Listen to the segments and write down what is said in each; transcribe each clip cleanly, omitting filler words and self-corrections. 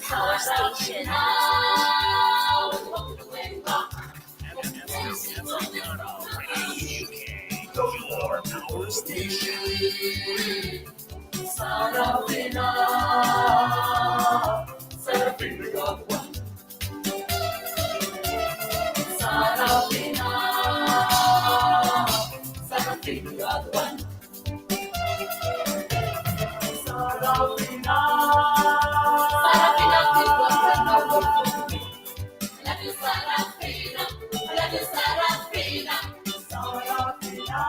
power station. Your power station. Sarafina, Sarafina got one. Sarafina, Sarafina got one. Sarafina, Sarafina got one. Let you Sarafina, let you Sarafina, Sarafina.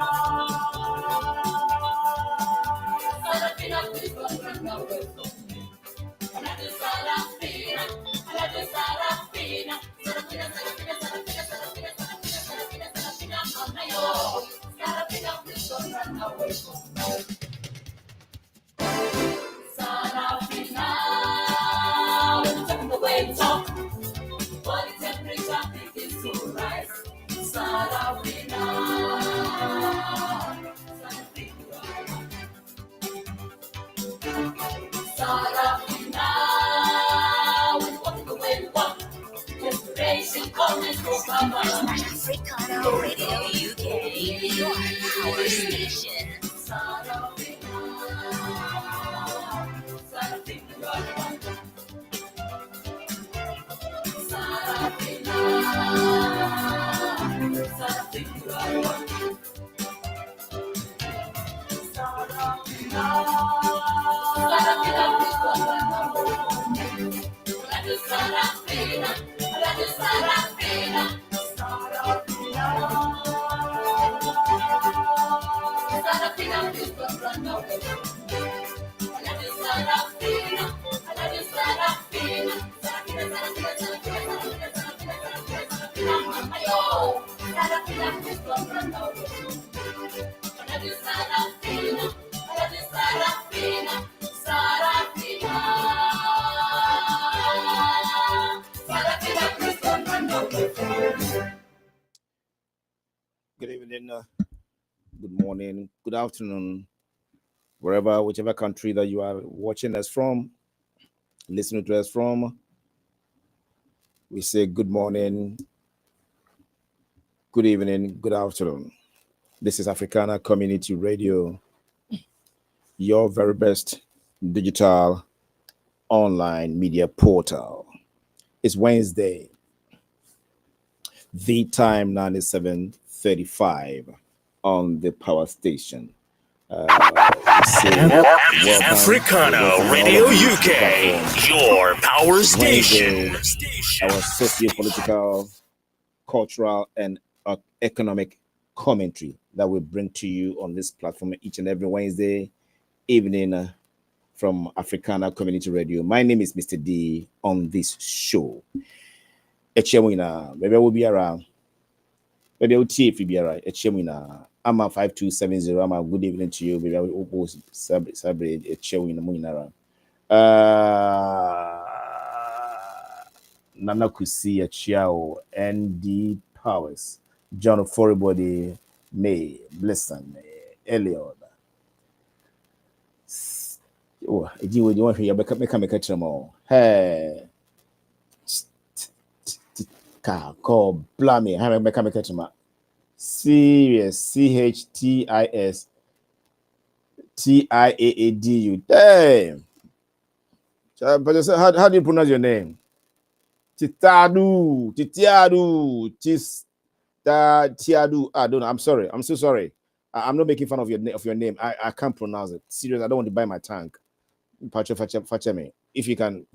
Sarafina got one. Let you Sarafina, let you Sarafina, Sarafina, Sarafina, Sarafina, Sarafina, Sarafina, Sarafina, Sarafina, Mama yo. Sarafina got one. Sarafina, when you talk the way you talk, body temperature begins to rise. Sarafina, Sarafina, when you walk the way you walk, inspiration comes from Mama. AfriCaNa Radio UK, your power station. Sarafina, Sarafina got one. Sarafina, Sarafina got one. Sarafina, Sarafina got one. Let you Sarafina, let you Sarafina, Sarafina, Sarafina got one. Let you Sarafina, let you Sarafina, Sarafina, Sarafina, Sarafina, Sarafina, Sarafina, Sarafina, Mama yo. Sarafina got one. Let you Sarafina, let you Sarafina, Sarafina, Sarafina got one. Good evening, good morning, good afternoon, whichever country that you are watching us from, listening to us from. We say good morning, good evening, good afternoon. This is AfriCaNa ComMuNiTy Radio, your very best digital online media portal. It's Wednesday, the time 97:35 on the power station. AfriCaNa Radio UK, your power station. Our socio-political, cultural, and economic commentary that we bring to you on this platform each and every Wednesday evening from AfriCaNa ComMuNiTy Radio. My name is Mr. D on this show. Maybe I will be around. Maybe I will see if you be around. I'm a 5270. I'm a good evening to you. Maybe I will post celebrate around. Nana Kusi Chiao, ND Powers, John Forybody, May, Blesson, Elliot. Oh, you want to hear me catch them all. Hey, call Blammy, have me catch them up. Serious, CHTIS TIAADU. Damn. But how do you pronounce your name? Tiadu. Tiadu. I don't know. I'm sorry. I'm so sorry. I'm not making fun of your name. I can't pronounce it. Serious. I don't want to bite my tongue. Me. If you can,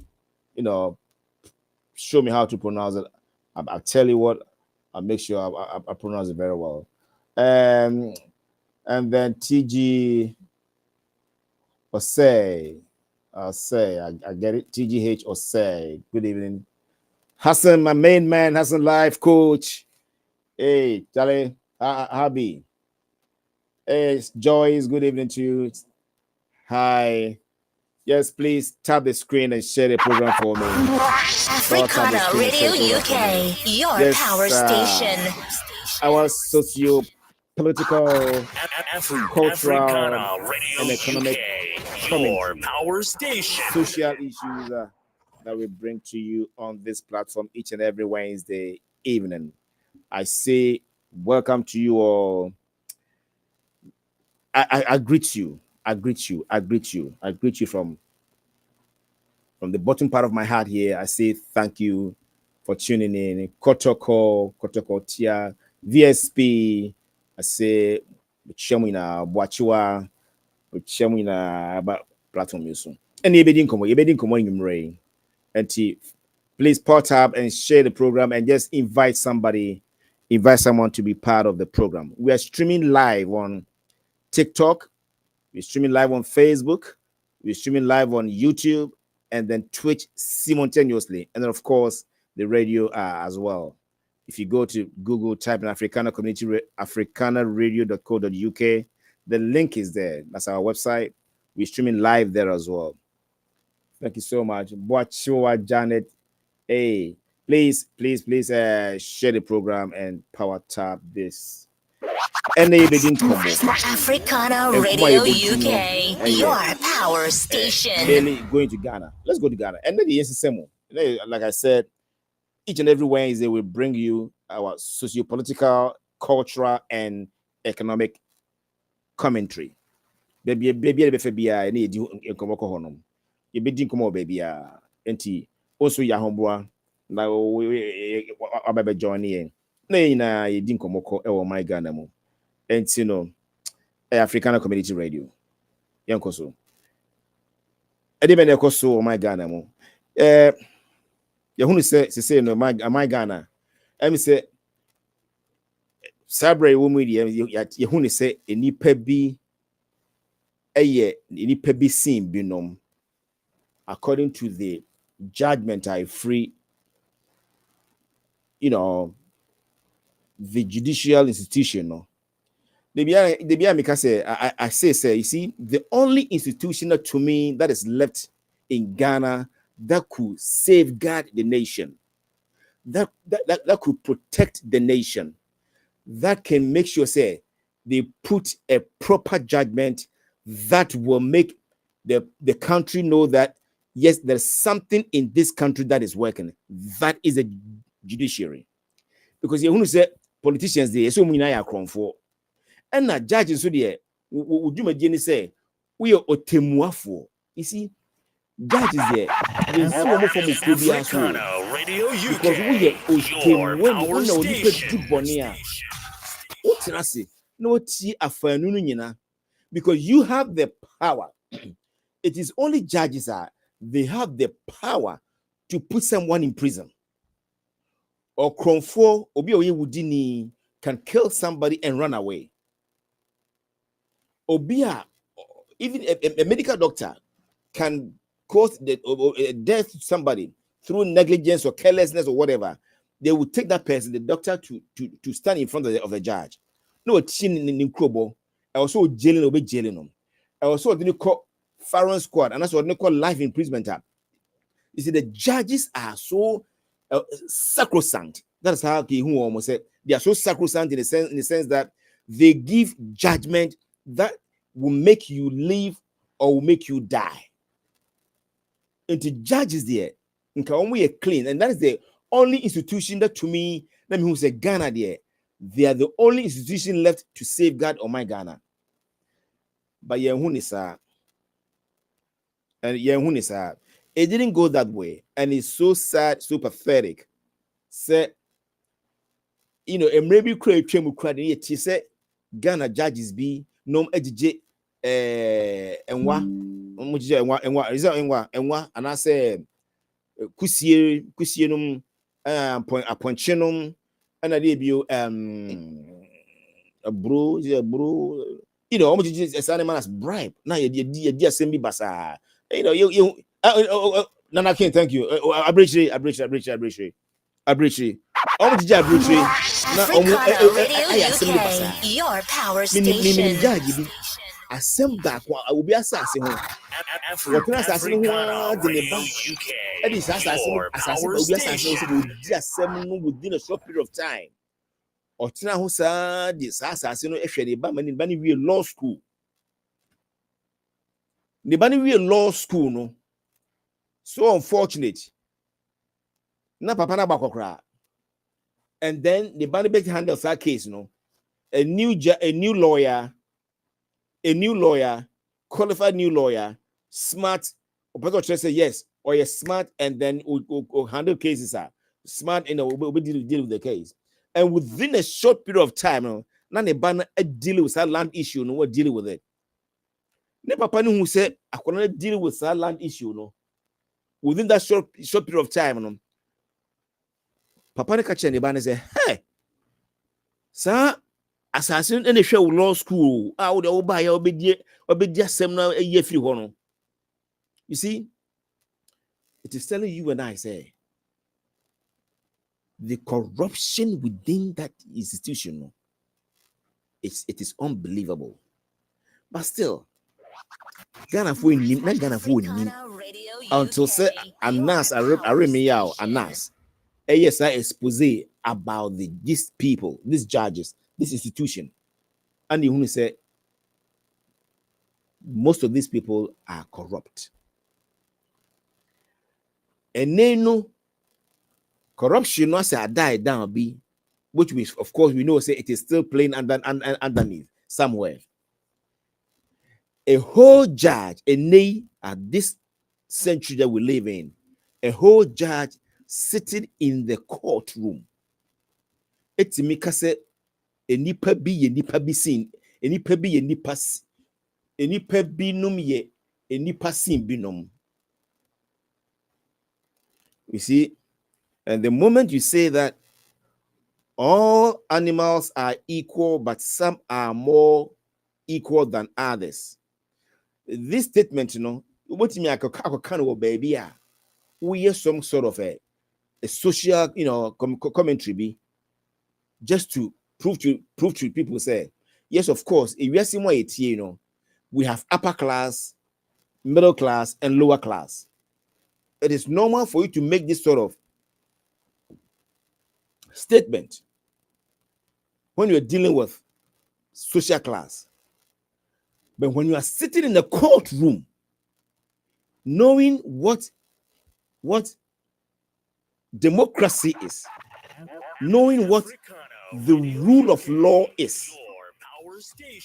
show me how to pronounce it. I'll tell you what. I'll make sure I pronounce it very well. And then TG Osei. I get it. TGH Osei. Good evening. Hassan, my main man, Hassan Life Coach. Hey, Charlie, Habi. Hey, Joyce, good evening to you. Hi. Yes, please tap the screen and share the program for me. AfriCaNa Radio UK, your power station. Our socio-political, cultural, and economic your power station. social issues that we bring to you on this platform each and every Wednesday evening. I say welcome to you all. I greet you. I greet you. I greet you. I greet you from the bottom part of my heart here. I say thank you for tuning in. Kotoko Tia, VSP. I say Chamina Boachua, Chamina about platform use. And you be in and please put up and share the program and just invite someone to be part of the program. We are streaming live on TikTok, we're streaming live on Facebook, we're streaming live on YouTube, and then Twitch simultaneously. And then, of course, the radio as well. If you go to Google, type in AfriCaNa community, africanaradio.co.uk, the link is there. That's our website. We're streaming live there as well. Thank you so much. Boachua Janet. Hey, please share the program and power tap this. And they didn't come AfriCaNa Radio UK, your power station. Going to Ghana. Let's go to Ghana. And then the same. Like I said, each and every Wednesday will bring you our socio-political, cultural, and economic commentary. Baby, I need you in Komoko Honum. You be dinkomo baby. Enti also ya homboa. Na we ababa join na ye dinkomoko e my Ghana mo. And you know, AfriCaNa Community Radio. Yankoso. Edebe ne koso my Ghana mo. Yahunu say no my Ghana. Emi say Sabre wo mu die yahunu say enipa bi enipa bi sin binom according to the judgment I free, the judicial institution. No, they be because I say, you see, the only institution to me that is left in Ghana that could safeguard the nation, that could protect the nation, that can make sure say they put a proper judgment that will make the country know that yes, there's something in this country that is working. That is a judiciary. Because you say politicians they so many are crown for. And now judges so there would you say we are otemuafo. You see, judges there. AfriCaNa Radio UK, your power station. Because you have the power. It is only judges they have the power to put someone in prison. Or Kronfo Obi Wudini can kill somebody and run away. Obia, even a medical doctor can cause death to somebody through negligence or carelessness or whatever. They will take that person, the doctor, to stand in front of the judge. No, chin in Krobo. I also jailing obey jailing them. I also didn't call Pharaoh squad, and that's what they call life imprisonment. You see, the judges are so sacrosanct. That's how who almost said they are so sacrosanct in the sense that they give judgment that will make you live or will make you die. And the judges there, we are clean, and that is the only institution that to me, let me who say Ghana there, they are the only institution left to safeguard my Ghana. But Yehunisa. And Yehunisa, it didn't go that way, and it's so sad, so pathetic. Say, and maybe create credit. She said, Ghana judges be no edge and I say kusienum appointmentum and I debut a bro, almost just a man as bribe. Now you send me basa. Nana King, thank you. Abriche. Almost just abriche. AfriCaNa Radio UK, your power station. Assemble I will be assassin. AfriCaNa Radio UK, your power station. Within a short period of time. Or Tinahosa, this assassin, actually, Bani we law school. The Bani we law school, no. So unfortunate. Na papa na bakokra. And then the Banibek handles that case, a new lawyer, qualified new lawyer, smart. Or say yes, or you're smart, and then we'll handle cases. Smart, we'll deal with the case. And within a short period of time, now the ban deal with that land issue, we're dealing with it. Ne papa who said I cannot deal with that land issue, within that short period of time, papa ne catch the ban and say, hey, sir. Assassin any show law school. Would the buy obedi seminar a year free one. You see, it is telling you and I say the corruption within that institution. It is unbelievable. But still, Ghana for him, not Ghana for him. Until say Anas, I read me out Anas. Yes, I expose about these people, these judges, this institution. And you say most of these people are corrupt. And then no corruption not say I died down be, which we of course we know say it is still playing underneath somewhere. A whole judge, a nay at this century that we live in, a whole judge sitting in the courtroom. It's me say a nipa be seen, a nipa be a nipa num ye, a nipa seen binom. You see, and the moment you say that all animals are equal, but some are more equal than others, this statement, what me I kind of baby, we hear some sort of a social, commentary be just to prove to people say, yes, of course, if we are similar, we have upper class, middle class, and lower class. It is normal for you to make this sort of statement when you're dealing with social class. But when you are sitting in the courtroom, knowing what democracy is, knowing what the rule of law is,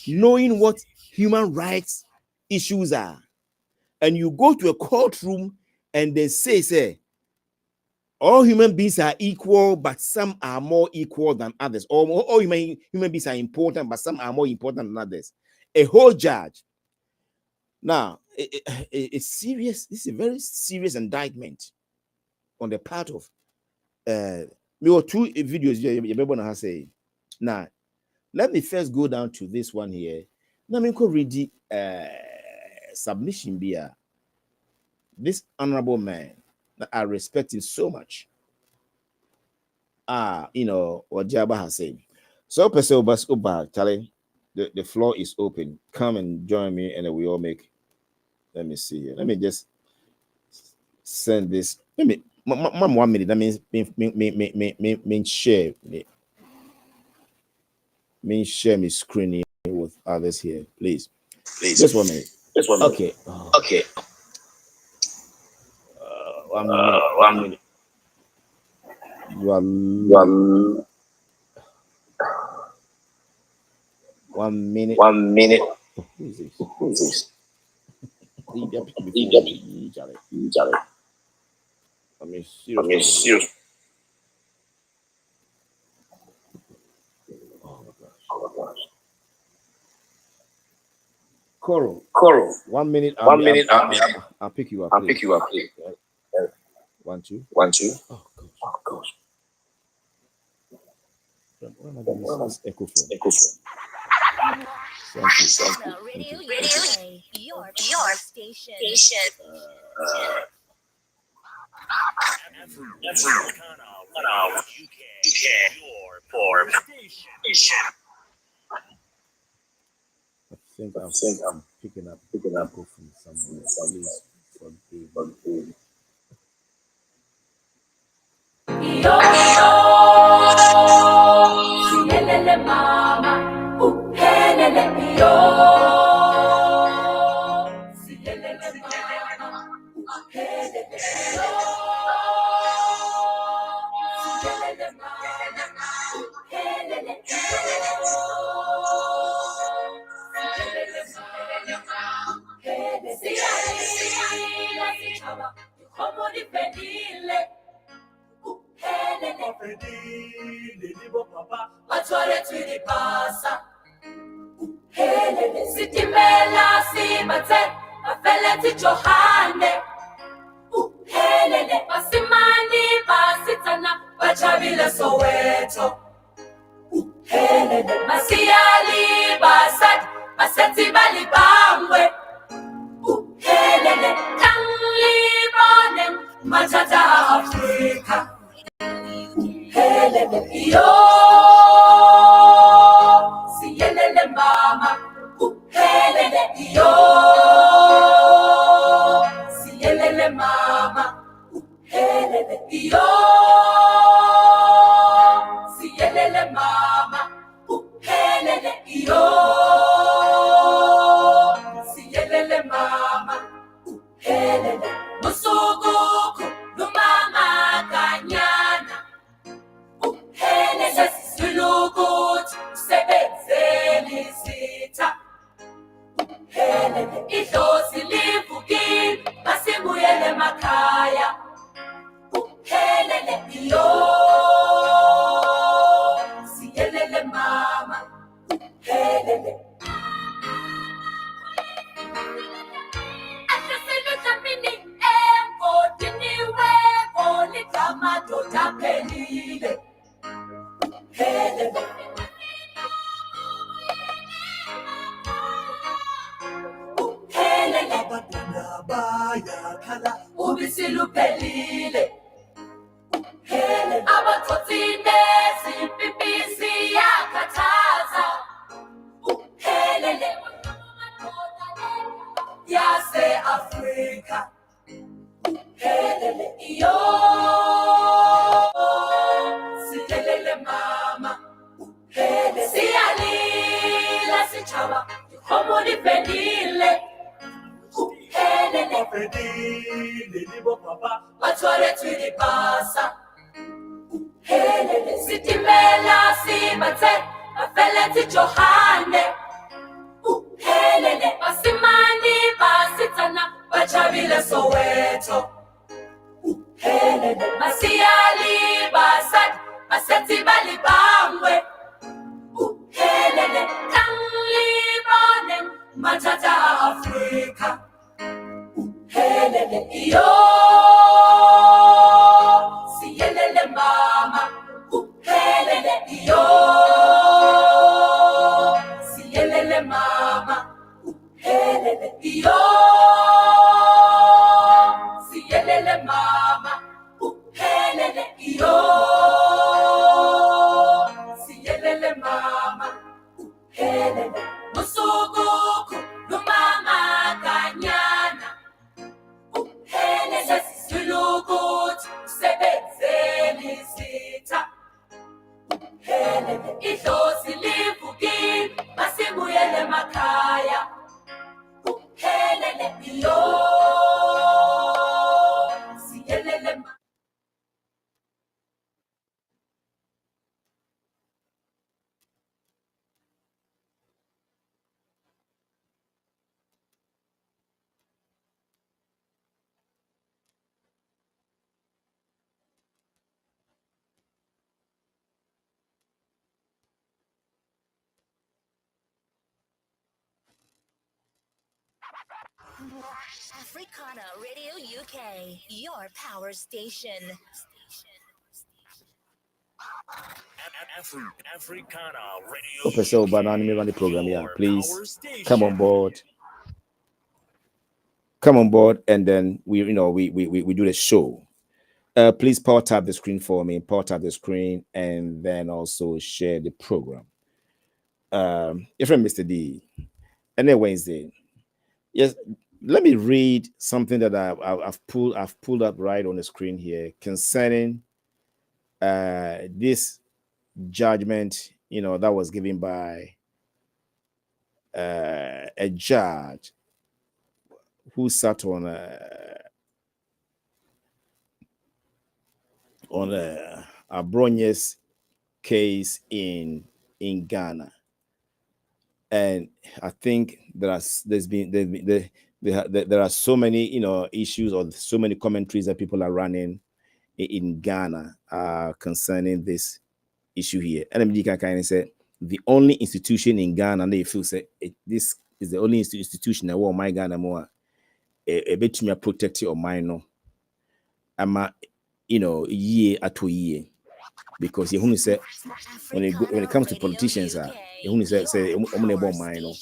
knowing what human rights issues are, and you go to a courtroom and they say all human beings are equal, but some are more equal than others, or all human beings are important, but some are more important than others. A whole judge. Now, it's serious. This is a very serious indictment on the part of me or two videos you remember how say. Now, let me first go down to this one here. Now, me go read the submission beer. This honorable man that I respect him so much. What Jabba has said. So, person Uba, Charlie, the floor is open. Come and join me, and then we all make. Let me see here. Let me just send this. Let me, 1 minute. That means me share my screen here with others here, please. Just 1 minute. Okay. Okay. 1 minute. 1 minute. You are 1 minute. 1 minute. Who is this? I mean, seriously. Oh my gosh. Coral. 1 minute. 1 minute. I'll pick you up. Please. 1, 2. 1, 2. Oh gosh. Echo phone. Thank you. Your station. AfriCaNa UK, your power station. I think I'm picking up echo from somewhere. Please forgive me. Helele mama, helele yo. Helele mama, helele ukhomulifenile bathwale twilipasa sitimela sibathe bafelethi Johane basimani basitsana bajabile Soweto masiyali basat basethi balibangwe tanglibone matata Afrika yo siyelele mama yo siyelele mama yo siyelele mama yo siyelele mama musuku lumama kanyana sesilukuthi usebenzeli sitha idlozi livukile masibuyele emakhaya yo siyelele mama aseseluthamini emgodiniwe oligamadoda phelile abantwana bayakhala ubisi luphelile abachotsine zimpipisi yakhathaza yase-Afrika yo siyelele mama siyalila sitshaba ukhomulifenile bathwale twilipasa sitimela sibathe bafelethi Johane basimani basitsana bajabile Soweto masiyali basat basethi balibangwe tanglibone matata Afrika yo siyelele mama yo siyelele mama yo siyelele mama yo siyelele mama musuku lumama kanyana sesilukuthi usebenzeli sitha idlozi livukile masibuyele emakhaya yo siyelele mama AfriCaNa Radio UK, your power station. AfriCaNa Radio. Professor Banani run the program, yeah. Your Please power station. come on board. Come on board, and then we do the show. Please power tap the screen for me. Power tap the screen, and then also share the program. Your friend Mr. D, and then Wednesday. Yes, let me read something that I've pulled up right on the screen here concerning this judgment, that was given by a judge who sat on a Bronye's case in Ghana. And I think there's been there are so many, issues or so many commentaries that people are running in Ghana concerning this issue here. And I'm kind of say the only institution in Ghana they feel say this is the only institution that will my Ghana more a bit me protect your mind no. Ama year to year because you only say when it comes to politicians you only say mind no.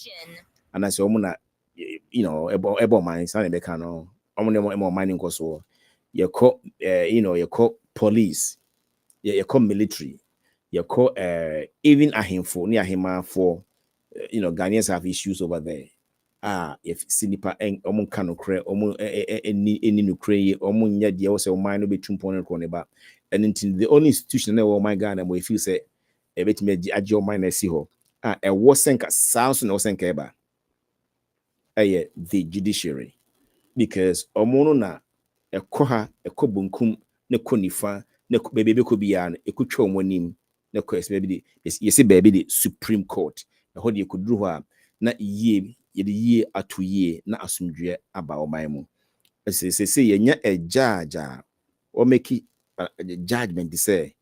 And I say ebo mind san be kan no omo mind nko so you call you call police you call military you call even ahemfo ne ahemafo Ghanaians have issues over there if sinipa omo kan no kre omo eni no kre omo nya de wo say o mind no betum pon no ne ba and until the only institution na my Ghana mo feel say e betime agi o mind na si ho e wo senka sounds no senka eba the judiciary because omono na ekoha ekobunkum ne konifa ne bebe ko bia na ekutwa omonim ne ko esbebe yesi bebe the Supreme Court e ho de ekuduru ho a na ye atoye na asumdwe aba oman mu se yenya a judge o make judgment say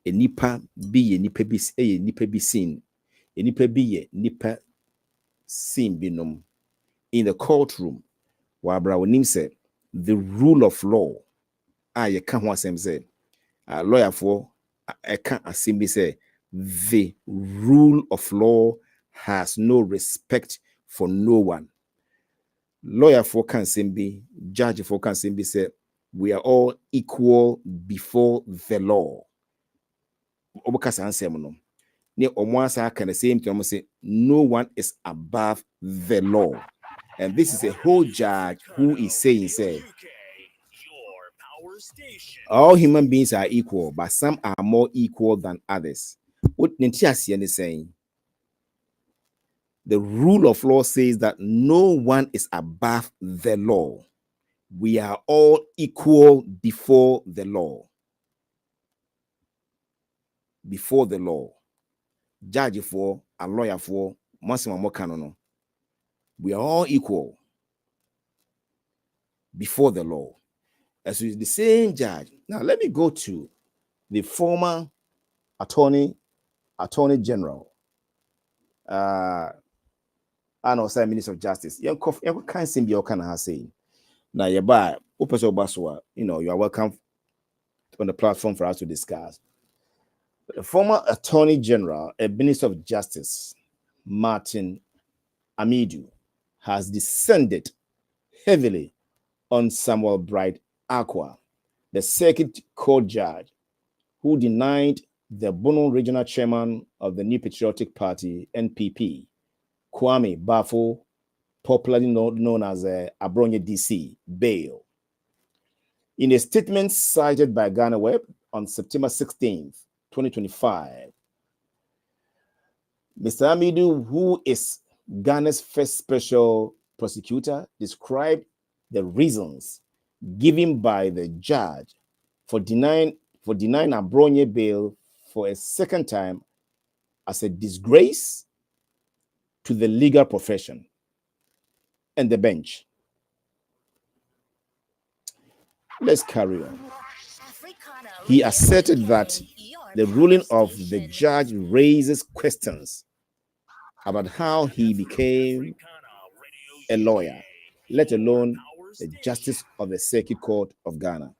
enipa bi ye nipa bi nipa bi sin enipa bi ye nipa sin binom in the courtroom wabra wonim say the rule of law ye ka ho asem say lawyer for eka asem bi say the rule of law has no respect for no one. Lawyer for can be, judge for can be say we are all equal before the law. Obukasa ansem no. Ne omwasa can the same thing say no one is above the law. And this is a whole judge who is saying say all human beings are equal, but some are more equal than others. What Nentiasi is saying? The rule of law says that no one is above the law. We are all equal before the law. Before the law. Judge for a lawyer for Mokanono. We are all equal before the law. As is the same judge. Now let me go to the former attorney general. And also Minister of Justice. You can't see your kind of saying. Now you buy you are welcome on the platform for us to discuss. The former Attorney General and Minister of Justice, Martin Amidu, has descended heavily on Samuel Bright Aqua, the Circuit Court judge who denied the Bono Regional Chairman of the New Patriotic Party, NPP, Kwame Bafo, popularly known as Abronye DC, bail. In a statement cited by Ghana Web on September 16th, 2025, Mr. Amidu, who is Ghana's first special prosecutor, described the reasons given by the judge for denying Abronye bail for a second time as a disgrace to the legal profession and the bench. Let's carry on. He asserted that the ruling of the judge raises questions about how he became a lawyer, let alone the justice of the Circuit Court of Ghana.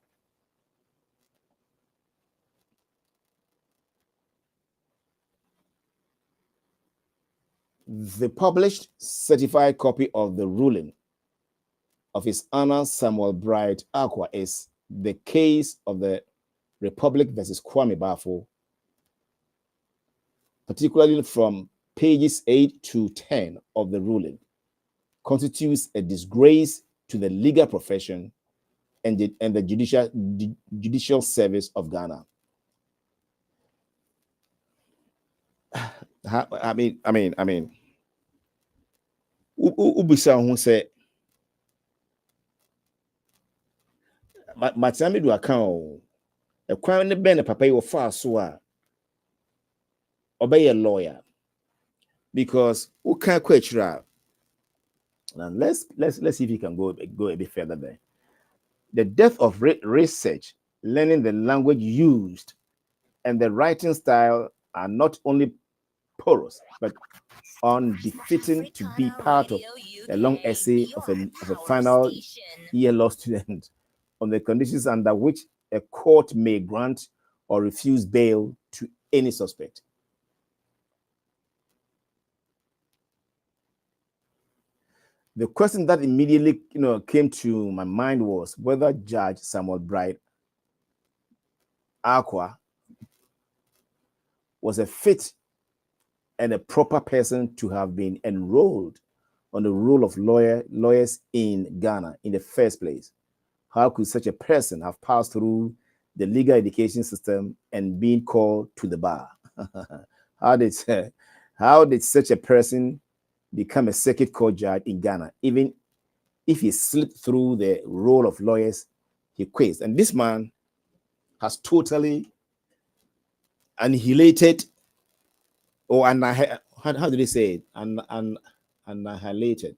The published certified copy of the ruling of His Honor Samuel Bright Aqua is the case of the Republic versus Kwame Bafo, particularly from pages 8 to 10 of the ruling, constitutes a disgrace to the legal profession and the judicial service of Ghana. I mean. Ubisa who say, Matami do account a crime in the papa you far so obey a lawyer because who can't question And let's see if you can go a bit further there. The depth of research, learning the language used, and the writing style are not only porous but undefeating to be part of a long essay of a final year law student on the conditions under which a court may grant or refuse bail to any suspect. The question that immediately came to my mind was whether Judge Samuel Bright Aqua was a fit and a proper person to have been enrolled on the role of lawyers in Ghana in the first place. How could such a person have passed through the legal education system and been called to the bar? How did such a person become a circuit court judge in Ghana, even if he slipped through the role of lawyers he quizzed? And this man has totally annihilated, or how do they say it? Annihilated.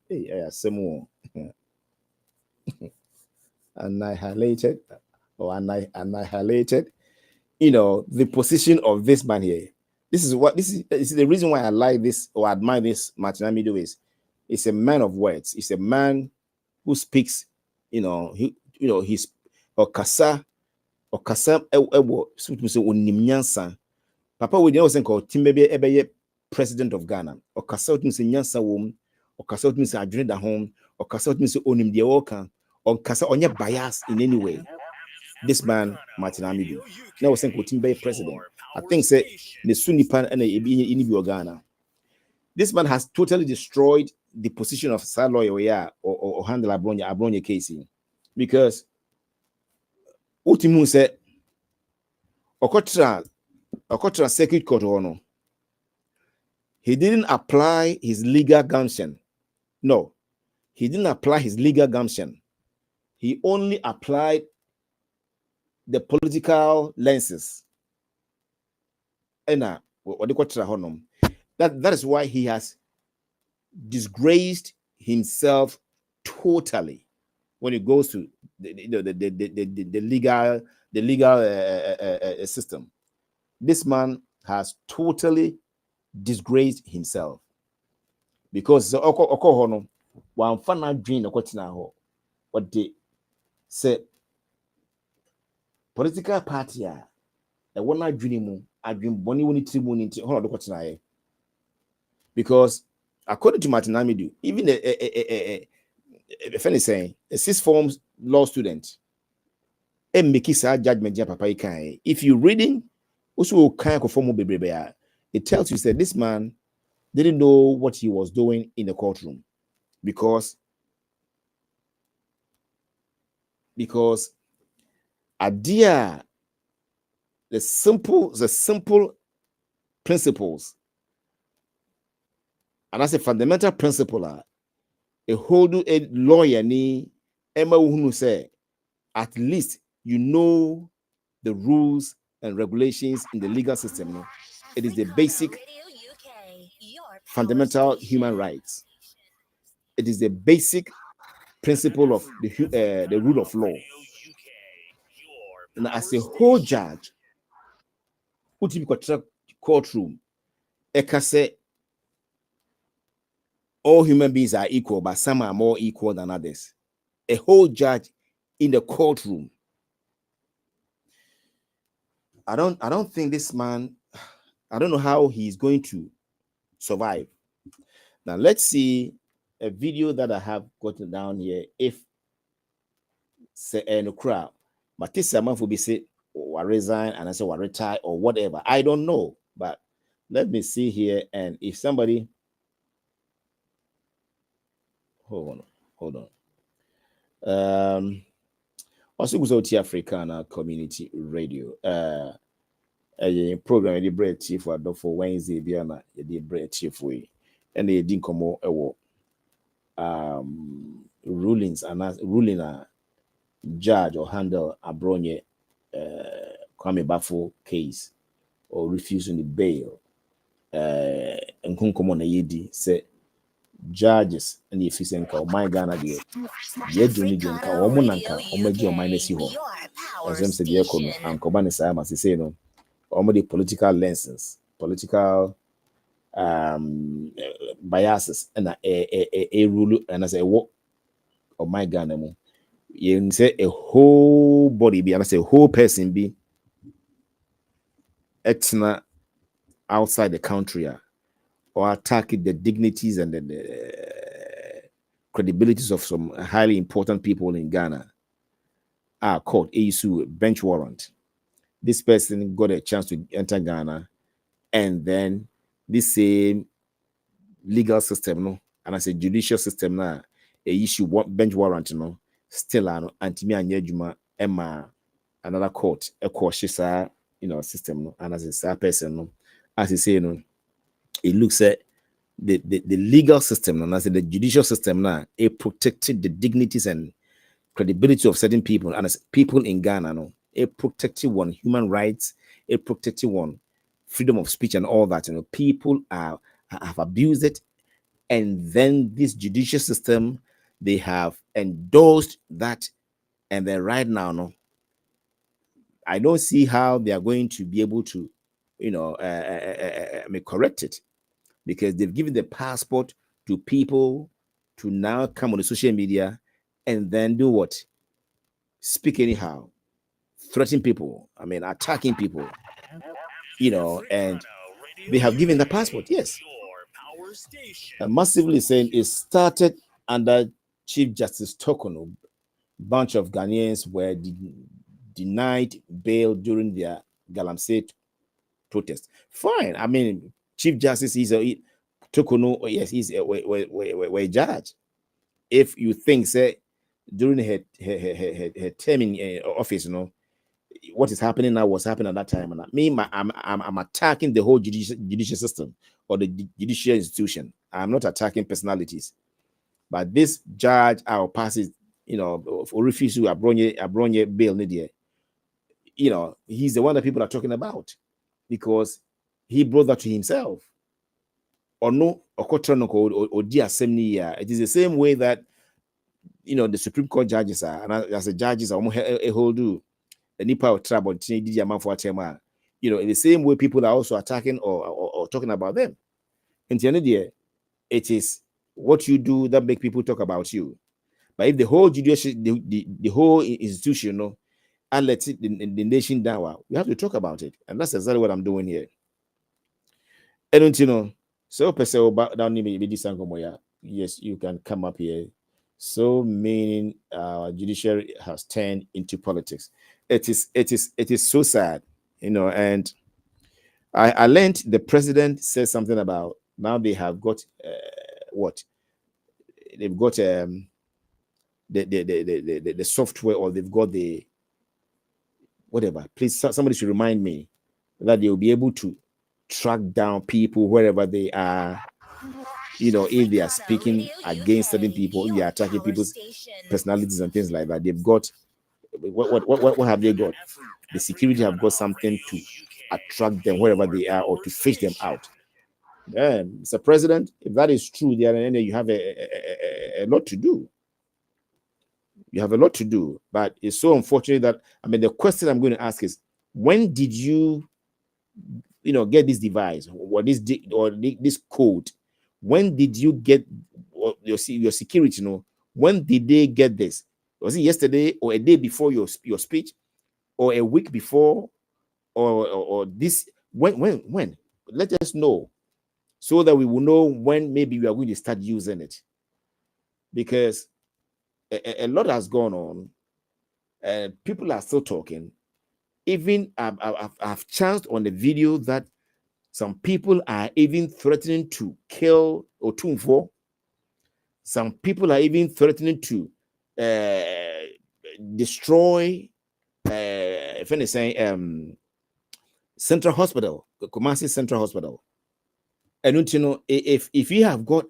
Annihilated annihilated, the position of this man here. This is the reason why I like this or admire this Martin Amido is. It's a man of words. It's a man who speaks, he's okasa Papa we don't call Timbebe Ebeye president of Ghana. Okasa utimi nyansa wom, okasa utimi adwene da home, okasa utimi onim de woka, okasa onye bias in any way. This man Martin Amido now was saying Timbebe president. I think say the Sunipan and in Ghana. This man has totally destroyed the position of star lawyer or handle Abronya case, because Utimu said Okotra circuit court ono. He didn't apply his legal gumption. No, he didn't apply his legal gumption. He only applied the political lenses. And that is why he has disgraced himself totally when it goes to the legal system. This man has totally disgraced himself, because what they say political party a one dream boni woni tribune into because according to Martin Amidu, even a friend is saying a sixth form law student and make his judgment papa can. If you reading also kind of form it tells you that this man didn't know what he was doing in the courtroom, because idea the simple principles, and that's a fundamental principle. A hold a lawyer ni Emma who say at least you know the rules and regulations in the legal system. It is the basic fundamental human rights. It is the basic principle of the rule of law. And as a whole judge, put him in courtroom, I can say all human beings are equal, but some are more equal than others. A whole judge in the courtroom. I don't think this man, I don't know how he's going to survive. Now let's see a video that I have gotten down here. If say no crowd, but this month will be say or resign and I say or retire or whatever. I don't know, but let me see here. And if somebody hold on. Also goes out to AfriCaNa community radio. A program the bread chief for Wednesday, Biana, the bread chief way, and they didn't come more rulings and ruling a judge or handle a Abronye Kwame Bafo case or refusing the bail. And come on a yedi say judges and if you nka my Ghana deɛ yɛduru ne deɛ nka wɔn mo na nka wɔn agye ɔman n'asi hɔ ɛsɛm sɛ deɛ ɛkɔ no ankɔba ne saa ma sese no wɔn de political lenses political biases and a rule and as a what of my Ghana mu you say a whole body be and I say a whole person be etna outside the country or attacking the dignities and the credibilities of some highly important people in Ghana are caught issue bench warrant. This person got a chance to enter Ghana, and then this same legal system, no, and I say judicial system now, a issue bench warrant, no, still anti-me and yejuma Emma another court, a cautious system, no, and as a person, no, as you say, no, it looks at the legal system, and as the judicial system now, it protected the dignities and credibility of certain people, and as people in Ghana, no, it protected one human rights, it protected one freedom of speech and all that. People have abused it, and then this judicial system, they have endorsed that, and then right now, no, I don't see how they are going to be able to, correct it, because they've given the passport to people to now come on the social media and then do what? Speak anyhow, threaten people, attacking people, and they have given the passport, yes. Massively saying it started under Chief Justice Tokono. Bunch of Ghanaians were denied bail during their Galamsey protest. Fine. Chief Justice is Tokono, yes, he's a judge. If you think, say, during her term in office, what is happening now was happening at that time. And I'm attacking the whole judicial system or the judicial institution. I'm not attacking personalities. But this judge, our passes, for refusal, Abronye bail, he's the one that people are talking about because he brought that to himself. Or no, or dear assembly. It is the same way that the Supreme Court judges are, and as the judges are a whole do. The Nipa of trouble, in the same way people are also attacking or talking about them. And the end of the day, it is what you do that make people talk about you. But if the whole judicial, the whole institution, and let it the nation down, we have to talk about it. And that's exactly what I'm doing here. And so about down yes, you can come up here. So meaning judiciary has turned into politics. It is so sad, and I learned the president said something about now they have got what they've got the software, or they've got the whatever. Please, somebody should remind me that they will be able to track down people wherever they are. If they are speaking against certain people, if they are attacking people's personalities and things like that, they've got what have they got? The security have got something to attract them wherever they are or to fish them out. Mr. President, if that is true, then you have a lot to do. You have a lot to do, but it's so unfortunate that the question I'm going to ask is, when did you get this device or this code? When did you get your security? When did they get this? Was it yesterday or a day before your speech, or a week before, or this? When? Let us know so that we will know when maybe we are going to start using it, because a lot has gone on, and people are still talking. Even I've chanced on the video that some people are even threatening to kill Otumfo. Some people are even threatening to destroy, if anything, Central Hospital, Kumasi Central Hospital. And if you have got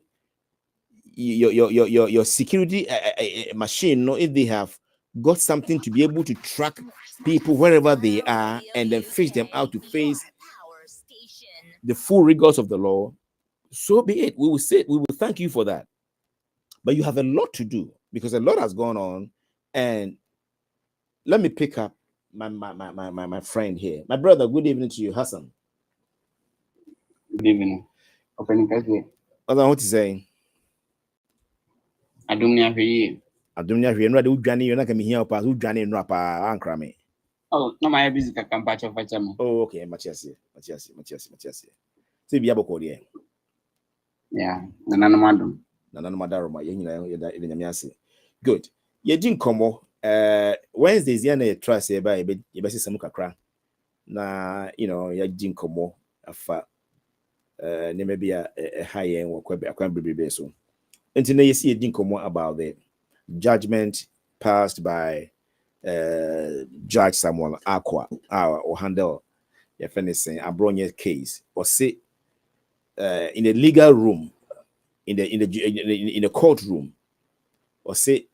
your security machine, if they have got something to be able to track people wherever they are and then fish them out to face the full rigors of the law, so be it. We will thank you for that. but you have a lot to do because a lot has gone on. And let me pick up my friend here, my brother. Good evening to you, Hassan. Good evening. Opening question. What is saying? Adumnia here. Adumnia here. No, Johnny, you're not coming here. Pass. Who Johnny? No, pa. Ankrame. Oh, no, my busy can patch off. Oh, okay. Machiasi. See, be able to yeah. Nananamadum. Nananamadaro. You good. You didn't come. Wednesdays, you trust you by you best some kakra. Na, you didn't come. Afa. Maybe a high end or quite be so. And today you see a didn't come about the judgment passed by Judge Samuel Aqua or handle if anything a Bronya case or sit in the legal room in the courtroom or sit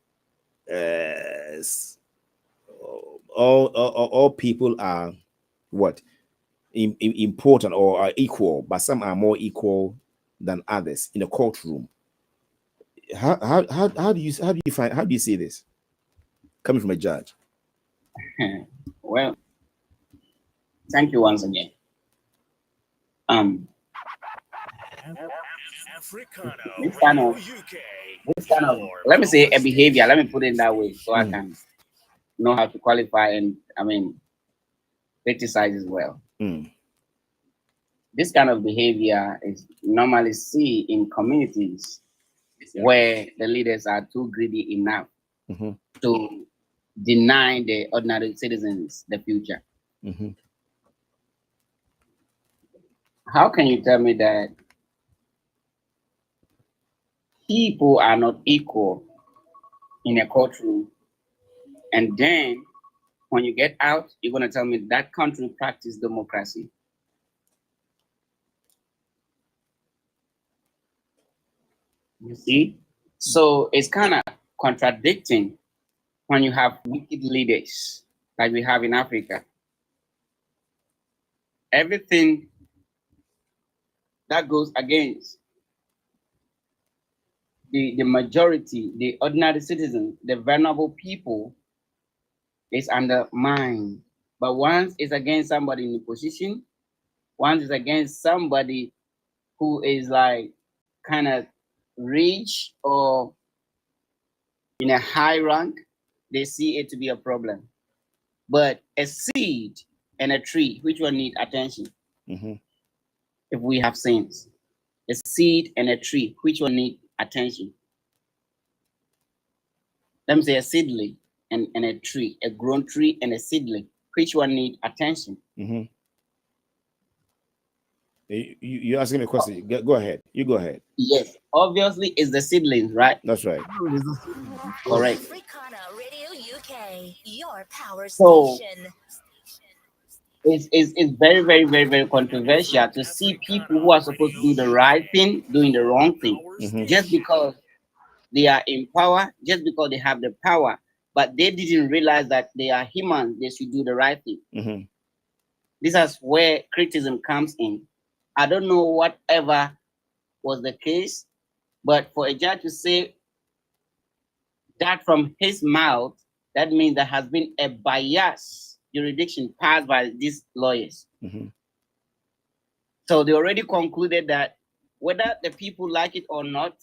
all people are what important or are equal, but some are more equal than others in the courtroom. How do you see this coming from a judge? Well, thank you once again. This kind of let me say a behavior. Let me put it that way so I can know how to qualify and criticize as well. This kind of behavior is normally seen in communities where the leaders are too greedy enough to deny the ordinary citizens the future. How can you tell me that people are not equal in a courtroom, and then when you get out, you're going to tell me that country practice democracy? You see? So it's kind of contradicting when you have wicked leaders like we have in Africa. Everything that goes against the majority, the ordinary citizens, the vulnerable people is undermined. But once it's against somebody in the position, once it's against somebody who is like kind of rich or in a high rank, they see it to be a problem. But a seed and a tree, which one need attention? If we have sins, a seed and a tree, which one need attention? Let me say a seedling and a tree, a grown tree and a seedling, which one need attention? You asking me a question? Go ahead. You go ahead. Yes, obviously it's the seedlings, right? That's right. Correct. AfriCaNa Radio UK, your power So station. it's very, very, very, very controversial to see people who are supposed to do the right thing doing the wrong thing just because they are in power, just because they have the power, but they didn't realize that they are humans. They should do the right thing. This is where criticism comes in. I don't know whatever was the case, but for a judge to say that from his mouth, that means there has been a bias jurisdiction passed by these lawyers. So they already concluded that whether the people like it or not,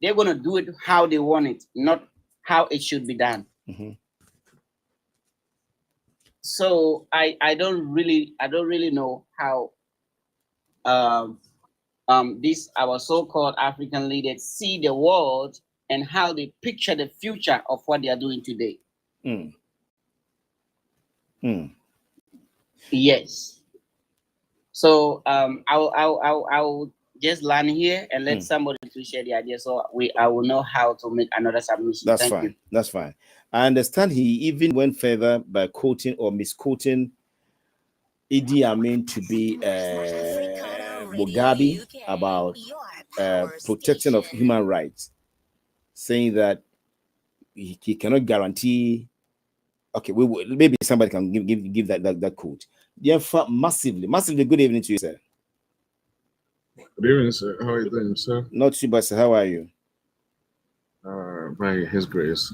they're going to do it how they want it, not how it should be done. So I don't really know how these our so-called African leaders see the world and how they picture the future of what they are doing today. Yes. So I'll just land here and let somebody to share the idea, so I will know how to make another submission. That's Thank fine. you. That's fine. I understand he even went further by quoting or misquoting Idi Amin to be Mugabe about protection of human rights, saying that he cannot guarantee. Okay, maybe somebody can give that quote. Therefore, massively. Good evening to you, sir. Good evening, sir. How are you doing, sir? Not too bad, sir. How are you? By His grace.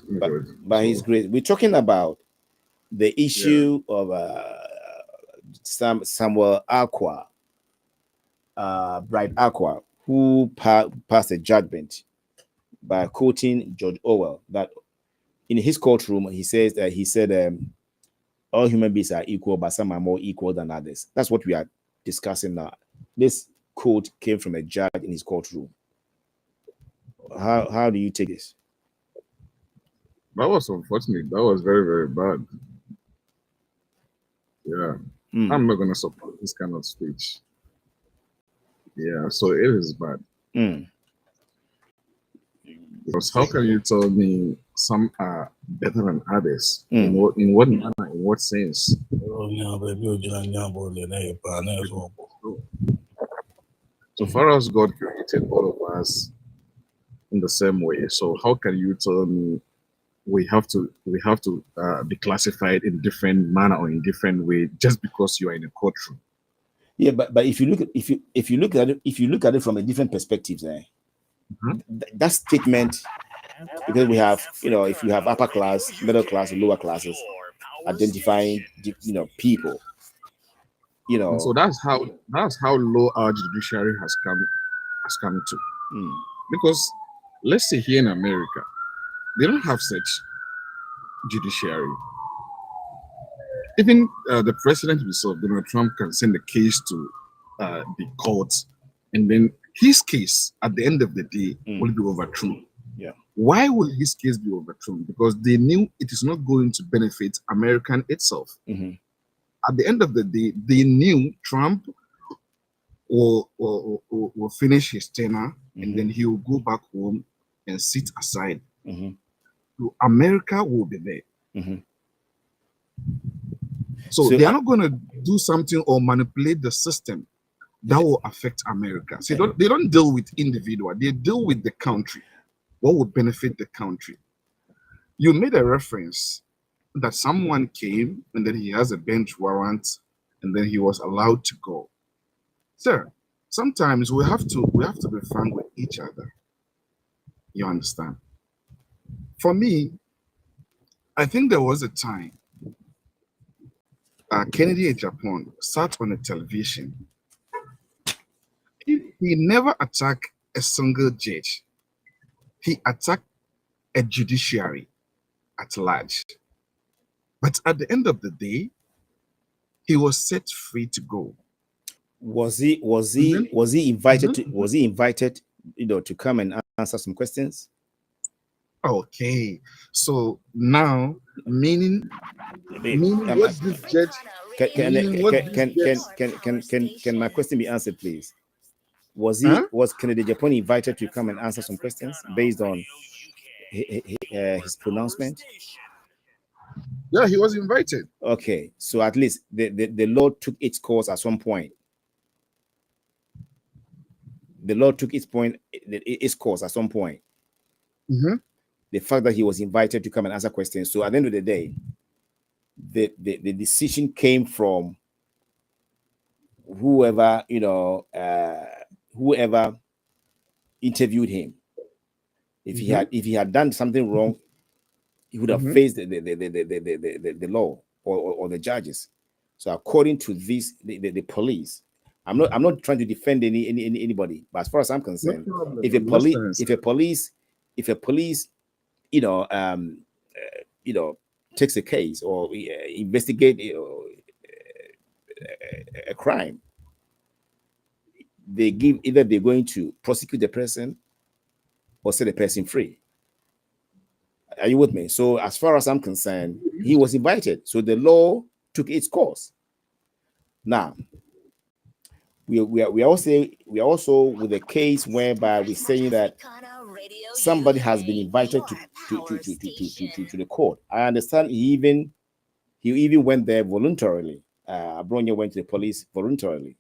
By His grace. We're talking about the issue of Samuel Aqua, Bright Aqua, who passed a judgment by quoting George Orwell that in his courtroom he said all human beings are equal, but some are more equal than others. That's what we are discussing now. This quote came from a judge in his courtroom. How do you take this? That was unfortunate. That was very, very bad. Yeah. I'm not gonna support this kind of speech. Yeah, so it is bad. Because how can you tell me some are better than others? In what manner? In what sense? So far as God created all of us in the same way, so how can you tell me we have to be classified in different manner or in different way just because you are in a courtroom? Yeah, but if you look at it from a different perspective, that statement, because we have, if you have upper class, middle class, and lower classes, identifying people, And so that's how low our judiciary has come to. Because let's say here in America, they don't have such judiciary. Even the president himself, Donald Trump, can send a case to the courts, and then his case at the end of the day will be overthrown. Yeah. Why will his case be overthrown? Because they knew it is not going to benefit American itself. At the end of the day, they knew Trump will finish his tenure, and then he will go back home and sit aside. So America will be there. So they are not going to do something or manipulate the system that will affect America. So they don't deal with individual, they deal with the country. What would benefit the country? You made a reference that someone came and then he has a bench warrant and then he was allowed to go. Sir, sometimes we have to be frank with each other. You understand? For me, I think there was a time Kennedy in Japan sat on a television. He never attacked a single judge. He attacked a judiciary at large. But at the end of the day, he was set free to go. Was he invited to come and answer some questions? Okay, so now meaning what this judge can my question be answered, please? Was Kennedy Japan invited to come and answer some questions based on his pronouncement? Yeah, he was invited. Okay, so at least the law took its course at some point. The law took its course at some point. The fact that he was invited to come and answer questions. So at the end of the day, the decision came from whoever whoever interviewed him. If he had done something wrong, he would have faced the law or the judges. So according to this, the police, I'm not trying to defend anybody, but as far as I'm concerned, if a police takes a case or investigate a crime, they're going to prosecute the person or set the person free. Are you with me? So as far as I'm concerned, he was invited. So the law took its course. Now, we are also with a case whereby we're saying that somebody has been invited to the court. I understand he even went there voluntarily. Abronia went to the police voluntarily,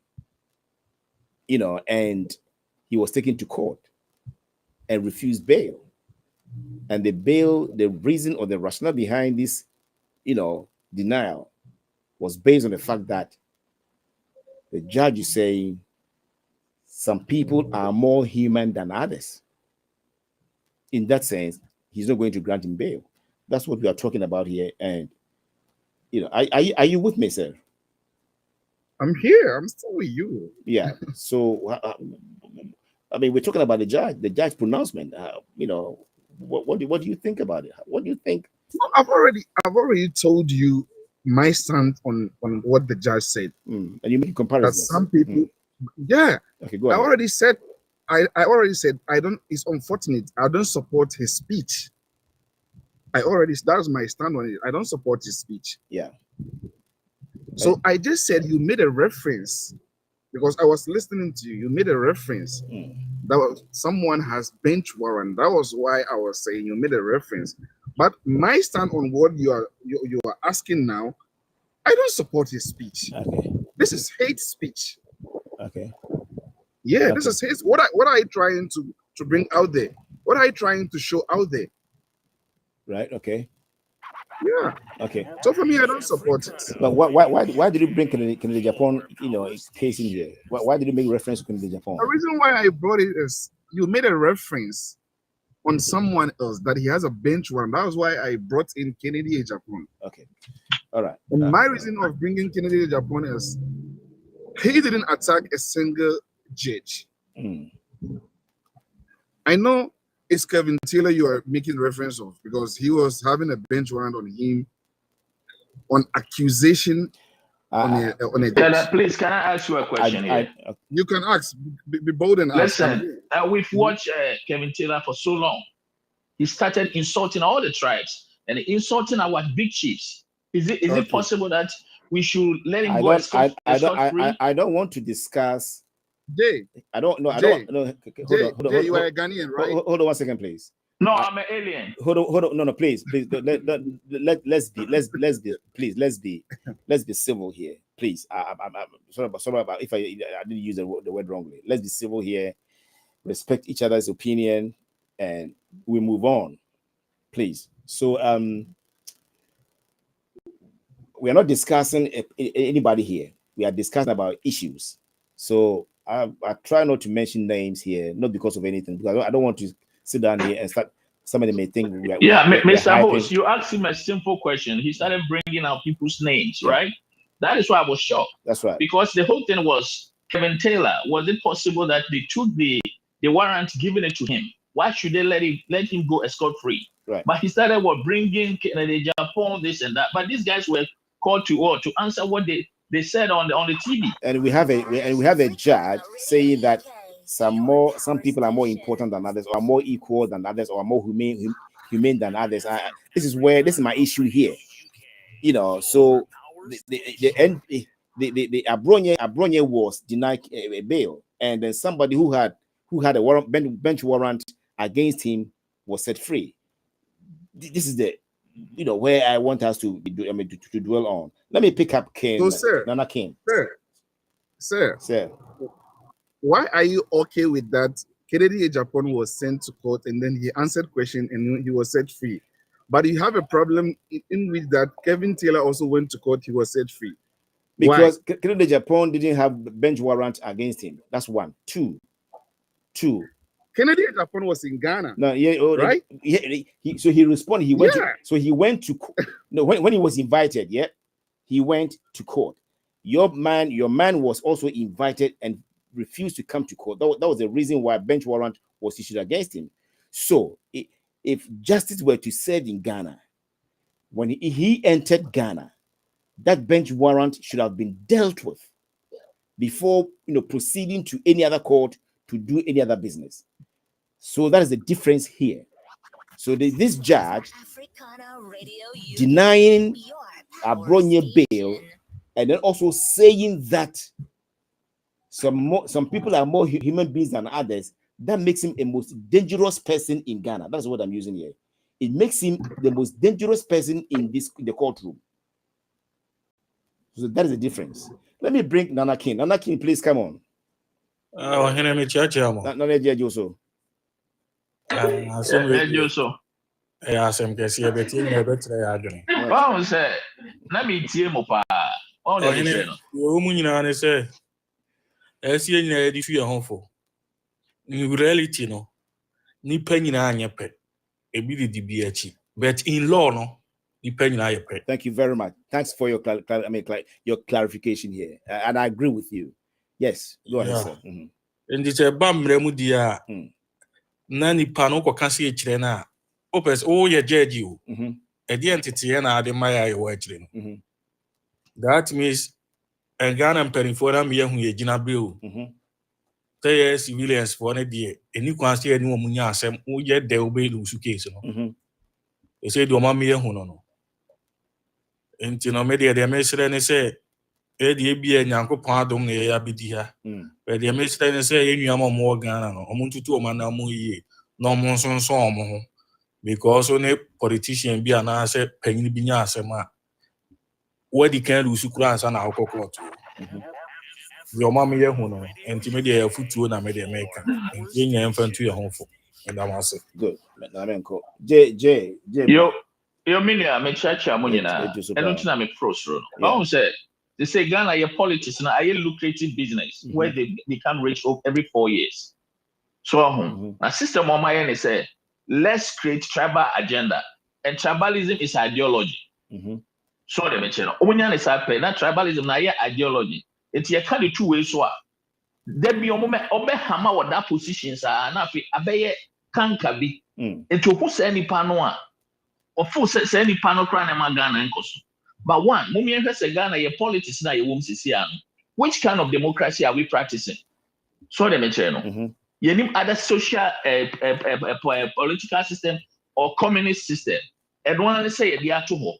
and he was taken to court and refused bail. And the reason or the rationale behind this, denial was based on the fact that the judge is saying some people are more human than others. in that sense, he's not going to grant him bail. That's what we are talking about here. And are you with me, sir? I'm here. I'm still with you. Yeah. So I mean, we're talking about the judge pronouncement. What do you think about it? What do you think? No, I've already told you my stand on what the judge said. And you make comparisons. That some people, yeah. Okay, go ahead. I already said I don't. It's unfortunate. I don't support his speech. That's my stand on it. I don't support his speech. Yeah. So I just said you made a reference because I was listening to you. You made a reference that was someone has bench warrant. That was why I was saying you made a reference. But my stand on what you are asking now, I don't support his speech. Okay. This is hate speech. Okay. Yeah, Okay. this is hate. What are you trying to bring out there? What are you trying to show out there? Right. Okay. Yeah. Okay. So for me, I don't support it. But why did you bring Canada Japan case in here? Why did you make reference to Canada Japan? The reason why I brought it is you made a reference on someone else that he has a bench warrant. That was why I brought in Kennedy Japan. Okay. All right. And my reason of bringing Kennedy Japan is he didn't attack a single judge. I know it's Kevin Taylor you are making reference of because he was having a bench warrant on him on accusation on a judge. Please, can I ask you a question here? You can ask. Be bold and ask. Listen, we've watched Kevin Taylor for so long. He started insulting all the tribes and insulting our big chiefs. Is it possible that we should let him go? I don't want to discuss. Jay, I don't know. Jay, Hold on. Jay, you are a Ghanaian, right? Hold on 1 second, please. No, I'm an alien. Hold on. No, please. Let's be civil here, please. I'm sorry about if I didn't use the word wrongly. Let's be civil here. Respect each other's opinion, and we move on, please. So we are not discussing anybody here. We are discussing about issues. So I try not to mention names here, not because of anything, because I don't want to sit down here and start. Somebody may think we are. Mr. Host, you asked him a simple question. He started bringing out people's names, right? That is why I was shocked. That's right. Because the whole thing was Kevin Taylor. Was it possible that they took the warrant, giving it to him? Why should they let him go escort free? Right. But he started bringing Canada, Japan, this and that. But these guys were called to answer what they said on the TV. And we have a judge saying that some people are more important than others, or are more equal than others, or are more humane than others. This is my issue here. So the Abronye was denied a bail, and then somebody who had a bench warrant against him was set free. This is the where I want us to dwell on. Let me pick up King. So, sir, Nana King. Sir. Why are you okay with that? Kennedy Japan was sent to court and then he answered question and he was set free. But you have a problem in with that Kevin Taylor also went to court, he was set free. Because Kennedy Japan didn't have bench warrant against him. That's one. Two. Kennedy Japan was in Ghana. No, right? So he responded. He went. He went to. No, when he was invited, he went to court. Your man was also invited and refused to come to court. That was the reason why a bench warrant was issued against him. So if justice were to serve in Ghana, when he entered Ghana, that bench warrant should have been dealt with before proceeding to any other court to do any other business. So that is the difference here. So this judge denying Abronye bail and then also saying that some people are more human beings than others, that makes him a most dangerous person in Ghana. That's what I'm using here. It makes him the most dangerous person in the courtroom. So that is the difference. Let me bring Nana King. Nana King, please come on. Nana Judge also. In reality, no, nipa nyina anyepe. But in law, no, depending on your pay. Thank you very much. Thanks for your your clarification here, and I agree with you. Yes, go ahead, sir. And it's a bam remudia. Nani pano can't see na. Opes oh yeah judge you. A the entity and I admire your watching. That means a gun and penny for them young ye jina bill. 3 years civilians for a day, and you can't see anyone munya sem who yet they obey lose case. They say do mammy no. And you know media they may say and say Eddie be a yanko pardon a abidia. But they may say and say any more Ghana or Muntu Manamu ye, no monson so because only politician be an answer penny binya sema. Where the can lose class and our cocoa. Your mammy yahuno, and Timedia foot na media maker, and bring your infant to your home for. And I was good. J. Yo mini a me church amunina. And until me prosper. I say they say Ghana your politics na a lucrative business where they can reach up every 4 years. So my system on my end say let's create tribal agenda, and tribalism is ideology. So they mention omunya is happen na tribalism na ideology. It's a kind of 2 ways so there be obe hama what that positions are na fi abeye kanka bi. Into who say any panoa or full say any pano cry na Ghana enkoso. But one, mummy say Ghana your politics na your which kind of democracy are we practicing? So they mention you need other social political system or communist system. And one say they are too hot.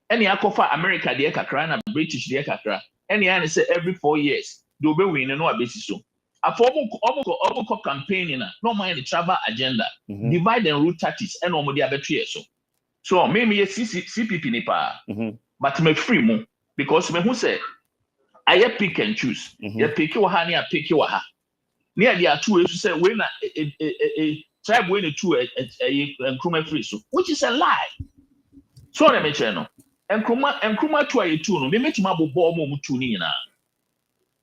Any akofa America de kakra na British de kakra. Any I say every 4 years they'll be winning no basis so. A form of campaigning no mind the travel agenda, divide and rule tactics and no more the so. So maybe a CPP nipa, but me free mo because me who say I pick and choose. You pick your honey, I pick your ha. Near there are 2 ways to say when a tribe win a 2 and Kruma free so, which is a lie. So let me channel. And Kruma 2 a 2 no, they make him up ball more to Nina.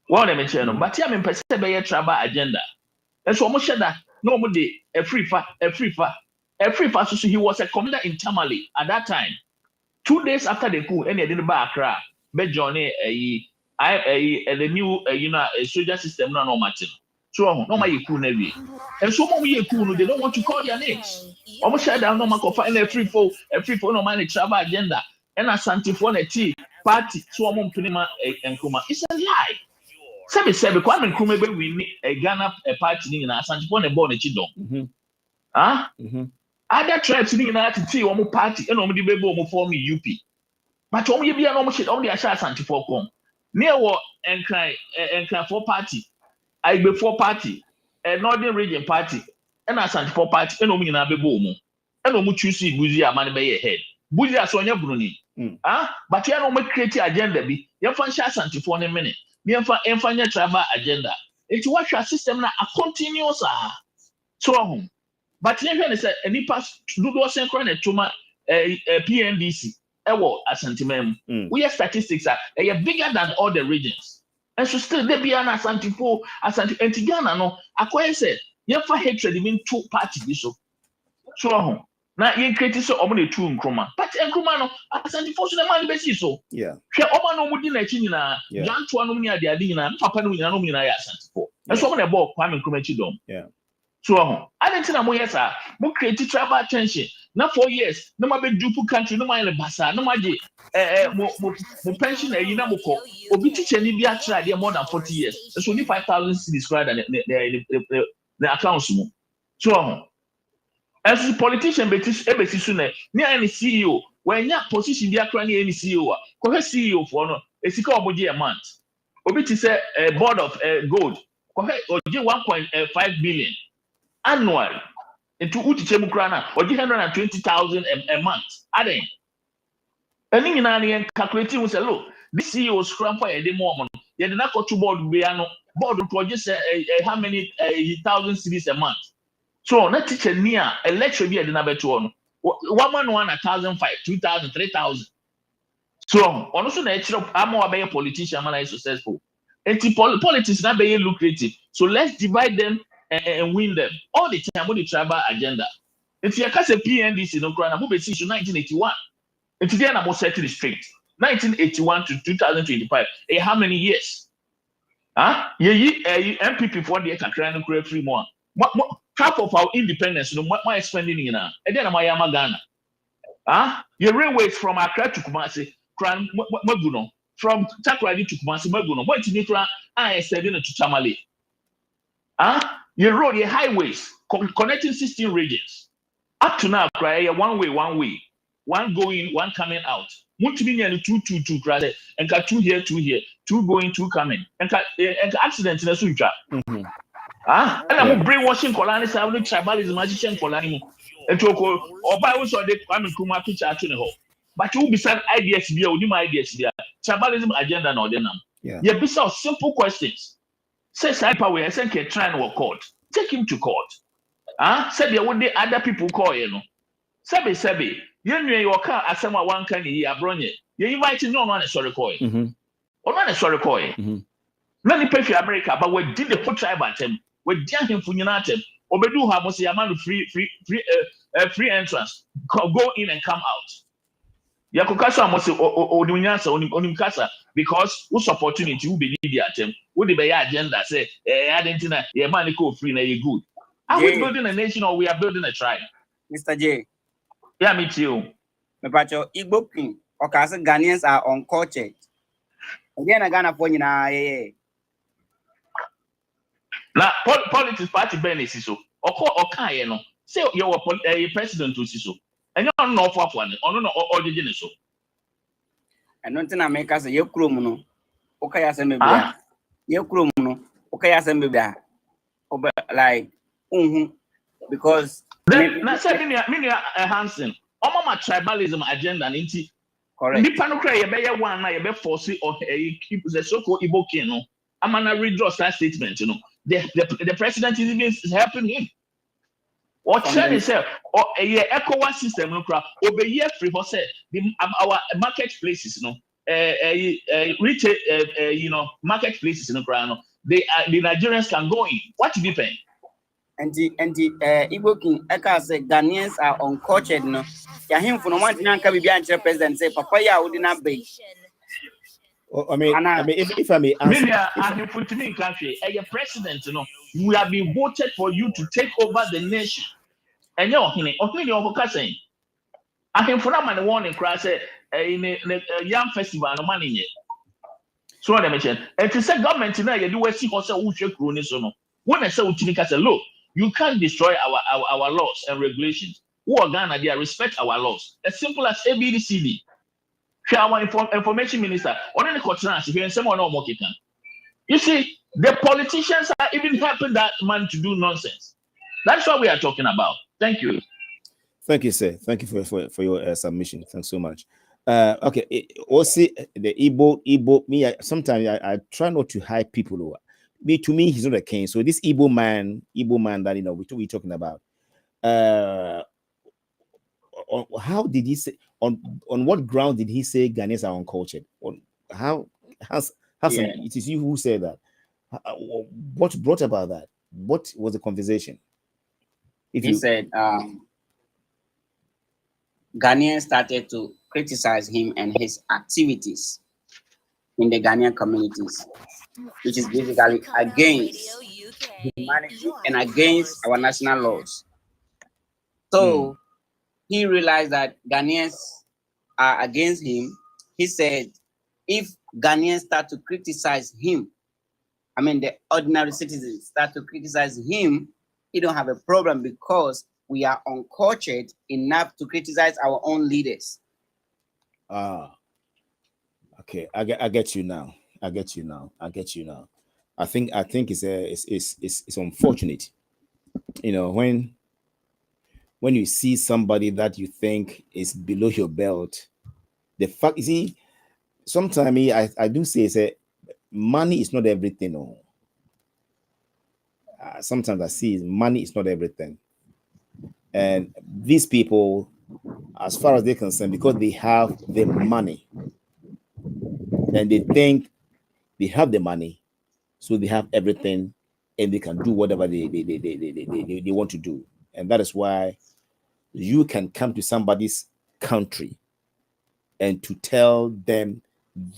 One let me channel, but I'm in Pacific travel agenda. And so much that nobody a free fa. So he was a commander in Tamale at that time. 2 days after the coup, and he didn't buy Accra, but Johnny the new a soldier system no matter. So no my coup navy. And so many coup they don't want to call their names. Almost shut down no man find a free for no man travel agenda. And a Santifone tea party so among Pinima and Kuma. It's a lie. Sabi Kwame Nkrumah be win a Ghana party in a Santifone born a chidom. Other tribes in the tea or party and only be able to form UP. But only be an almost only a shot Santifone come. Near war and cry for party. I before party, a Northern Region party, and a Santifone party, and only in a bebomo. And no choose Buzia man by your head. Buzia Sonia Bruni. But you don't make creative agenda be your function Santifone a minute. You find travel agenda. It's what your system now a continuous so but you can say any pass do synchronous to my PNDC as sentiment. We have statistics are bigger than all the regions. And so still they be an Asantefo and Ghana no acquire said you have hatred even 2 parties so now you create so only 2 Nkrumah. But Nkrumah no Asantefo so the man be so. Yeah. She oba no mudi na chi nyina Jan to no ni ade ade nyina papa no nyina no nyina ya Asantefo. And so na ball Kwame Nkrumah chidom. Yeah. So I didn't know yes sir. Mo create tribal tension. Now 4 years, no ma be dupu country, no ma le basa, no ma je mo pension e yina mo ko. Obi teacher ni bi atra there more than 40 years. So only 5,000 cedis credit the accounts mo. So as a politician ebesi so na me any CEO when ya position bi akra ni any CEO a ko CEO for no esika omoje a month. Obi ti say board of gold ko oje 1.5 billion annual into Utichemu Krana or 120,000 a month. Adding. And in an calculating with a low. This CEO scrum for a demo. You did not go to board board just how many thousand cities a month. So not teacher near a lecture be a number 2 1 man 1,005, 2,000, 3,000. So also nature of I'm more a politician man is successful. And politics not very lucrative. So let's divide them and win them all the time with the tribal agenda. It's your case PNDC no crana who be 1981. It's the animal setting straight. 1981 to 2025. How many years? MPP for the Kakran create free more. Half of our independence, no more spending in and then my Ghana. Your railways from Accra to Kumasi, Maguno, from Takrady to Kumasi, Maguno, what you need I said to Tamale. Your road, your highways connecting 16 regions. Up to now, cry one way, one going, one coming out. Multi-million two, rather, and got 2 here, 2 here, 2 going, 2 coming, and accidents in a switch. And I'm brainwashing Colani, I will tribalism, magician Colani, and to or by also the Kwame Nkrumah picture at home. But you will be some ideas here, or new ideas there. Tribalism agenda, no, then. Yeah, be some simple questions. Say, Saipa, I sent a trying to court. Take him to court. Said there would be other people call you. Sabi. You know your car as someone one can hear Bronye. You invite no one is sorry coy. Or one is sorry coy. Many pay for America, but we did the whole tribe at him. We did him for United. Or we do have a man free entrance. Go in and come out. Yakukasa must say Onimkasa because whose opportunity will be needed at him. Would be agenda say, I didn't know your money go free and you good. Are we building a nation or we are building a tribe? Mr. J. Yeah, me too. But your Igbo king or Casa Ghanaians are uncultured. Again, I Ghana for you now. Now, politics party benefits so. Or you know, say you're a president to see so. And you don't know for one, or no, or the genus. And nothing I make us a Yokrumono. Okay, I send me back. Yokrumono. Okay, I send me back. Like, because. That's Hansen. My tribalism agenda and inti. Correct. The panocray a one I be force or keep the so-called Igbo king. No, I'm gonna redraw that statement. You know, the president is even helping him. Or tell himself or a ECOWAS system. No crap. Obey free for say our marketplaces. No, retail. Marketplaces. No crap. No, the Nigerians can go in. What do you pay? And the Igbo king, I say Ghanaians are uncultured. No, yeah, him for no one thing can be behind the president say, Papa, ya would not be. I mean, if I may answer, and you put me in country, a president, you know, we have been voted for you to take over the nation. And you're saying, I can for that warning crash in a young festival, no money yet. So what I mentioned, and to say government tonight, you do a see also who check no. When I say Utinika say, look, you can't destroy our laws and regulations. Who are Ghana there respect our laws. As simple as ABCD. Our information minister, on any continent, if you're someone or you see, the politicians are even helping that man to do nonsense. That's what we are talking about. Thank you. Thank you, sir. Thank you for your submission. Thanks so much. Okay, also the Igbo. Me, sometimes I try not to hype people over. To me, he's not a king. So this Igbo man that we're talking about. How did he say? On what ground did he say Ghanaians are uncultured? It is you who said that. What brought about that? What was the conversation? He said Ghanaians started to criticize him and his activities in the Ghanaian communities, which is basically against humanity and against our national laws. So he realized that Ghanaians are against him. He said, if Ghanaians start to criticize him, I mean, the ordinary citizens start to criticize him, he don't have a problem because we are uncultured enough to criticize our own leaders. Okay, I get you now. I think it's unfortunate, when you see somebody that you think is below your belt. The fact, you see, sometimes I do say money is not everything. Sometimes I see money is not everything, and these people, as far as they're concerned, because they have the money, and they think they have the money, so they have everything, and they can do whatever they want to do, and that is why you can come to somebody's country and to tell them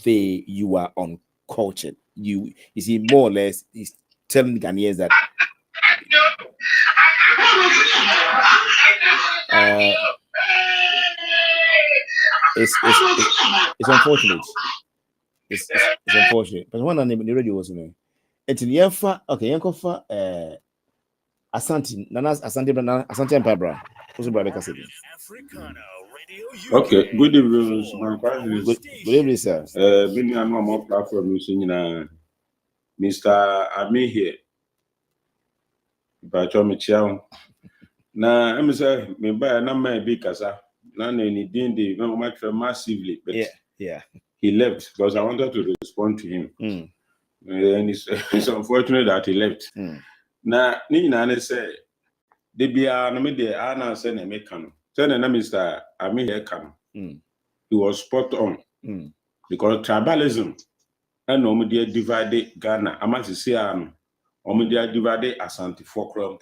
you are uncultured. You see, more or less, he's telling Ghanaians that it's unfortunate. It's unfortunate. But one on the radio was me. Until Yanfa, okay, Yankofa, Asante, Nanas Asante and Pabra. Also, brother Cassidy. Okay, good evening, Good evening, sir. Been on more platform, Mr. Ami here. But I'm a now, I'm saying, me buy a number big casa. None any dindy, no matter massively, but yeah, he left because I wanted to respond to him. And it's unfortunate that he left. Now, Nina say, they be a no me Anna send a mechanic. Send a Mr. Ami here come. He was spot on because tribalism and Omedia divided Ghana. I must say, Omedia divided Asante Folklore.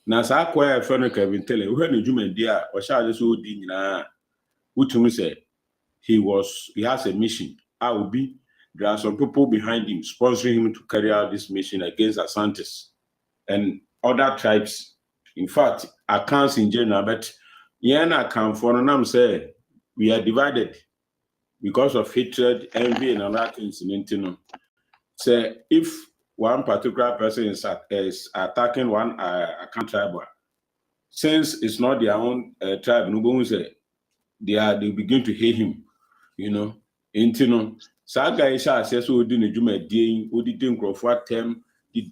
Now, so I quite a friend Kevin Taylor, when the human dear or shall just so dinner, which to me say he has a mission. I will be there are some people behind him sponsoring him to carry out this mission against Asantes and other tribes. In fact, I can't in general, but Yana can for them say we are divided because of hatred, envy, and other things in Intino. So if one particular person is attacking one tribe, since it's not their own tribe, no say they begin to hate him, Intino. Saga is says who didn't do my day, who didn't grow for them, the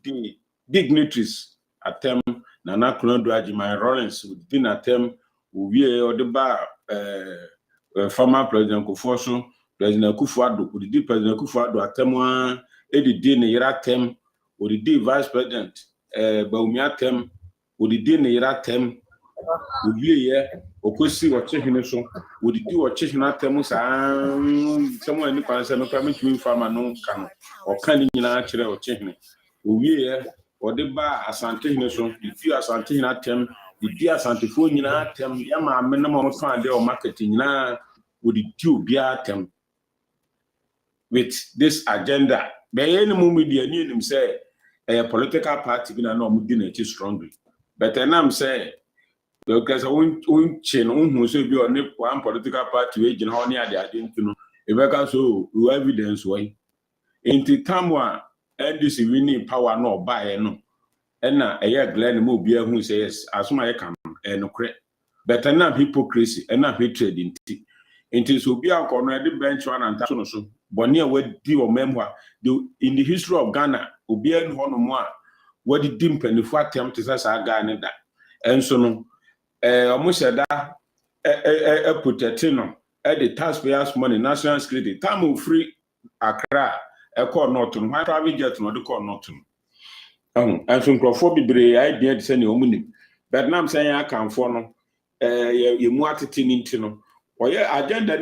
dignitaries at them, Nana Kunoduaji, my Rollins, who didn't attempt, who we or the bar, former President Kufoso, President Kufuado, who did President Kufuado at them, Eddie Din Yeratem, who did Vice President Baumiatem, who did Yeratem, who be Okosi or Chehinoso, who did or Chehinatemus, someone in the Panasama coming to farmer no can or canning in actually or Chehine, who be or the bar Asante Hinoso, the few Asante Hinatem, the dear Santifunia Tem, Yama minimum fund or marketing now, would the two be atem with this agenda. By any moment, the union say a political party can not strongly. But then I'm saying, because I won't chain who say be on one political party agent honey at the identity. If I can show evidence way into time one and this winning power no buy no. And now a year Glenn move be who says as my come and correct. But now hypocrisy and now hatred into so be our corner the bench one and so. But near what do your memoir in the history of Ghana, Obian Honomoa, what did dimp and the fat attempt is as I Ghana that. And so no, almost said that put a tino at the taxpayers' money, national security, time of free Accra, a call Norton, why private jet not the call Norton. And some crophobic, I did send you money. But now I'm saying I can't follow you more into. Well, yeah, agenda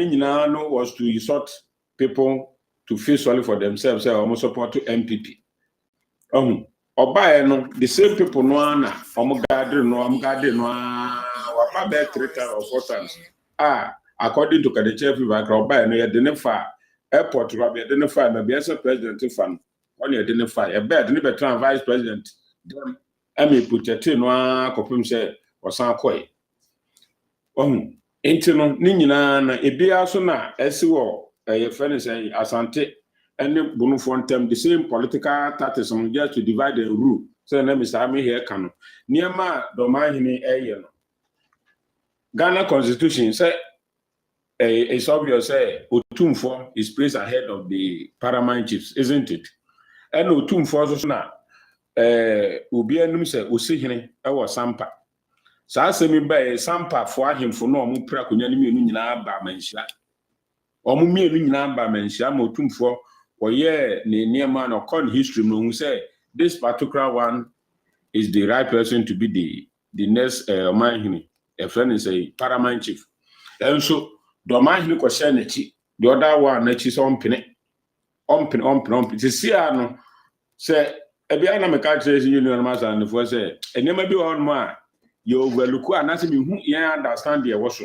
no was to resort people to feel sorry for themselves, almost support to MPP. The same people no ana, gathering wapa 3 times or 4 times. According to Kadeche Viva, Obaye no identify airport, identify maybe as a president fan, only identify a bed, never try vice president. Them, put a tin one copim say or some quay. Intino Nina Ebia Sona SWO a friend say Asante and Bonufontem the same political tacticism just to divide the rule. So let me say here can Niama Domahini Ayen Ghana Constitution say it's obvious say Otumfo is placed ahead of the paramount chiefs, isn't it? And Otumfo Sona Ubianum say Usihine our Sampa. So me by Sampa for him for no mu pra konya ni menu nyina ba manhia. Omu menu nyina ba manhia motumfo oye ne niema no con history no say this particular one is the right person to be the next manhini. A friend is a paramount chief. And so the manhini ko share nechi the other one nechi so ompene. Ti sia no say e bia na me ka trade union master and for say enema bi on ma you overlook and ask me who you understand the was.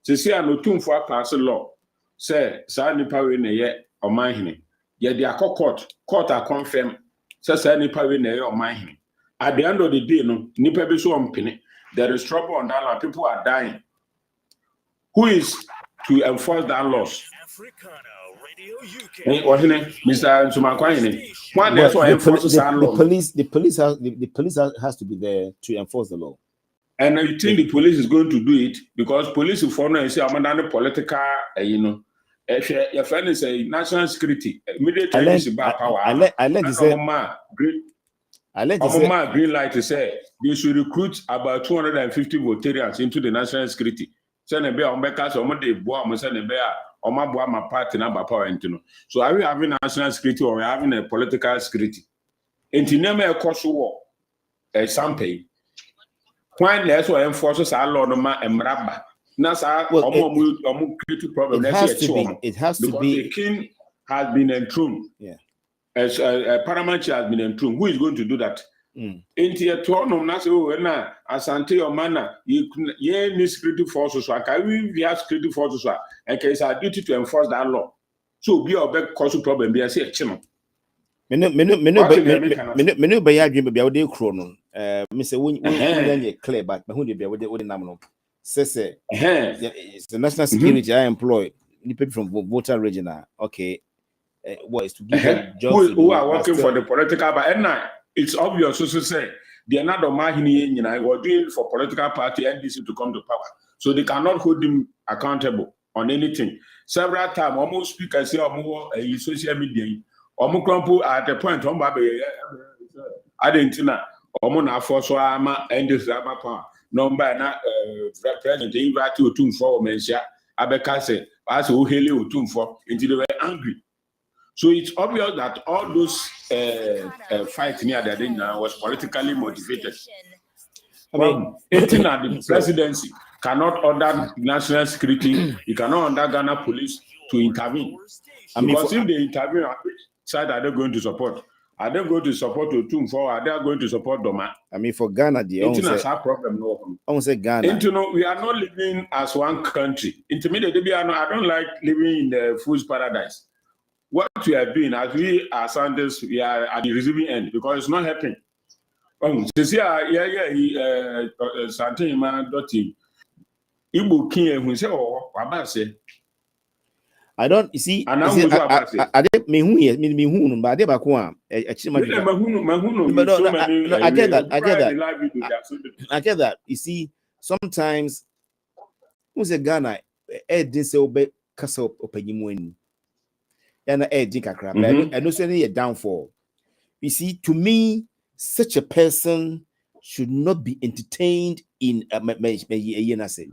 To see no tune for class law. Say, Sani Power in a year or mine. Yet the court are confirmed. Say, Sani Power in a year or mine. At the end of the day, no, Nipa be so penny. There is trouble on that land. People are dying. Who is to enforce that laws? AfriCaNa Radio UK. What's name? Mr. Sumakwani. One that's why enforces that law. The police has to be there to enforce the law. And you think the police is going to do it because police will follow and say, I'm under political, if your friend is a national security, immediately is about power. I let you say, green light to say they should recruit about 250 Votarians into the national security. Send a bear on Becca's or Monday, Boam, send a bear, or my Boama party number power. So are we having national security or are we having a political security? And to name a cost war, a sample. When there's what enforces our law and Mraba. Creative problem. It has to be. The king has been enthroned. Yeah. As a paramount has been enthroned. Who is going to do that? Into a tournament, Asante or Mana, you need security forces. We have security forces, and it's our duty to enforce that law. So be our big cause problem. Be a say, Chino. Menu by your dream, be our day chrono. Mr. Win, clear, but who did be with the nominal? Says it's the national security I employ. People from voter regional. Okay. What is to give jobs who are working for the political, but it's obvious to say they are not the Mahini, we're doing for political party NDC to come to power. So they cannot hold him accountable on anything. Several times, almost speakers say, social media, almost at the point, I didn't know, almost for so I'm and this power. Number na president invite to tune for Mensia, Abekase, as who hail you tune for until they were angry. So it's obvious that all those fights near the arena was politically motivated. I mean, anything at the presidency cannot order national security, you cannot order Ghana police to intervene. Because if they intervene, which side are they going to support? Are they going to support Otumfo or are they going to support Doma? I mean, for Ghana, the problem. No, say Ghana. We are not living as one country. Intermediate, I don't like living in the fool's paradise. What we are doing, as we are Sanders, we are at the receiving end because it's not helping. This year, Santima Dotti, Ibu King, who say, oh, Abase. I don't you see. I didn't mean who is me who, but I did back one. I get that. You see, sometimes who's a Ghana? Ed didn't say obey castle open. And Ed Dinkakra, and no say a downfall. You see, to me, such a person should not be entertained in a yenase.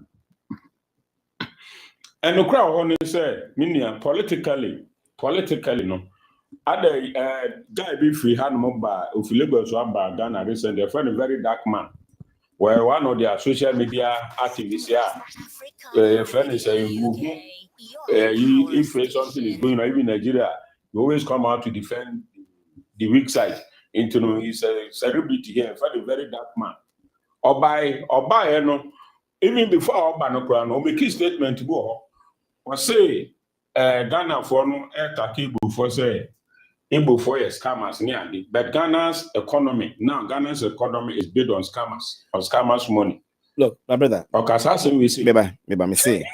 And the crowd only say, meaning politically, no. Other guy be free hand mobile, if you live so about Ghana recently, a very dark man. Where one of their social media activists here, friend is saying, if something is going on, even in Nigeria, you always come out to defend the weak side. Into he's a celebrity here, a very dark man. Or by even before Oba no crown, or make his statement to go. Or say, Ghana for no air takibu for say, Igbo for scammers nearly. But Ghana's economy is built on scammers money. Look, my brother. Okay, we see. Maybe me say.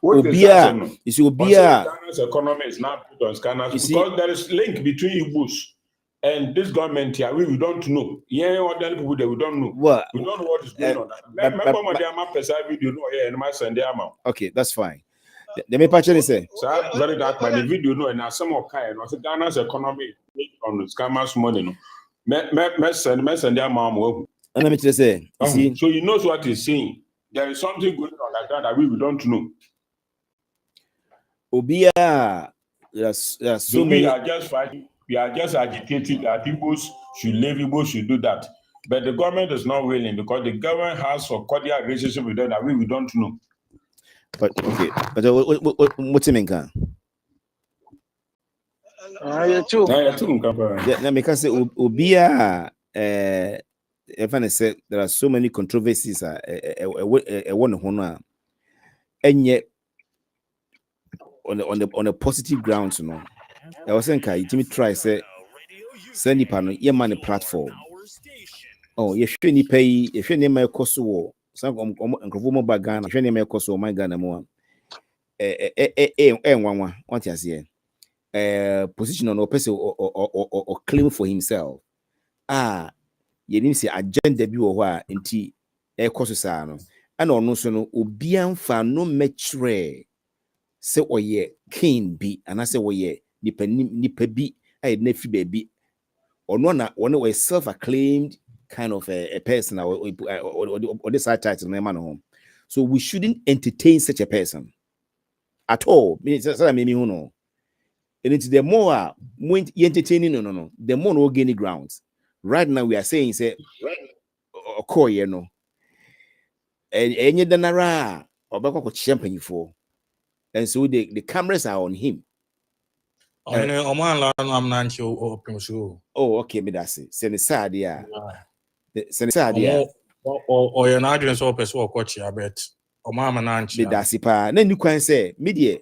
Obia, you see, Obia. Ghana's economy is not built on scammers because there is link between Igbos and this government here. We don't know. Yeah, what the people that we don't know. What? We don't know what is going on. Okay, that's fine. Let me patch say. So very dark by the video no and some of kind. Ghana's economy on scammers money. No. Send their mom. And let me just say, see, so he knows what he's saying. There is something going on like that we don't know. Obia, there's so many. We are just fighting. We are just agitating that people should leave. People should do that. But the government is not willing because the government has a cordial relationship with them that we don't know. But okay, but what's it mean? Yeah, let me say Obia. Evan said there are so many controversies. One and yet on a positive grounds, you know. I was saying, Jimmy try say send you pan your money platform. Oh, you shouldn't pay if your name may cost so some mobile Ghana, if your name may cost so my Ghana more. One what you say? Position on a person or claim for himself. You didn't say agenda be or inti cost and on no so no obian fa no metre say oye king be and I say oye nipa bi I nefi baby or no na one way self-acclaimed kind of a person or this title no man home. So we shouldn't entertain such a person at all. Me who know. And it's the more entertaining no, the more no gain grounds. Right now we are saying say okay, you know. And you done a or champagne for. And so the cameras are on him. Oh, okay, me that's it. Send sad, yeah. Send sad, yeah. Or you're not doing so person or coach, I bet. Or mama nanchi. That's it. Then you can say, media.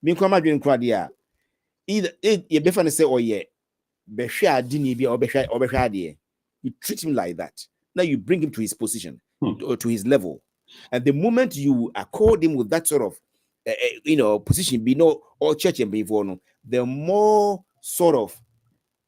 Me come out doing crowd, yeah. Either you be funny say, oh yeah, be share didn't be or be share there. You treat him like that. Now you bring him to his position, to his level, and the moment you accord him with that sort of position, be no or church and be for no, the more sort of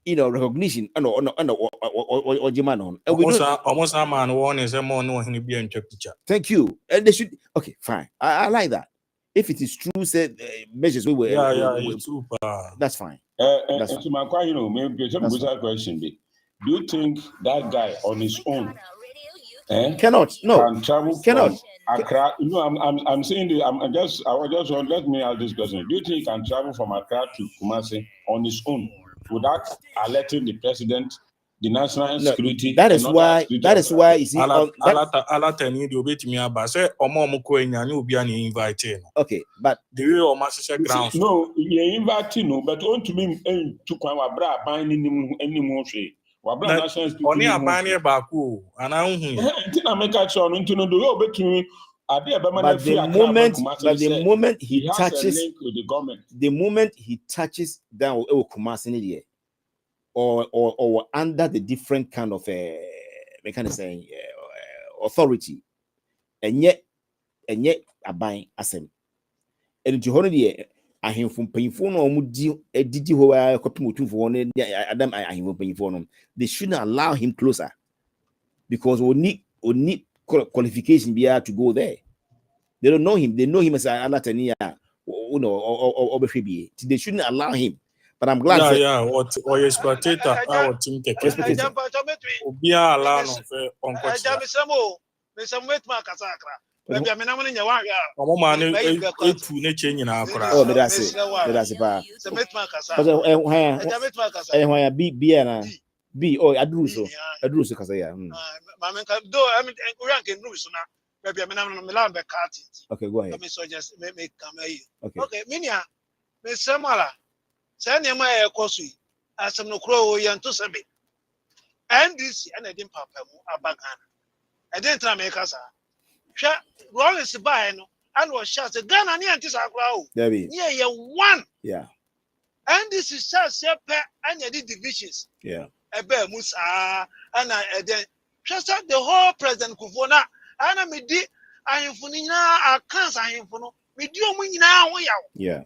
recognition or demand on. Almost a man one is a more no be in teacher. Thank you. And they should okay, fine. I like that. If it is true, said measures we were super. That's fine. That's fine. To my question, maybe some question be. Do you think that guy on his own cannot can travel cannot from Accra? No, I'm saying I was just let me ask this question. Do you think he can travel from Accra to Kumasi on his own without alerting the president, the national security? That is why you see okay, but the way or master grounds. No, you invite but on to me to come abra binding any more. Only a banner baku, and I don't make a show into the way between. But the moment he touches a link with the government, the moment he touches down Kumasi or under the different kind of authority, and yet a buying asem. And to hold the I him from painful no mudi did you copy for one Adam I him painful. They shouldn't allow him closer because we need qualification be able to go there. They don't know him, they know him as Alatania or they shouldn't allow him. But I'm glad or your spectator our team take Obia allow on Maybe I'm not in your one. Oh, man, it's two nature in our crowd. Oh, that's it. That's it. B. Oh, I do so. Because I am. Mamma, though I mean, ranking rules now. Maybe I'm not Milan back. Okay, go ahead. Let me suggest make come here. Okay, Minia, Miss Samara, send him my course as some no crow and to send me. And this and I didn't papa a bag. I didn't try make us. Wrong is by no, and was shot a gun and yantis are grow. Yeah, one. Yeah. And this is just a pair and the divisions. Yeah. A bear musa and then just the whole president Kufona and I made it. I am funny now. I can't. I am for no. We do now. Yeah.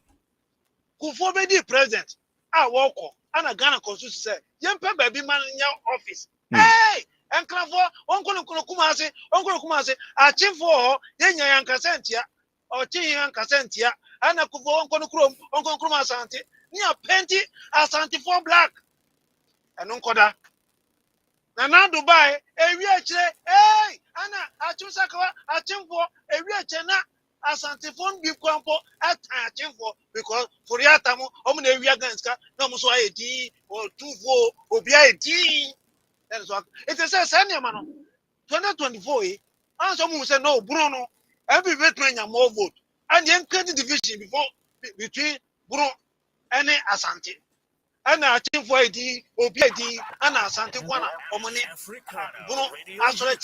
Kufo be the president. I walk and a Ghana constitution say, young baby man in your office. Hey! And Cravo, Uncle Kumasi, I chin for then young Cassentia or Chin Cassentia, and a Kuvo Uncle Kumasanti, near Penty, as Santi for black. And Uncle da. Now Dubai, a real hey, Anna, I choose a chin for a real chena, as Santifon give Quampo at a chin for because for Yatamo, Omne Viaganska, no Musway tea or 2-4 or BIT. That is what it is. Senior man, 2024. And someone said no, Bruno. Every veteran more vote, and then create division before between Bruno and Asante. and I think for ID, OBID, and I Santa Juana, or money, actually,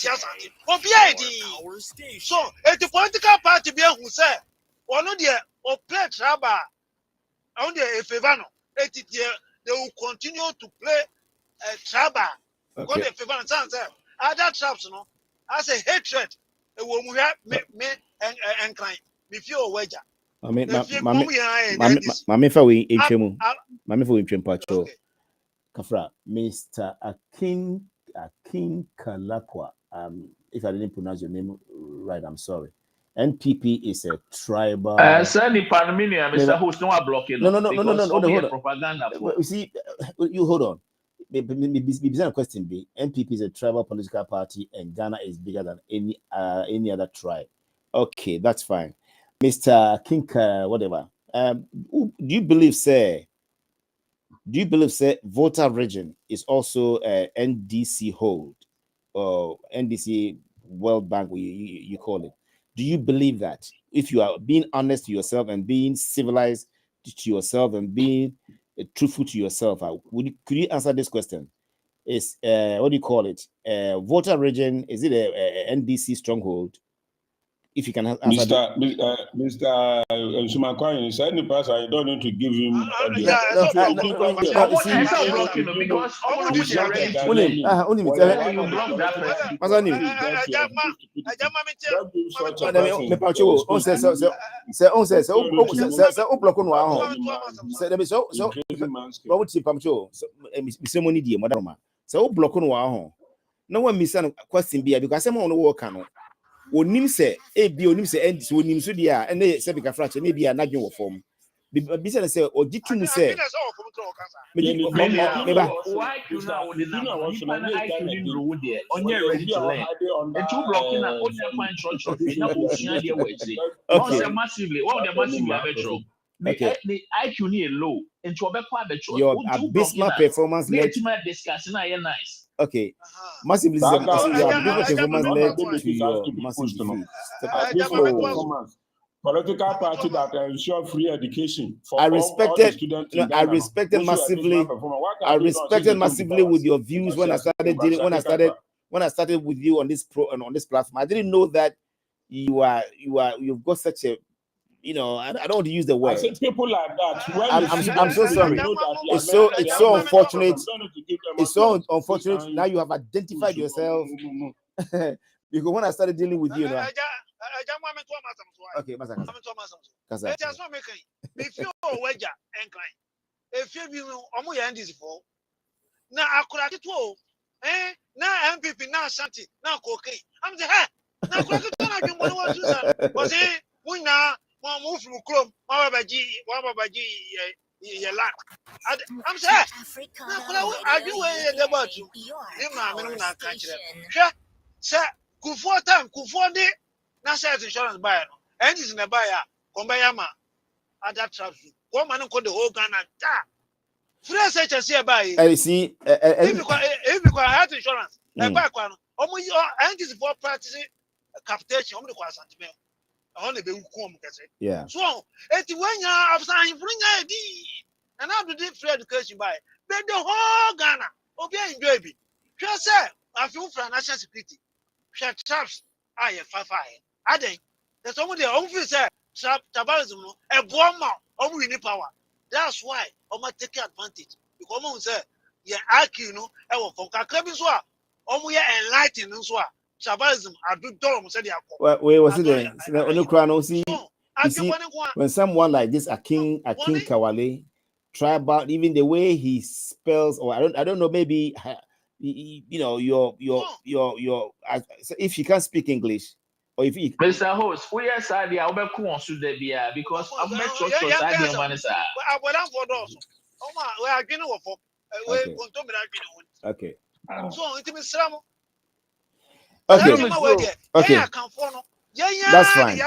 OBID. So, at the political party, who said, one of the or play Traba, on the Fevano, they will continue to play Traba. Because the Fevano sounds other traps, no, as a hatred, a woman me and crime, if you're a wager. Mame fa we entwemu. Mame fa we entwemu pacho. Kafra, Mr. Akin Kalakwa. If I didn't pronounce your name right, I'm sorry. NPP is a tribal. Mr. Host, no blocking. No. Hold on. Propaganda. You see, you hold on. Maybe a question B. NPP is a tribal political party, and Ghana is bigger than any other tribe. Okay, that's fine. Mr. Kinka, whatever. Do you believe, say, voter region is also NDC hold or NDC World Bank, you call it? Do you believe that? If you are being honest to yourself and being civilized to yourself and being truthful to yourself, could you answer this question? Is what do you call it? Voter region, is it a NDC stronghold? If you can answer Mr. Sumakwani, said in the past, I don't need to give him. Onim se ebi onim se endi so onim so dia ene se bika fraction na bia na dwen wo fom bi se se ogitu mu se why you now the onye ready to learn and two blocking na only point church na osia dia we say no massively what the massively abetro the IQ ni low and to obekwa abetro your abysmal performance led to my discussion na nice. Okay, massively performance led to your massive political party that ensure free education for I respected students. I respected massively with your views when I started with you on this platform. I didn't know that you've got such a I don't want to use the word. I said people like that. I'm so sorry. It's so unfortunate. It's so unfortunate. Now you have identified yourself. Because when I started dealing with you, okay, move from Chrome, Wabaji, your land. I'm saying, I do about you. Sir, Kufo time, Kufo day, National insurance buyer, and is in a buyer, Kombayama, at that trap. One man called the whole Ghana. Fresh such as hereby. I see. If you have insurance, a back one, almost your entities for practicing capitation, only for Santimel. Yeah. So, it's when you have signed bring ID and how to do free education by the whole Ghana. Okay, enjoy it. Just say, I feel for national security. Shut traps. I have 5. I think there's someone the office said, tribalism, a bomb of winning power. That's why I might take advantage. Because someone said, yeah, I know, I will for Kakabiswa, or we are enlightened. Tribalism, I do don't say well, where was it then? You see, when someone like this Akin Kawale, tribal, even the way he spells, or I don't know, maybe your if you can't speak English, or if he Mr. Host, we are sad here, because I'm not sure okay. So it is Samo. Okay. That's fine.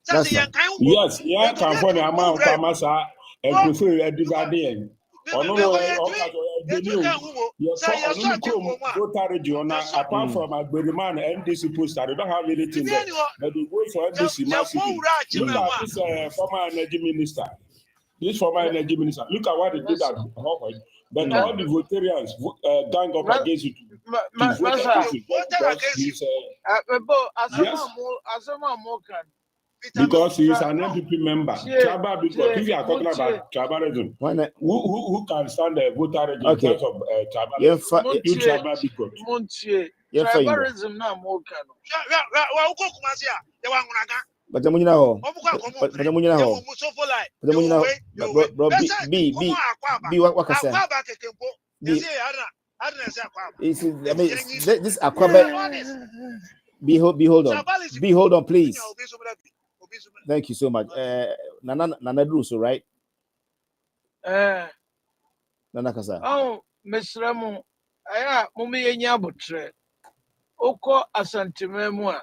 That's fine. Yes, yeah, California amount of Pamasa and prefer a dividend. Apart from a good man and this post, I don't have anything there. But you go for NDC massively. Look at this former energy minister. This former energy minister. Look at what they did at Hawkeye. But all the Votarians gang up against it to vote against it because he is an NPP member. Tribal bigot. If you are talking about tribalism, who can stand the voter in terms of tribalism? You tribal bigot. Tribalism na more can. But I'm now. But I'm now. Be what I said. This Aquabe. Be hold on, please. Thank you so much. Nana Druso, right? Nana Kasa. Oh, Miss Ramo, I mummy nyabutre. Oko asantimemua.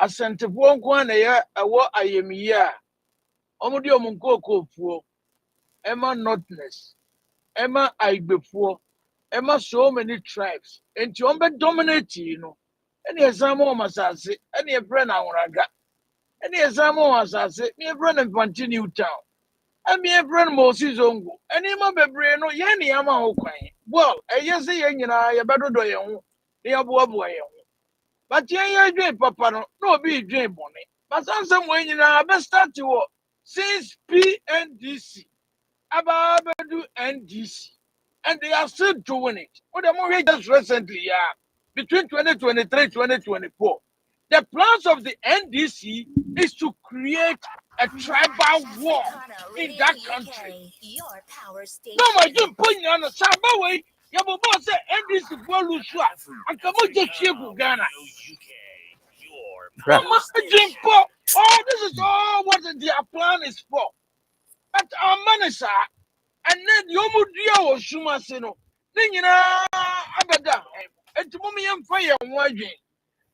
Asantipon kwana ya awa ayemiya. Omudi omunko puo. Emma notness. Emma aibepuo. Emma so many tribes. And you dominate, you know. Any example masasi, any friend awuraga. Any example masasi, me friend and continue town. And me friend Moses Ongo. Any ma bebre no yani ama okwan. Well, yes say nyina ya bedo do ye ho. Ne aboabo ye ho. But ye dream papa no be dream bone. But some way nyina be start to since PNDC. About do NDC. And they are still doing it. What I'm just recently, between 2023 2024, the plans of the NDC is to create a tribal war in that country. No, my dear, put you on the Saba way. Your boss said NDC will lose. And come on, just here, Ghana. Oh, this is all what their plan is for. But our manager. And then Yomudia or Shumasino. Then you know, Abada. And to mommy and fire and waging.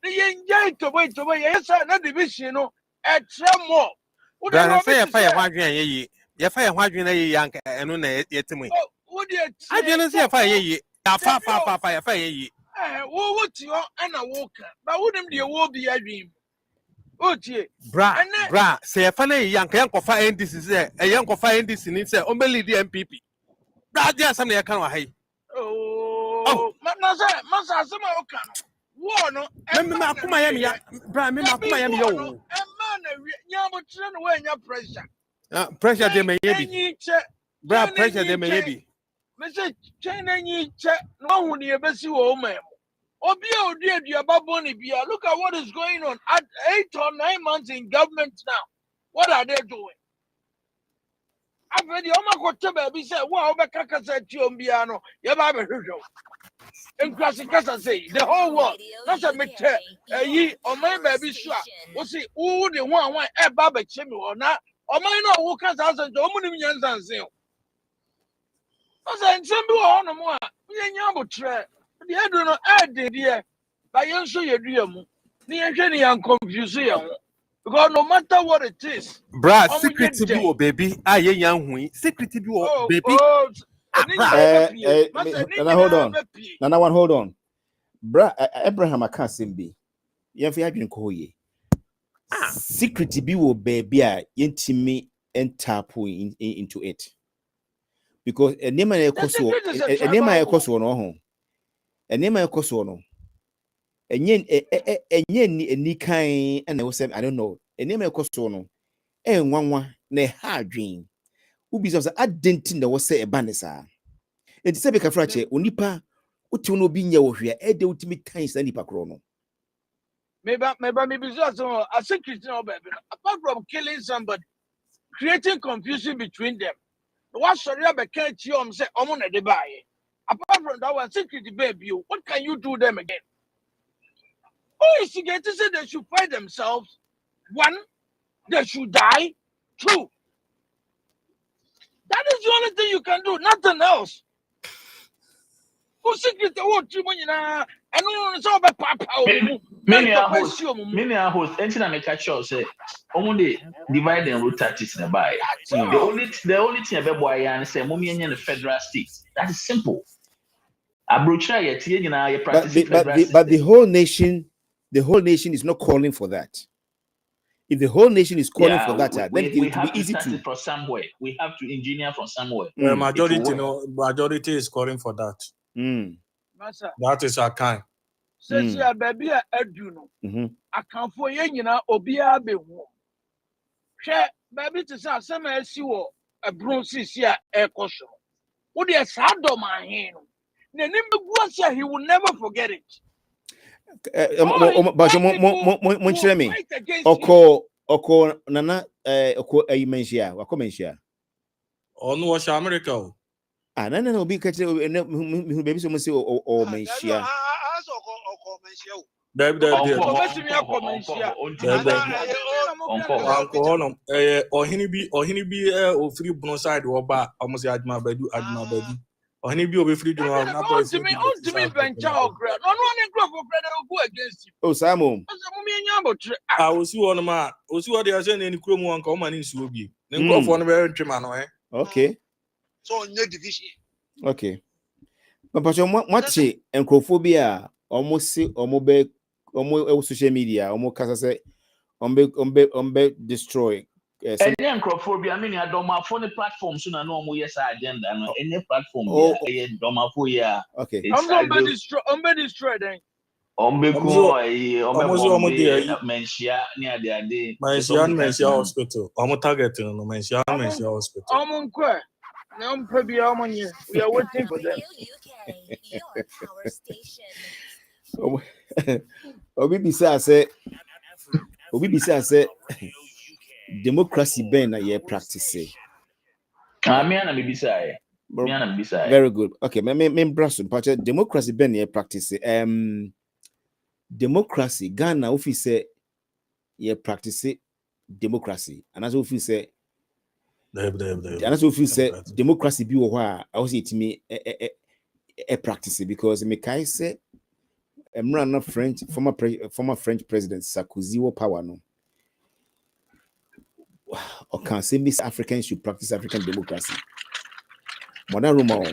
The enjoy to wait away. Yes, not division, a tremor. What I say, fire waging, your fire waging a young and on a yet to me. I didn't say fire ye. Fire ye. What you and a walker, but wouldn't be a war be a dream. Bra, say a funny young uncle fire this is a young fire this in it's only the MPP. Bra, there's something I can't hide. Oh, Massa, some war no, Miami, Bra, Miami, yo, and man, Yamutan away your pressure. Pressure they may be. Bra, pressure they may be. Mr. China, no one near Bessie woman. Oh, dear, Baboni, look at what is going on at 8 or 9 months in government now. What are they doing? I've read the Oma baby said, wow, Kaka said to Umbiano, Yababa Hugo. And Classica say, the whole world, that's a matter, ye or my baby shot. Was it all the one, a Baba Chimney or not? Or my no, who can't answer the Omunians and say, I said, send you on a more, we ain't able to. The other no add dear, but you show your dream. The confusing because no matter what it is, Brad, secret to you, baby. I young secret to you, baby. Hold on. Nana one, hold on. Bra, Abraham, I can't be. You have been call ye. Secret to be, baby, intimate and tap into it because a name I cost one home. And name I cost one. And yen ni kind and I was saying, I don't know. A name I cost one. And one ne hard dream. Who be so I didn't think there was say a banessa. And to say a frache, unipa, what you know being your here, the ultimate times and nipa chrono. Maybe just a secret, apart from killing somebody, creating confusion between them. What should you can't you say, I'm on a debate? Apart from that one, secret baby, what can you do them again? Oh, is to get to say they should fight themselves. 1, they should die. 2, that is the only thing you can do, nothing else. Who secret the whole team, I don't know about Papa. Many are hosts, anything I make a show say, only divide and root tactics in the buy. The only thing about boy and say, Mummy and the federal states. That is simple. But the whole nation is not calling for that. if the whole nation is calling Yeah, for that, then it we will have be easy start to. it from somewhere. We have to engineer from somewhere. Majority is calling for that. Masa. That is our kind. Says ya baby eduno. I can't for you know obia be home. Share baby to say some as you a bronze here air caution. What the sad of my hand. The name of he will never forget it. But me. Oko nana oko menshia wako menshia. Onu was America. No be catch baby so say o menshia. Ohini bi ofiri bono side oba almost adma badu ohini bi obe do na boys me venture gra no one group of brother go against you. Oh Simon. I will see one ma o see what they are saying in krom one come man nsu obi nko for no be ntwema no Okay. So no division. Okay. But much encrophobia almost see almost social media almost kasa say ombe destroy any encrophobia I mean I don't have phone platform so na no yes agenda no any platform yeah domaphobia. Okay. Ombe destroy then. Menshia near the day. Menshia hospital. Target no Menshia hospital. We are waiting for them. Your power station. Obi bisa say democracy ben na ye practice. Very good. Okay, me brasso but democracy ben ye practice. Democracy Ghana if say ye practice democracy and as if say and as if say democracy be wha I was it me a practice because me kai say former French president Sarkozy wo power no or can say Miss Africans should practice African democracy. Modern Roma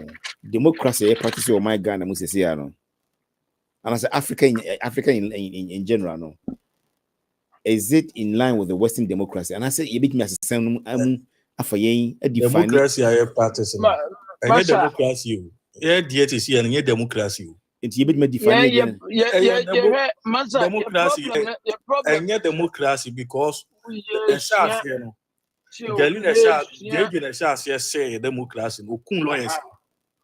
democracy practice of my Ghana must say no. And as Africa in general no. Is it in line with the Western democracy? And I say you make me as a son a democracy I practice. And democracy. Yeah, DTC and democracy. It's you me define democracy and yet democracy because the shots here no. Galina shots yes say democracy no kun lawyers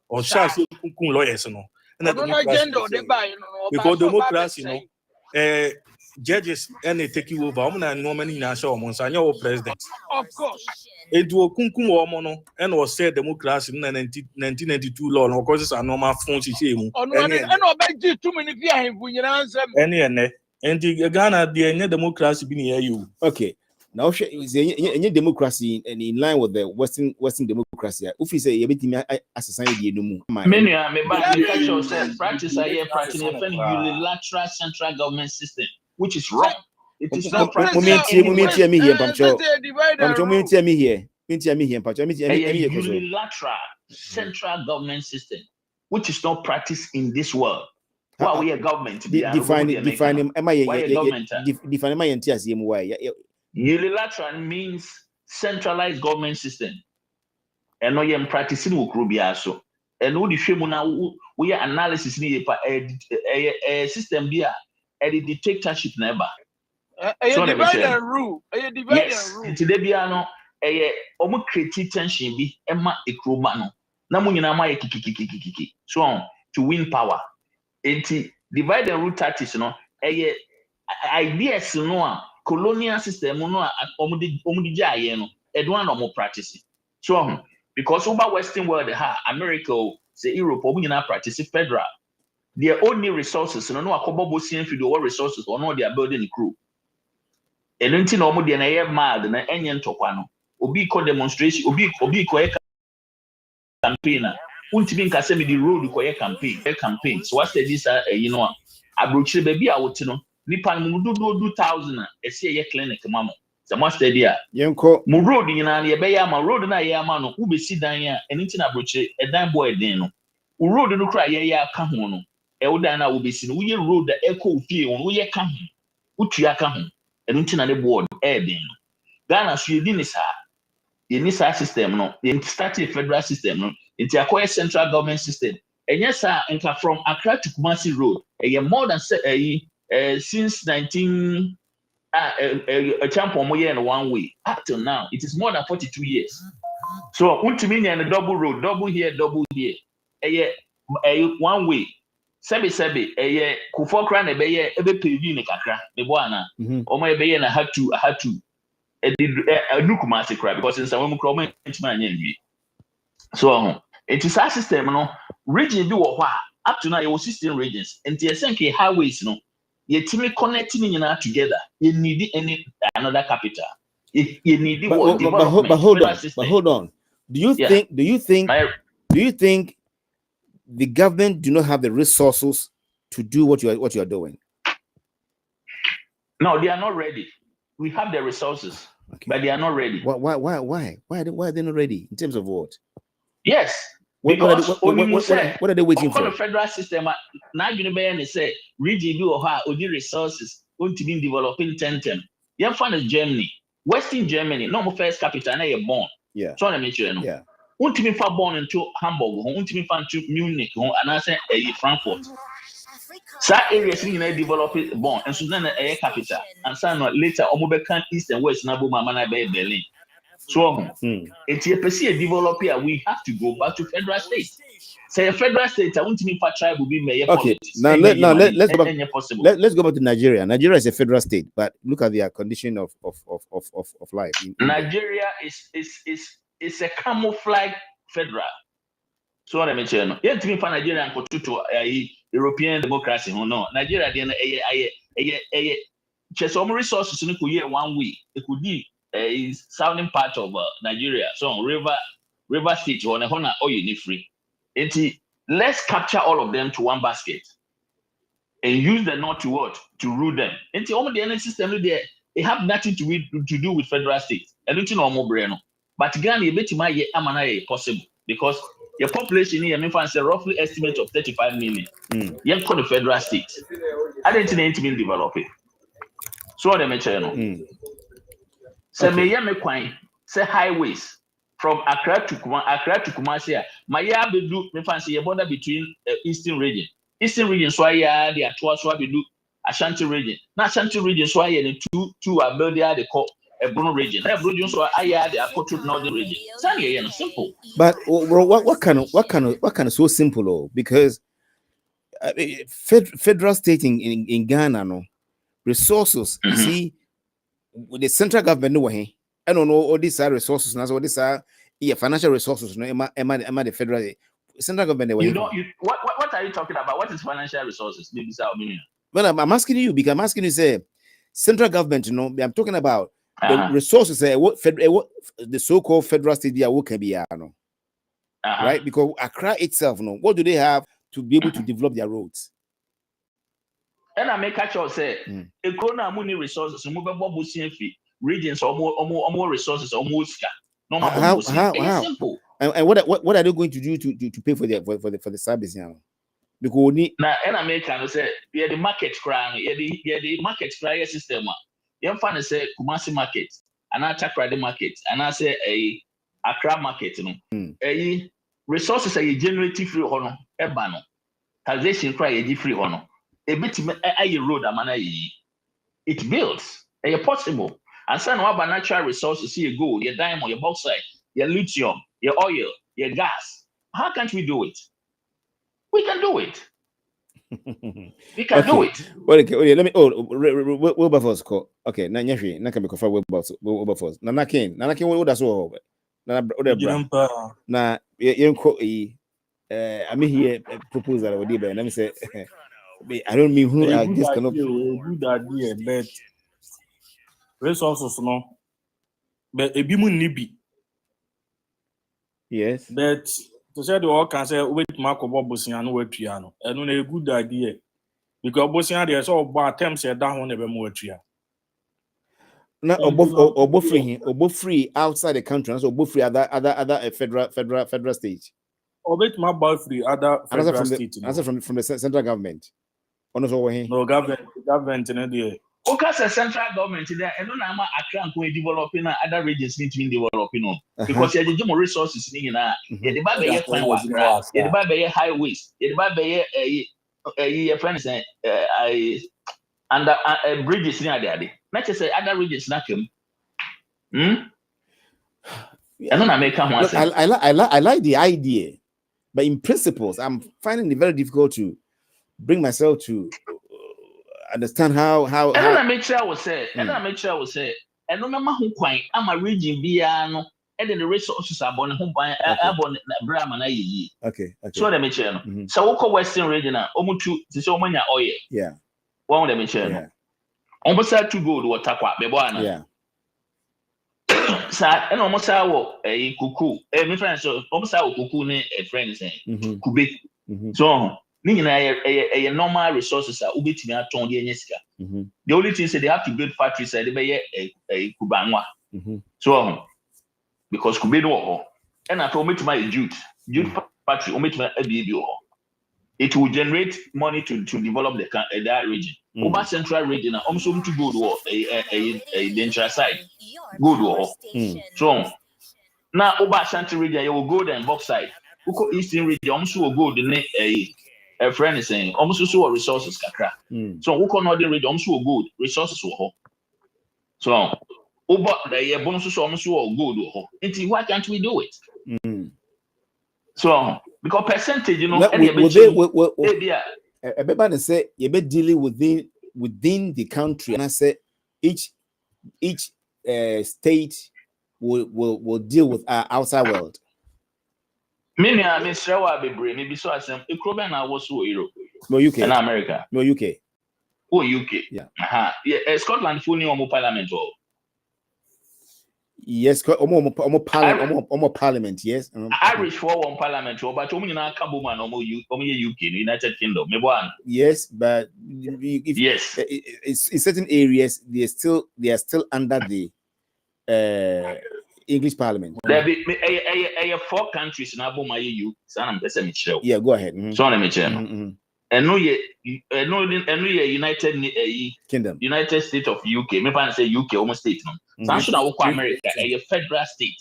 or shots kun lawyers no. And because democracy no judges and they take you over. I'm not normally in show on president. Of course. It will kunkum woman and was said democracy in 1992 law. Of course, it's a normal phone system. And too many people and the Ghana, the democracy being here you. Okay. Now, any democracy and in line with the Western democracy. If you say you be as a society, no more. Many practice unilateral central government system, which is wrong. It is not practicing. Unilateral central government system, which is not practiced in this world. Why we a government? Define unilateral means centralized government system. And no yem practicing ukrubia so. And no the we are analysis ni a system there a dictatorship never. So divide and rule. Yes. Today biano omo create tension bi ema ekroma no. Na mo nyina ma kikikikikiki. So to win power. Divide and rule tactics no ideas no colonial system no omudi jaye no edwan no mo practice. So because over Western world America say Europe nyina practice federal. Their only resources no akobobo sien fi the resources or no they are building the crew. And until no more than mad na enye ntokwa no obi ko demonstration obi ko campaign untimi nka say me the road ko campaign so what say this you know abrochire baby a wote no nipa no do 2000 e say ye clinic mama so what say dia yenko mu road nyina na ye be ya ma road na ye ama no ubesi dan a enti na abrochire e dan boy den no road no kra ye ya ka ho no e wodan na ubesi no wo ye road e ko fie wo ye ka ho utua ka ho enti na ne board adding. Ghana so you didn't say system no. You start a federal system no. It's a central government system. And yes, sir, and from Accra to Kumasi Road, more than since 19 a champion more in one way up till now. It is more than 42 years. So ultimately and a double road, double here, double here. One way. Sebi kufo kra na beye ebe pedi ne kakra me bo ana o ma beye na had to Kumasi kra because in some kra o ma ntima anya nwi so it is a system no region bi wo ho up to now you 16 regions and the SNK highways no you timi connecting nyina together you need another capital you need but hold on do you think the government do not have the resources to do what you are doing? No, they are not ready. We have the resources, but they are not ready. Why are they not ready in terms of what? Yes, what are they waiting for? The federal system now you know say region do or resources going to be developing 10. Your fund is Germany, Western Germany, no more first capital na you born. Yeah. So I make sure Yeah. Ultimate fa born into Hamburg, ultimate fan to Munich, and I say Frankfurt. Some areas in develop it born, and so then a capital, and some later Omobekan East and West Nabu Mamana Bay Berlin. So it's a PC develop here. We have to go back to federal state. Say a federal state, I want to mean for tribe will be mayor. Okay, let's go back. Let's go back to Nigeria. Nigeria is a federal state, but look at their condition of life. Nigeria is a camouflage federal. So what I mentioned, you to me for Nigeria and go to European democracy. No, Nigeria just some resources in the 1 week. It could be a southern part of Nigeria. So river state or oil free. Let's capture all of them to one basket and use the north to rule them. And the only system there, it have nothing to do with federal states. And it's no more brain. But Ghana, you possible because your population here, roughly estimate of 35 million. You call the federal states. I didn't need to be developed. So what I mentioned. So say highways from Accra to Kumasi. My do border between Eastern region. Eastern region, so I the Atwa so I do Ashanti region. Now Ashanti region, so I the two are built there they call a Bruno region. That region, so I the Akotut Northern region. Simple. But what kind of so simple though? Because federal state in Ghana no resources. You see, with the central government no way. I don't know all these are resources now. So these are financial resources. No, am I the federal central government? What are you talking about? What is financial resources? Maybe well, I'm asking you because I'm asking you say central government. You know, I'm talking about the resources. What the so-called federal state can be, right? Because Accra itself, what do they have to be able to develop their roads? And I make catch say, ComMuNiTy resources, regions or more resources or more how simple. And what are they going to do to pay for the service now? Because now and I make say the market cry, the market cry system. You find say Kumasi market, and I check the market, and I say a Accra market, a resources are generating free honor, ebano, taxation cry a free honor, a bit a road it builds a possible. And some of our natural resources, your gold, your diamond, your bauxite, your lithium, your oil, your gas. How can't we do it? We can do it. We can do it. Okay, let me. Wilberforce call. Okay, na nyashi na can be confirmed Wilberforce. Na nakin what that's all. Na I mean here proposal or debate. Let me say. I don't mean who I just cannot. Good idea, but resources no. But a bimun nibi. Yes. But to say the all can say wait Marco Bosian no Triano. And a good idea. Because Bosian there's all bad attempts that one never more tria. Not or free outside the country, so both free other federal state. Or wait my boy free other federal state. Answer from the central government. No government in India. Because the central government there, and no nama Accra going developing other regions need to be developing because you have more resources in here. The Bible fine work, the Bible highways, the Bible a friends under bridges near there. Not just say other regions not him. I don't make come one. I like the idea, but in principles, I'm finding it very difficult to bring myself to understand how. And then I make sure I will say, and no matter who quite, I'm a region biano, and then the resources are born home by Brahman. Okay. So let me tell you. So we call Western region, Omutu, the so many oil. Yeah. One let me tell you. Almost had to go to Watakwa, Beboana. Yeah. So, and almost our a cuckoo, my friend, so almost our cuckoo, a friend saying, Kube. So, a normal resources are ubit me at Tony and Yeska. The only thing is they have to build factories, they buy a Kubanwa. So, because Kubedo, and I told me to my youth factory, omit my baby. It will generate money to develop that region. Over central region, also to go to a dangerous side. Go to so now over central region, you will go there and bauxite. Uko eastern region, also will go the a friend is saying, almost so resources kakra. So Uko northern region, also will go resources will so over the bonus almost will go to why can't we do it? So because percentage, you know, everybody say you be dealing within the country, and I say each state will deal with our outside world. Many I mean Srawa be brave, maybe so as a Kroben I was so Europe. No UK. And America. No UK. Oh UK. Yeah. Yeah, Scotland full new parliament. Yes, parliament, yes. Irish for one parliament, but only now Kabuman UK, United Kingdom. Yes, but yes, in certain areas they are still under the English Parliament. There be 4 countries now. Yeah, go ahead. So let me tell and no United Kingdom, United States of UK. Maybe I say UK almost state. So I should have America, a federal state.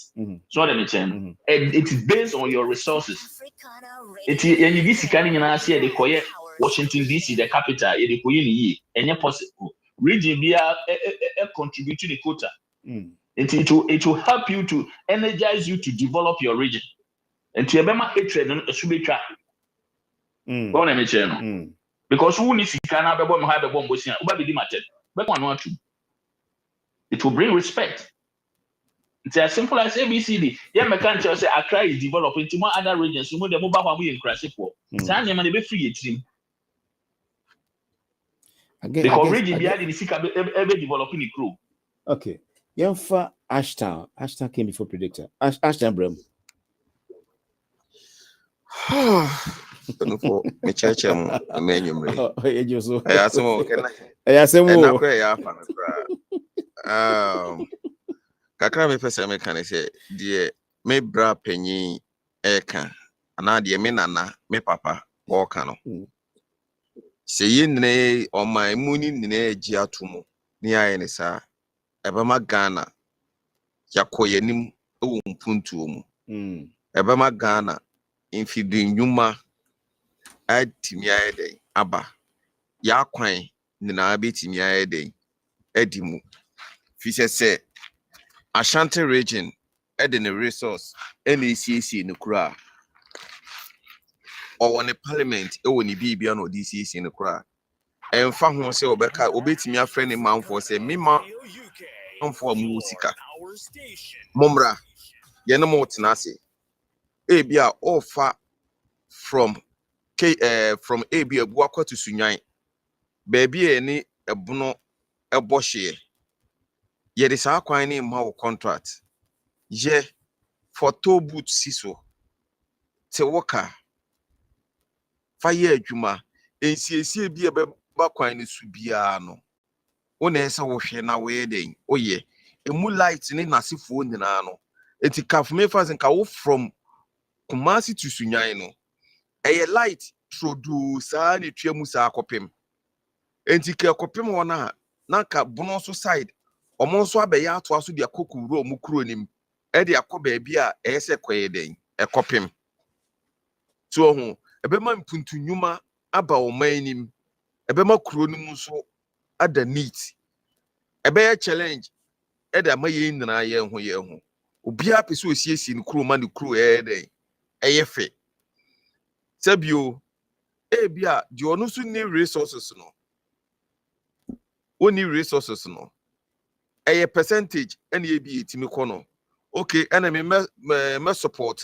So let me tell you, it is based on your resources. It's and you see kind of see the Washington DC, the capital, and your possible region be a contribute to the quota. It will help you to energize you to develop your region. And to have hatred and should be trapped. Because who needs to have a bomb, it will bring respect. It's as simple as ABCD. Yeah, my country say Accra is developing to more other regions. So the mobile one in crash for. Sanya man be free team. Because region be the seek ever developing the crew. Okay. Yemfa Ashton came before predictor. Ashton Bram. For me church amenyum kakra me pese me kan say de me bra panyin eka ana de me nana me papa o ka no se yinne o man muni nne agi atomo ni aye ne sa ebama Ghana yakoyanim ewo mpuntuo mu ebama Ghana infidin nyuma atimi ayeden aba ya kwan nina betimi ayeden edimu fi se Ashanti region eden resource NACC no kura or the parliament e woni bibia no DCC no kura emfa ho se obeka obetimi afrɛ man for say me man for musika momra ye no mo tenase e bia offer from Abia Buakwa to Sunyan. Baby any ebono eboshe. Ye de sa kwan ni ma contract. Ye for tow boot siso. Te worker. Fire adwuma. Ensiesie bi ba kwan ni su bia no. Wona esa wo hwe na we den. Oye. Emu light ni nasifo nyina no. Enti kafme fazen ka wo from Kumasi to Sunyan no. A light through do sa ni tuamu sa kopem enti ke kopem wona nanka bono so side omo nso abeya ato aso de akokuru omu kuro nim e de akoba bia e se koye den e kopem so ho ebema mpuntu nyuma aba oman nim ebema kuro nim nso ada neat ebe challenge e de amaye nyina ye ho obi a pese osiesie ne kuro ma ne kuro den eye fe sabio e bia de onu so ni resources no oni resources no a percentage and ye be etimi kono okay enemy me support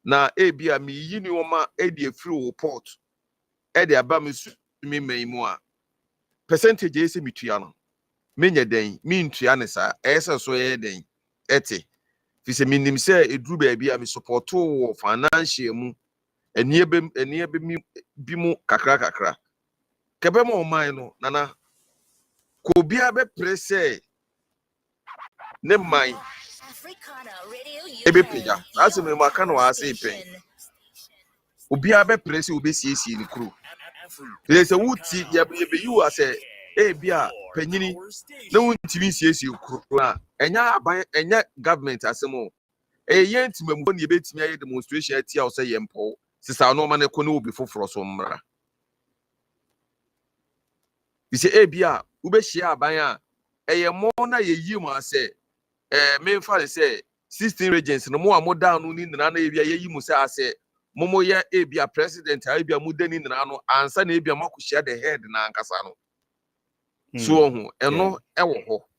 na e bia me yini oma e de free report e de aba me su me maimu a percentage e se mitua no menye den me ntua ne sa e se so ye den ete fi se minim se eduru ba bia me support financial mu eniebe mi bi mu kakra kebe mo man no nana ko bia be presse ne man AfriCaNa Radio ebe UK. peja asị m maka na wase pen obi abe press obi siesie ni kru there say wuti ya be you ase e bia panyini na wuntimi siesie kru a enya aban enya government asemo e yentimam ko ne betimi aye demonstration atia o say yempo sisa no ma ne ko ne obi foforo so mmra bi se e bia wo be hia aban a eye mo na ye yim ase me fa say 16 regions no mo amoda no ni nna na ebia ye yimu say ase momo ye ebia president a ebia mudani nna no ansa na ebia makohia the head na ankasa no so ho eno ewo ho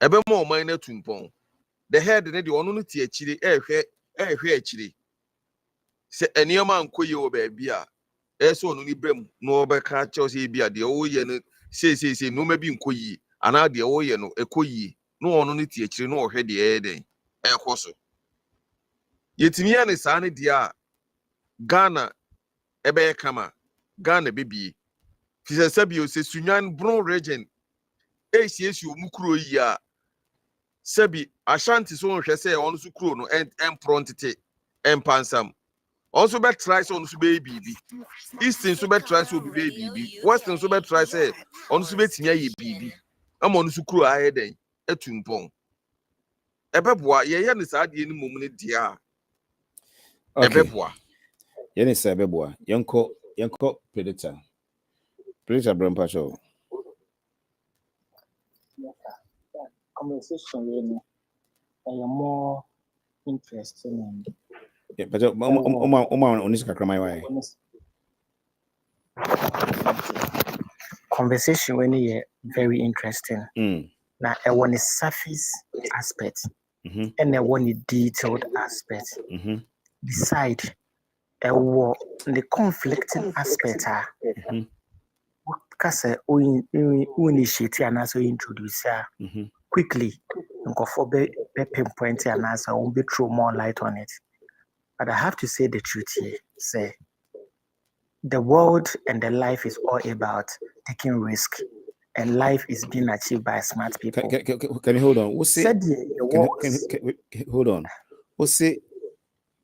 ebe mo oman na tumpon the head ne de ono no ti akire ehwe akire se enioma ankoye wo ba bia eso ono ni bem no obeka che se ebia de o ye no se no ma bi nkoyi ana de o ye no ekoyi no ono no ti akire no ohwe de eden ekoso yetimi ya ne saa ne dia Ghana ebe kama Ghana bebi fisa sabi se sunyan bron region esiesie omukuro yi a sabi Ashanti so nhwe se ono so kuro no emprontete empansam also be try so ono so be bibi Eastern so be try so be bibi Western so be try say ono so betimi aye bibi ama ono so kuro aye den etumpon ebeboa ye ne saa de ni mom ne dia ebeboa Yeni sebeboa yanko predator brompa show conversation really more interesting and but onisika kramai why conversation really very interesting now I want a surface aspect and I want a detailed aspect beside the conflicting aspect because we initiate and also introduce quickly and go for be pinpoint and also will be throw more light on it. But I have to say the truth here. Say the world and the life is all about taking risk, and life is being achieved by smart people. Can you hold on? We'll say hold on. We'll say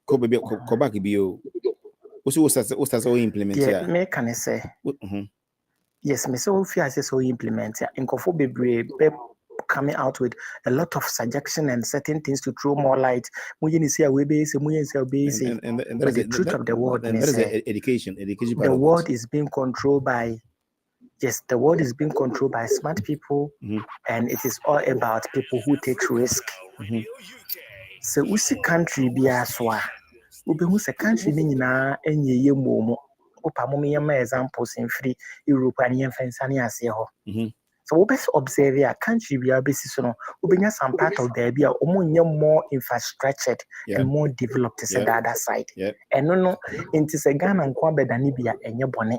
go back bio. What's all implement yeah, me can I say yes, me so fear say so implement in Kofo Bebre coming out with a lot of suggestion and certain things to throw more light. And the truth of the world is education. The world is being controlled by the world is being controlled by smart people, and it is all about people who take risk. So we see country be aswa. Who say country ni na enye ye momo. Opa mo me examples in free Europe and yen fensani ase ho. So we best observe a country we are basis no we some part of the area more infrastructured and more developed than the other side. And no into se Ghana nkwa bedani bia enye bone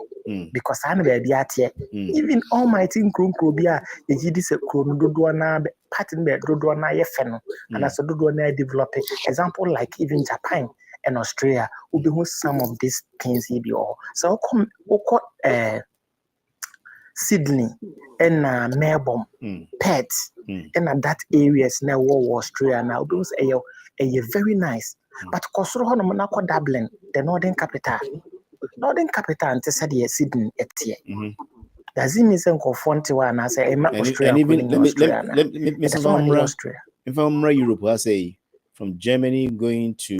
because an baby at here even almighty nkronkro bia ye gidi se kro dodo na pattern be dodo na ye fe no and as dodo na develop example like even Japan and Australia will be some of these things here be all so come Sydney and Melbourne, Perth, and that areas now Australia now those are very nice. But Kosoro no Monaco Dublin, the northern capital. Northern capital and Sydney etie. Does it mean say confront one and say Australia and even let me Austria. If I'm Europe, I say from Germany going to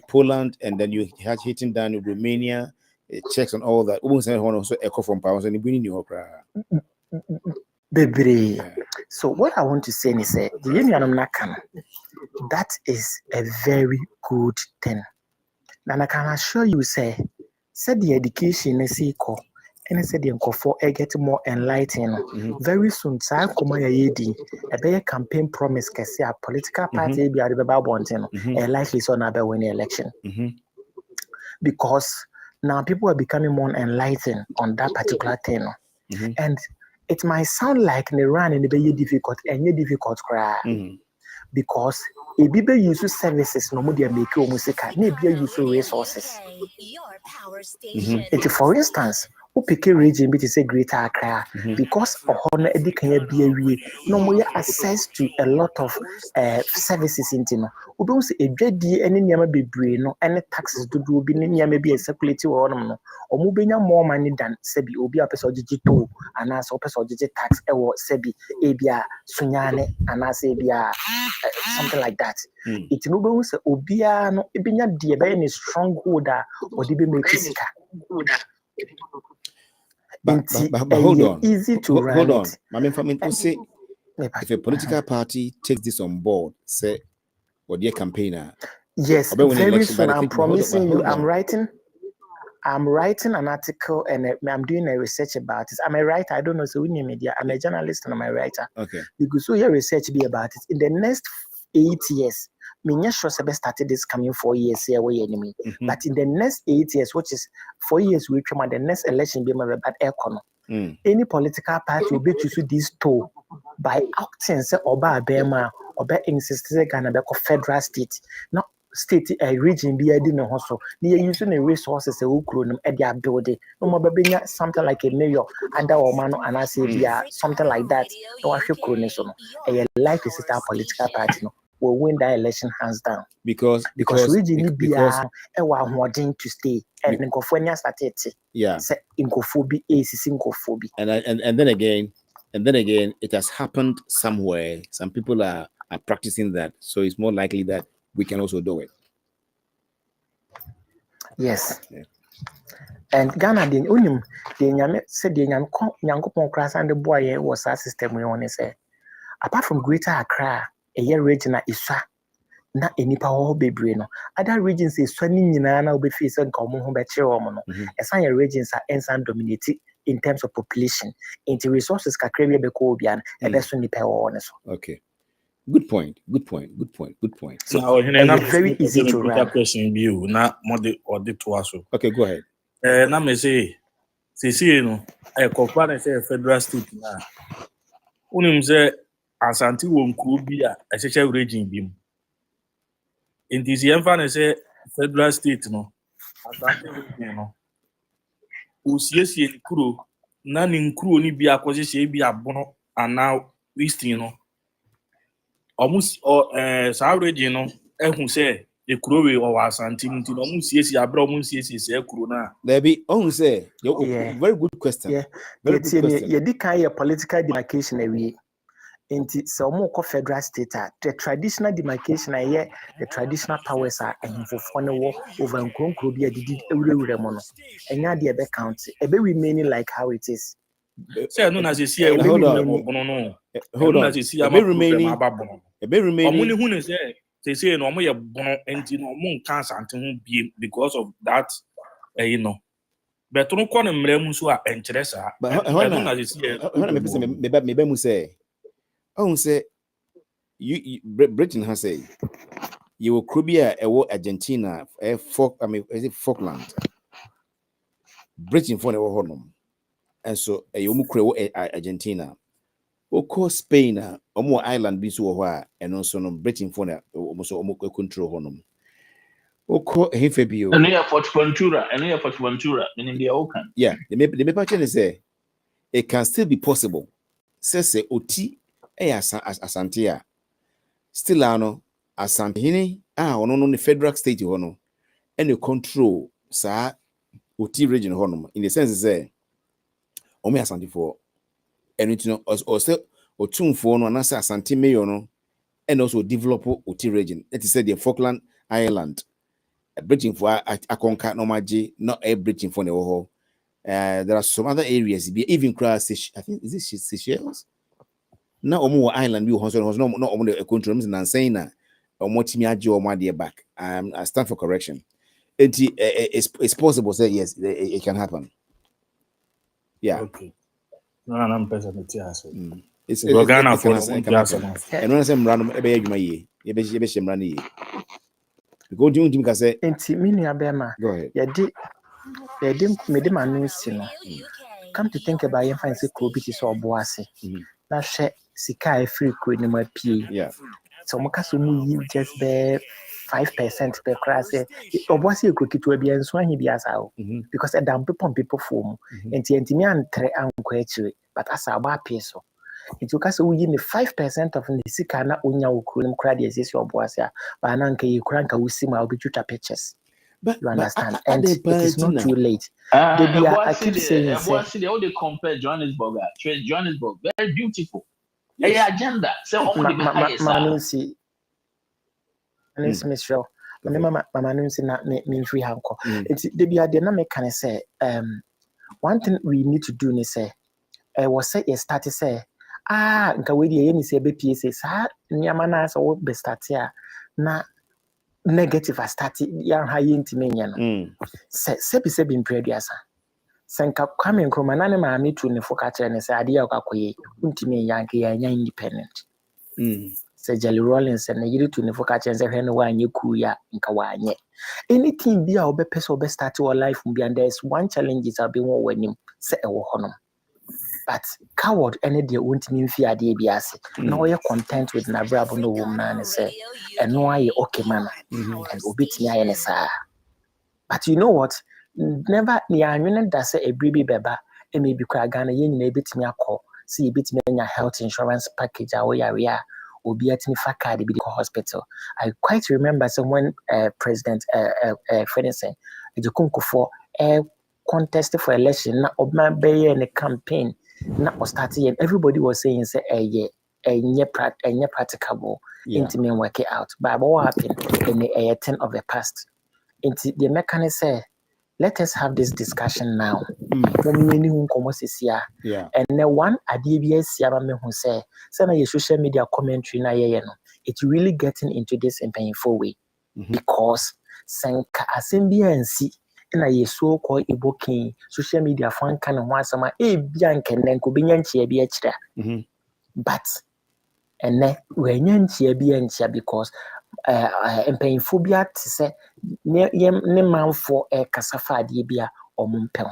Poland, and then you had hitting down in Romania, checks on all that. Almost also echo from powers and bringing you Bebre. So what I want to say is that is a very good thing. And I can assure you, say the education is equal. And said the for get more enlightened. Very soon, a campaign promise can say a political party be at the Babontin, a likely so now win the election. Because now people are becoming more enlightened on that particular thing. And it might sound like the run in the very difficult and difficult cry. Because a people use services no more make music, maybe use resources. For instance, who pick a region which is a greater Accra because of honor education be no more access to a lot of services in Tino. Who don't say a JD any near be no any taxes do be near maybe a circulating or moving more money than Sebi Obi a person digital and as a person digital tax or Sebi Abia Sunyane and as Abia something like that. It no say Obia no Ebinya dear by stronghold or the be make But hold on. Easy to hold on. It. I mean, for me to say, if a political party takes this on board, say, or their campaigner, yes, very soon. I'm promising you. I'm writing an article and I'm doing a research about it. I'm a writer. I don't know. So in media, I'm a journalist and I'm a writer. Okay. Because so your research be about it in the next 8 years. I sure started this coming 4 years here away enemy. But in the next 8 years, which is 4 years, we come at the next election be my bad economy. Any political party will be choose this tool by acting say oba bema oba insist say Ghana be federal state. Now state a region be edi no so. They using the resources e ukro no e dey build it. No more be something like a mayor under or man and I say something like that. No ahwe kro ne so no. E like the sister political party no. Will win that election hands down because region because to stay and Nkofo started say Nkofo and then again it has happened somewhere. Some people are practicing that, so it's more likely that we can also do it. Yes. And Ghana the unim the nyame said the nyankopon class and the boy was our system we want to say apart from Greater Accra a year region iswa na enipa ho bebre no other regions iswa ni nyina na obefi se nka omo ho be kire omo no esan your regions are ensan dominate in terms of population into resources kakra bi be ko obian e be so nipa ho ne so. Okay, good point. So now very easy to run question view na mode or the twaso. Okay, go ahead. Na me say no e compare say federal state na unim say Asante wonkuru bi a ehyeche region bi mu. Intisi emfa na say federal state no Asante region no. Osiesie nkuro na ne nkuro ni bi akohyeche bi abono ana eastern no. Almost sa region no ehun say ekuro we o Asante nti no musiesie abra musiesie say ekuro na. There be on say very good question. Yeah. Very good question. Yeah, the kind of political demarcation we into some federal state the traditional demarcation the traditional powers are over Nkonkro bi adidi ewure mo no enya de be count e be remaining like how it is. Say no na say hold on. E be remaining omuni hu ne say no omo ye bono enti no omo nka Asante ho biem because of that you know. But no kwa ne mremu so a enkere sa me mu say oh say Britain has say you will Krubia Argentina is it Falkland Britain for the honum and so you Argentina oko Spain omo island bi so ho and also no Britain for the almost control honum oko hefebio and yeah for Ventura meaning the okan yeah the pattern is say it can still be possible say oti Asante a still ano Asante hini ono no federal state hono and you control sa oti region hono in the sense say Omi Asante for anything or two for no answer Asante mayor no and also develop Oti region. That is said the Falkland Island. A bridging for a conquer no maji, not a bridging for the whole. There are some other areas, even cross I think is this Seychelles? Now more island we was not only a country and saying that or more or dear back. I stand for correction. It's possible say yes, it can happen. Yeah. Okay. No, I'm person to answer. It's Ghana for and when I say random ebe adwuma ye be shemra ne ye. Because you can say enti minua bema go ahead. Mede manu si no. Come to think about your fancy kro bi ti so oboase. Na hwe sika e free kro ni ma pie. Yeah. So mo ka so mu yi just be 5% per class. Oboase e kro kitu bia nso ahi bia sa o. Because e dam people form. Enti mi antre anko akire but asa ba pie so. It will you me 5% of the sika na unya ukuru mkra de esi oboase a ba na nka yikura nka usima obi twitwa pictures. But you understand, and it is not too late. I keep saying, how they compare Johannesburg, Johannesburg, very beautiful. Yes. A agenda. So Manunsi, Michelle, Mama Manunsi na me free hanko. It's the dynamic can say one thing we need to do is say was say start to say nka we dey yemi say be PSA sa nyama na so be start ya na negative start ya ha yintime nya no se be impreduasa senka kwame nkroma na ne ma me tu ne foka kire ne say ade ya kwakoye untime ya nke ya nya independent se Jelly Rollins and yiri tu ne foka kire say hwe ne wa anye ku ya nka wa anye anything be a obe person obe start your life be and there is one challenge is abi won wanim se e wo hono. But coward any day won't mean fear de biase. No you're content with na brabo no woman and say and no I okay man and obit me sa. But you know what? Never near that say a baby beba and maybe cry Ghana yen a bit me a call. See a bit me your health insurance package away area or be at me for card be the hospital. I quite remember someone President Fredison the Kunku for a contest for election na obma bay in a campaign. Not was starting and everybody was saying say practicable into me work it out. But what happened in the 10 of the past? Into the mechanic say, let us have this discussion now. And then one idea who say your social media commentary na it's really getting into this in painful way because senka assembly and see na ye so called evoking social media fan kind of one sama bianca and then could be yanchi be extra. But and then when yanchi be yanchi because and pain phobia to say ne man for a casafa debia or mumpel.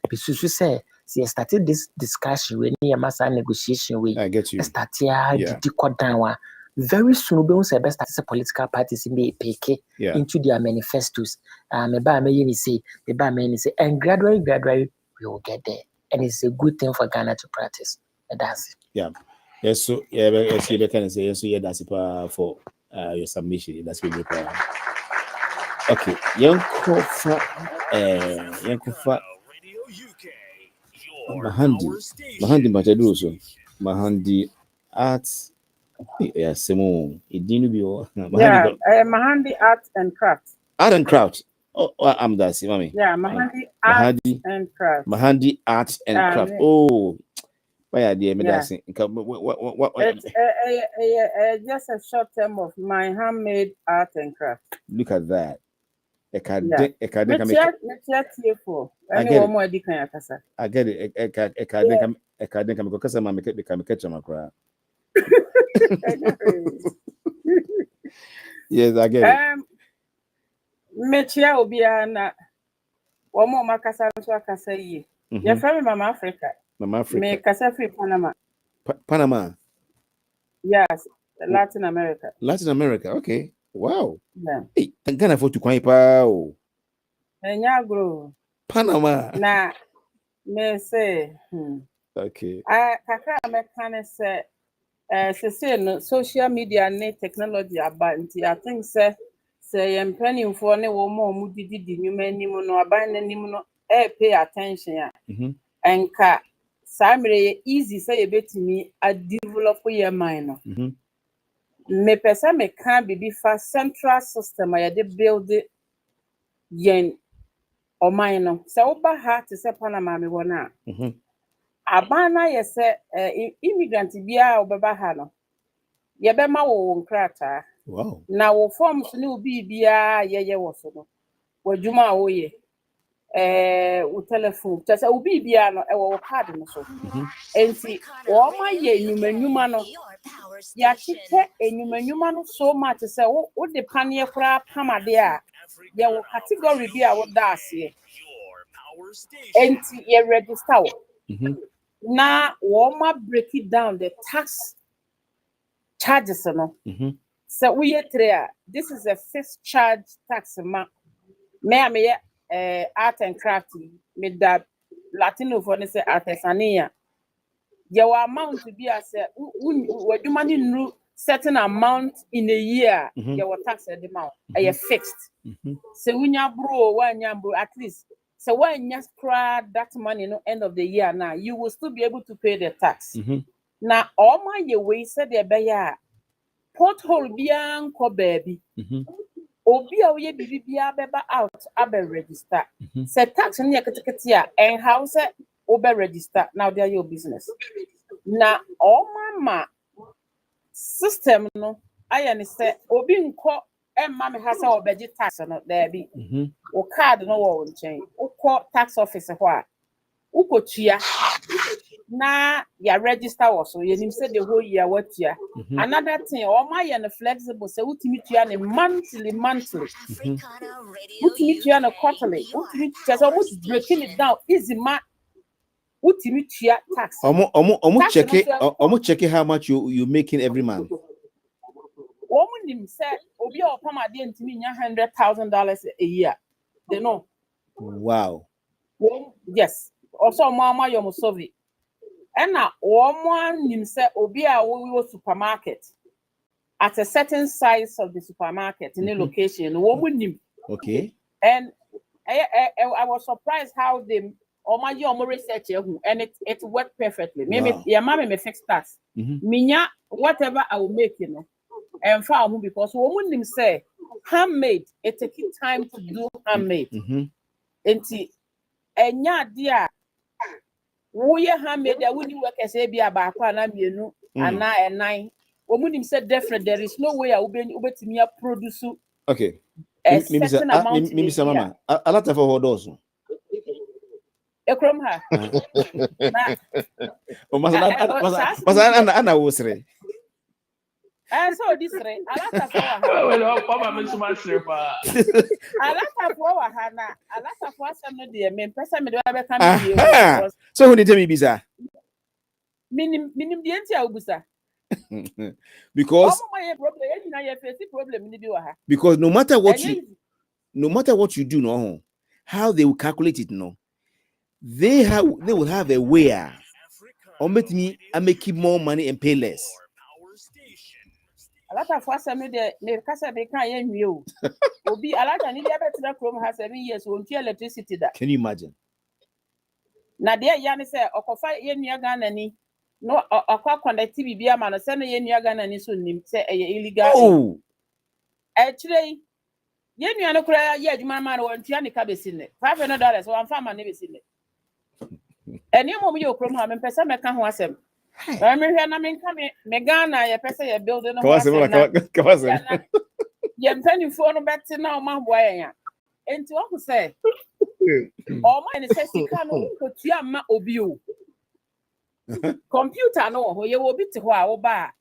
Because say started this discussion when near massa negotiation we start here down. Very soon, we say best as a political parties in the PK into their manifestos. And gradually we will get there, and it's a good thing for Ghana to practice. That's it. Yeah. Yes. So yes, you can say yes. So yeah, that's it for your submission. That's really proud. Okay. Young Kofa, Mahandi Mataduso, Mahandi Arts. Yes, Simone. Mahandi Arts and Crafts. Art and Crafts. Oh, I'm that, mommy. Yeah, Mahandi Arts and Crafts. Mahandi Arts and Crafts. Oh, why are they medicine? What? Just a short term of my handmade art and craft. Look at that. I get it. Yes, I get it. Mechia obiana womo makasa nso akasa yi. Your friend Mama Africa. Mama Africa. Me kasa free Panama. Panama. Yes, Latin America. Latin America. Okay. Wow. Yeah. Hey, Ghana for to kwai pa o. Enyagro. Panama. Na me say Okay. Kakra American say say social media and technology about I think say planning for ne wo mo mudidi nyuma anim no aban nanim no pay attention and Samre easy say a bit me a develop your mind. Me pesa me can be for central system I de build it yen or mine. So oba heart to say Panama me wana. Abana ye say immigrant bia obeba ha no. Ye be ma wo nkrata. Wow. Na wo forms ni obi bia ye wo so no. Wadwuma wo ye. Wo telephone. Just obi bia no e wo card no so. Enti wo ma ye nyuma no. Ya chite enyuma no so much say wo de panie kra pamade a ye wo category bia wo da ase. Enti ye register wo. Na wo ma break it down the tax charges no. So we here this is a fixed charge tax ma. Me art and craft me that Latino for say artisania. Your amount to be as what you money no certain amount in a year, your tax at the amount are fixed. So when you bro at least so when you scratch that money no end of the year now, you will still be able to pay the tax. Now all my your way said there be pothole bian ko baby. Obi a we bibi bia beba out abe register. Say tax in your and house obe register. Now they are your business. Na all mama system no I say obi nko mama has a obeji tax no there be. O card no wo nchen. O call tax office ho a. Ukotua na ya register also you nim say the whole year what year. Another thing all my and flexible say ultimate year monthly ultimate year quarterly ultimate just almost breaking it down easy ma ultimate year tax check how much you making every month. Nim say obi o pama de ntimi nya $100,000 a year they know. Wow. Yes also mama yo musovi and na one nim say obi a wo supermarket at a certain size of the supermarket in a location nim. Okay. And I was surprised how they my research and it worked perfectly. Maybe your mommy may fix tax. Minya whatever I will make, you know, and found because woman say handmade, it takes time to do handmade. And yeah, dear, we handmade, I wouldn't work as a be about and 9. Woman said definitely there is no way I will be able to produce. Okay. Mimi mama. A lot of orders. Ekrom ha. Ana wosre. So this re a lot of our well papa me so much pa. A lot of our na a lot of us no dey me person me dey be come here. So who dey tell me bisa? Minim dey enti a obusa. Because no matter what you do no how they will calculate it no they will have a way or make me I make more money and pay less. A lot of us me kasa be kan yen wi o obi a lot ani dey better from has 7 years won tie electricity da. Can you imagine? Na dey ya ne say okofa yen nua Ghana ni no akwa connect bibia ma no say na yen nua Ghana ni so nim say illegal. Oh actually yen nua no kura ya adwuma ma no won tia ne ka be sinne $500 so am fa ma ne be sinne eni mo mi okrom ha me pesa me ka ho asem na me hwe na me nka me Ghana ye pesa ye building no ho asem ye mpani fo no beti na o ma boa yen enti wo ko say o ma ni say sika no ko tua ma obi o computer no ho ye wo bi te ho a wo ba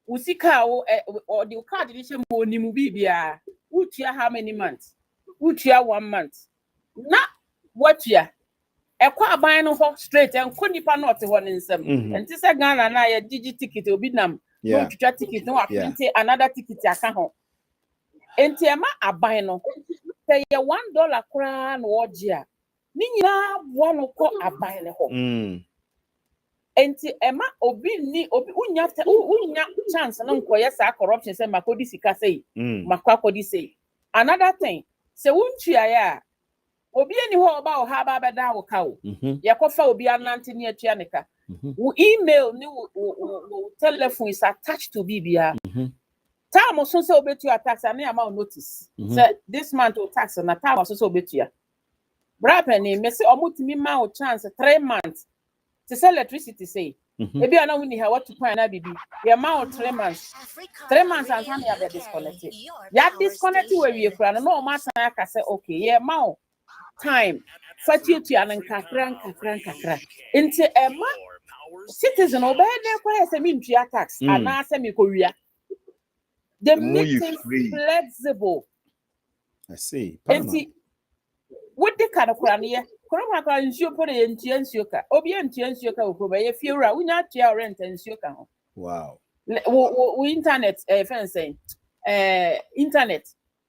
usika wo or the card ni she mo ni mu bibia utua how many months utua 1 month na watua ekwa aban no ho straight en ko nipa no te ho ne nsem enti se Ghana na ya digi ticket obi nam no twitwa ticket no print another ticket aka ho enti ema aban no say ye $1 kra no oje a ni nyina bo no ko aban le ho enti ema obi ni obi unya chance na nkoye sa corruption say makodi sika say makwa kodi say another thing say untua ya Obi any ho about how bad that will cow. Yakofa will be an antineatrianica. Email new telephone is attached to BBR. Time was also obey to your tax and amount notice. So this month will tax and a time was also obey to you. Brappenny, Messi or Mutimi Mao chance 3 months to sell electricity, say. Maybe I know when you have what to point out, baby. Your amount 3 months. 3 months and time you have disconnected. You disconnected where you are. No matter I can say, okay, yeah, Mao time. Fatuity and kakra. Into a citizen obey their prayers and mean tax and ask me Korea. They make things flexible. I see. And see, what the kind of crania? Corona can show put it in Tiansuka. Obian Tiansuka will pay a few we not your rent and Suka. Wow. We internet, fencing, internet.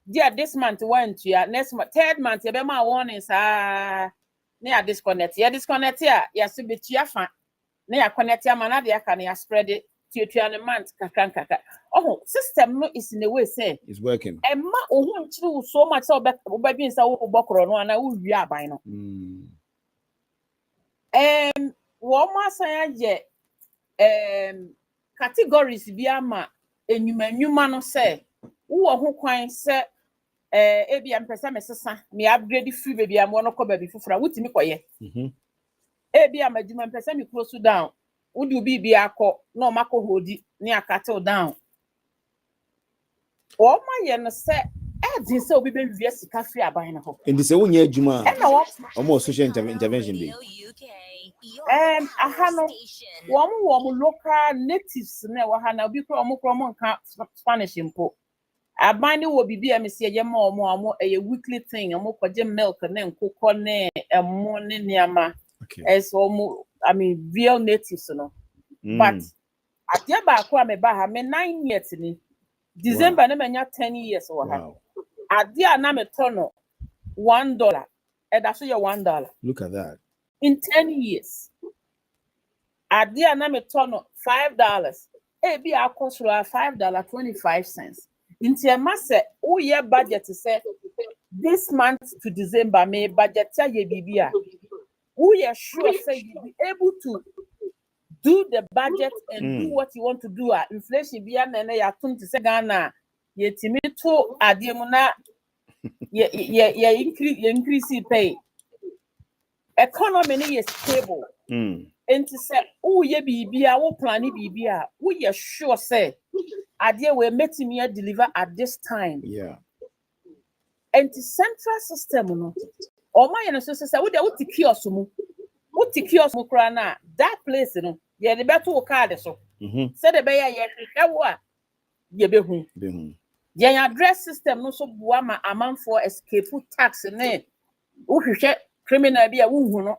Yeah, this month went to your next month, 3rd month, you be my warnings near disconnect. Yeah, disconnect here. Yes, to be chiafa. Near connect your man, they can spread it to 2 months. Oh, system is in the way, say it's working. And ma oh, so much so back baby so bokro no na we by no. One more say categories bi ama enwuma no say wo ho kwan say ebi am pesa mesesa me upgrade free baby am no ko baby fufura wutimi koye ebi am adwuma pesa me close down wudi obi bi akọ no mako hodi ni akatel down o ma ye no say e say obi be via sika free aban na ho and say wonya adwuma almost social intervention dey ahano wom local natives na wa ha na obi kro nka Spanish impo abani wo bibi amese ye ma omo a weekly thing omo kwaje milk na nkokọ na emo ne niama as omo I mean real natives no but adia ba ko ameba ha me 9 years ni December na menya 10 years wa ha adia na me tono $1 and that's your $1. Look at that. In 10 years adia na me tono $5 be a cost $5.25 into a mass oh yeah budget to say this month to December may budget ya ye bibia we are sure say you be able to do the budget and do what you want to do inflation bia na ya tum to say Ghana ye timi to adiem na ye increase pay economy is stable and to say oh ye bibia wo plan bibia we are sure say idea we meeting me deliver at this time and the central system no o ma ye so say we dey what kiosk mu kra na that place no ye dey beto card so say the be ye hwehwe wo a ye behu ye address system no so bua ma amanfo escape tax ne wo hwehwe criminal bi a wo hu no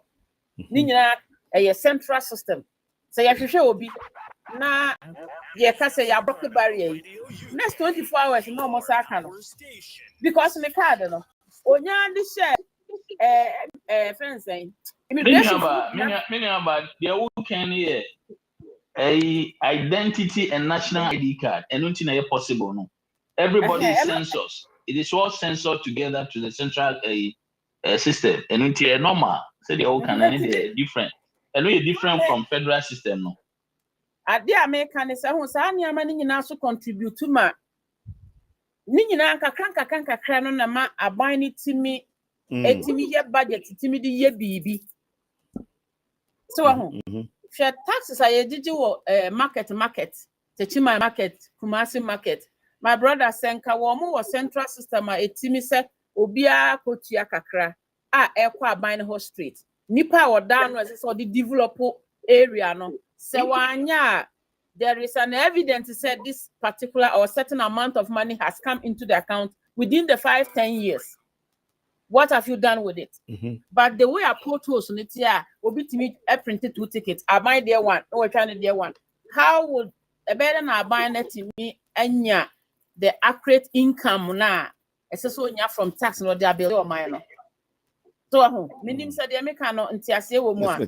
ni nyina a central system say ye hwehwe obi na ye ka say ya block barrier next 24 hours no mo sa aka no because me card no onya ndi share fencing immigration many about the who can here a identity and national ID card and nothing is possible no everybody's census it is all censored together to the central system and it's normal say the whole can different and we different from federal system no ade American is who say anyama ni nyina so contribute to ma ni nyina kakra no na ma aban ni timi etimi ye budget timi di ye bibi so share taxes are did you market techima market Kumasi market my brother senka wo mo central system etimi se obia kotua kakra ekwa aban ho street nipa wo down no say the develop area no se wanya there is an evidence to say this particular or certain amount of money has come into the account within the 5-10 years. What have you done with it? But the way I put holes on it here, obi timi printed 2 tickets. I buy there one, or trying there one. How would a better na buy net to me anya the accurate income na? So from tax no there bill or minor. So meaning said the American no ntiase wo mu a.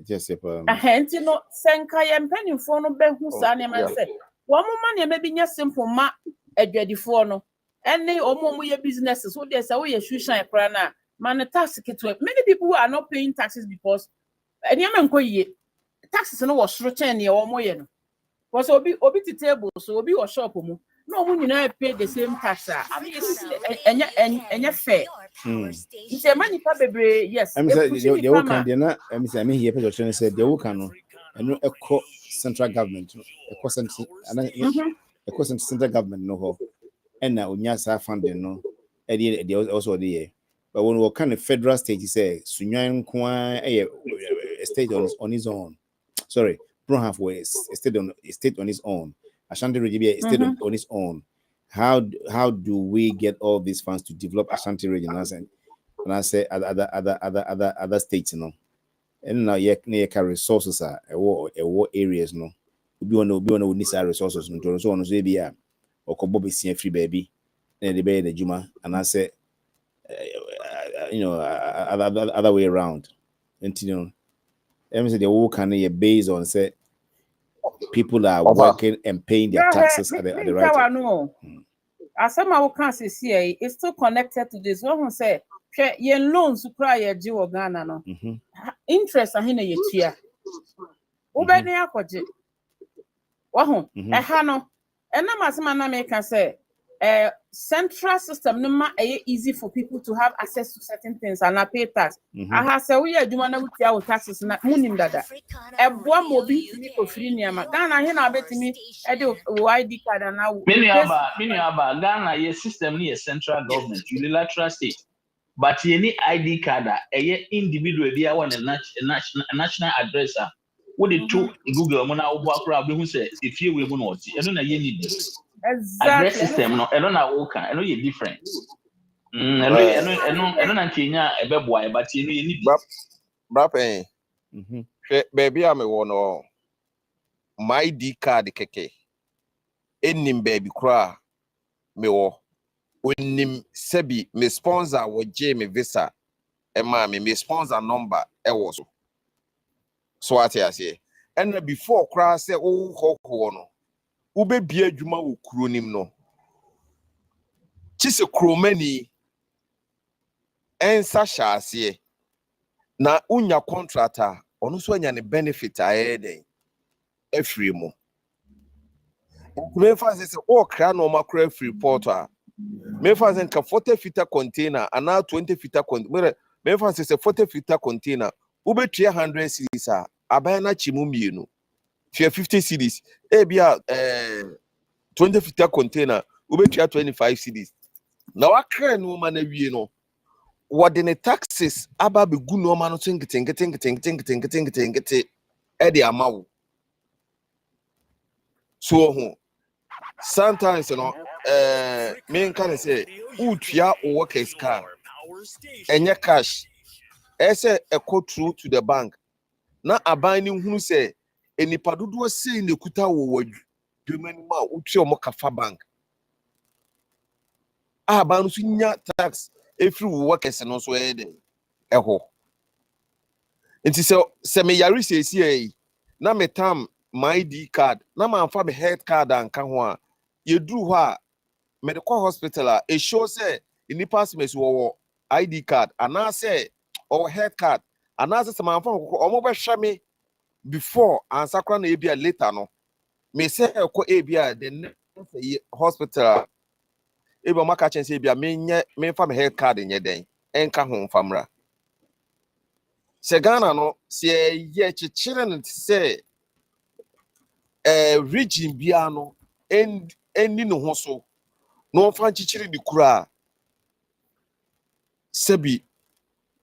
Just ahenti no senka ye mpanimfo no behu sa ne man say wo mo ma ne ma bi nya simple ma adwadifo no Any or businesses, so there's a way you shine crana. Man, tax many people who are not paying taxes because any taxes no was return near or more. Was obi to table, so obi or shop. No one pay the same tax. I mean, and fair. It's a money baby, yes. I'm saying the work and the I'm saying here person said the work and no eco central government eco central central government no and now unya sa funding no e also there but when we kind of federal state say sunyan kwa a state on his own sorry don't have a state on his own Ashanti region be a state on its own. How do we get all these funds to develop Ashanti region and I say other states, you know, and now you carry resources are what areas, no, we want to need resources, no, so on, so be or Kobo see free baby, and the bay the Juma, and I say, you know, other way around, and you know, let me say the whole can be based on say people are working and paying their taxes at the right time. As some of our see, it's still connected to this. One who say. Your loans to cry a Jew or Ghana no interest and hina ye chia. Ubeni akwaje. Wahu hano and na masama na can say central system no ma easy for people to have access to certain things and not pay tax. Aha say we adwuma na wutia with taxes na munim dada. Eboa mo bi timi ko free niama. Ghana hina betimi e de ID card na many about Ghana ye system ni central government unilateral state. But you need ID card, a individual there want a national address. What they took Google Mona Obakra who said if you will not see, I don't know you need address system, no, I don't know okay, I know you're different. I don't know Kenya a boy, but you need Brape. Baby, I'm a one my ID card keke. Enim baby cry me wo. Unim sebi me sponsor wo je me visa ma me sponsor number e wo so ati ase and before cry say oh ho no ube bia adwuma wo kuro nim no chise kromani ensa sha ase na unya contractor ono so anya ne benefit aeden afiri mu me fa say o kra no makra free portal me fa say ka 40 fita container ana 20 fita container me fa say 40 fita container ube 100 cedis a abana chimu mienu 50 cedis e bia 20 fita container ube 25 cedis na wakra no ma na wie no what the taxes aba be gu no ma no ngete e de amawo so sometimes you know me can say utua workers car enye cash ese eko through to the bank na aban ni hunu say enipa dodo sei ne kuta wo dwemani ma utua mo kafa bank aban so nya tax every workers no so eho nti se me yare sesi na me tam my ID card na ma fa be health card anka ho a yedru ho a medical hospital a show say ini pass me so ID card ana say or health card ana say ma fa omo be hwe me before ansakra na ebia later no me say ko ebia the hospital ebe maka chen say ebia me fa me health card nye den enka ho famra se Ghana no se ye chichire no say region bia no eni no ho so no fa chichire di kura sebi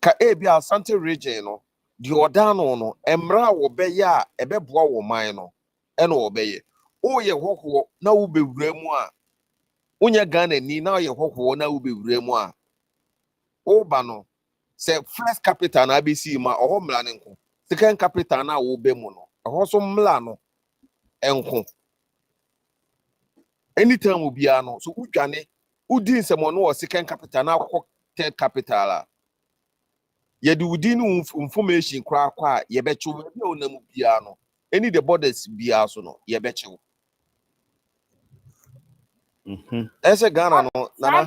ka ebia Asante region no di odano no emra wo be ya ebeboa wo man no eno wo be ye o ye hoho na wo bewura mu a unya Ghana ni na ye hoho na wo bewura mu a o ba no se first capital na abc ma oho mla ne nko second capital na wo be mu no oho so mla no enko anytime obia no so udwane udi nsemo no second capital na akọ third capital a ye di udi no information kra kwa ye beche we bi onam bia no any the borders bia so no ye beche As a Ghana, no, Nana.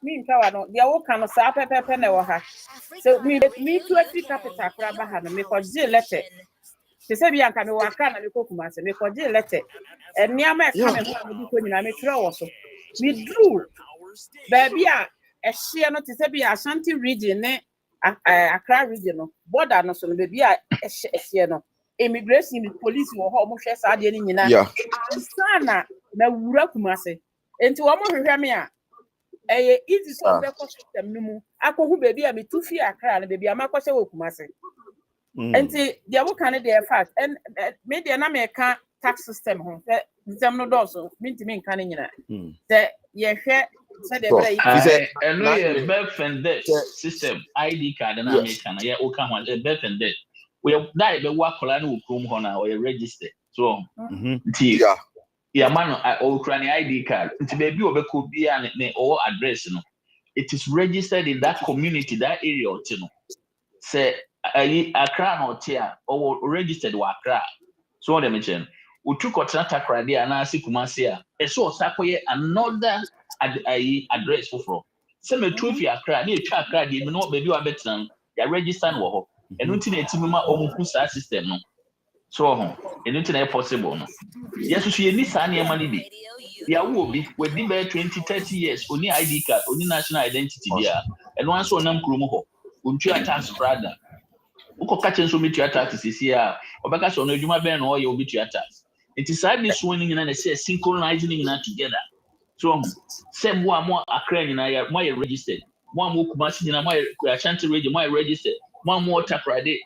Me no. The old kind of sa pepe na waha. So me to every capital krabaha no me ko je letter. They say be anka me waka na me ko Kumasi me ko je letter. And near me come me ho me ko nyina me twerɛ wo so. Me drew. Baby a ehye no te say be Ashanti region ne Accra region no border no so no baby a ehye no immigration with police wo ho mo hwɛ saa de ni nyina ansana na wura Kumasi enti wo mo hwehwɛ me a easy so be ko system no mu akɔhu baby a me tu fi Accra na baby a makɔhwɛ wo Kumasi enti dia wo kan de fact and me de na me ka tax system ho system no do so me ntimi nka ne nyina the ye hwɛ and no befended system ID card na American na ya oka ho befended we die be wa kola na okrom ho na we register so yeah man Ukrainian ID card nti baby obeko bia ne or address no it is registered in that community that area no say Accra no tia or registered wa Accra so what they mention utu kotrata krade ana asi Kumasi a eso sakoye another address for say me tu fi Accra na etwa Accra de me no baby wa betan ya register no ho eno nti na etimi ma omuku sa system no so ho eno nti na possible no yes so ye ni sa na ema ni bi ya wo bi we di be 20-30 years oni ID card oni national identity dia eno anso onam krom ho ontu tax brother uko kache nso metu tax sisi a obeka so no adwuma ben no ye obitu tax it is sad this one nyina na say synchronizing nyina together so say mo amo Accra nyina ya mo registered mo amo Kumasi nyina mo Ashanti region mo registered mo amo Takrade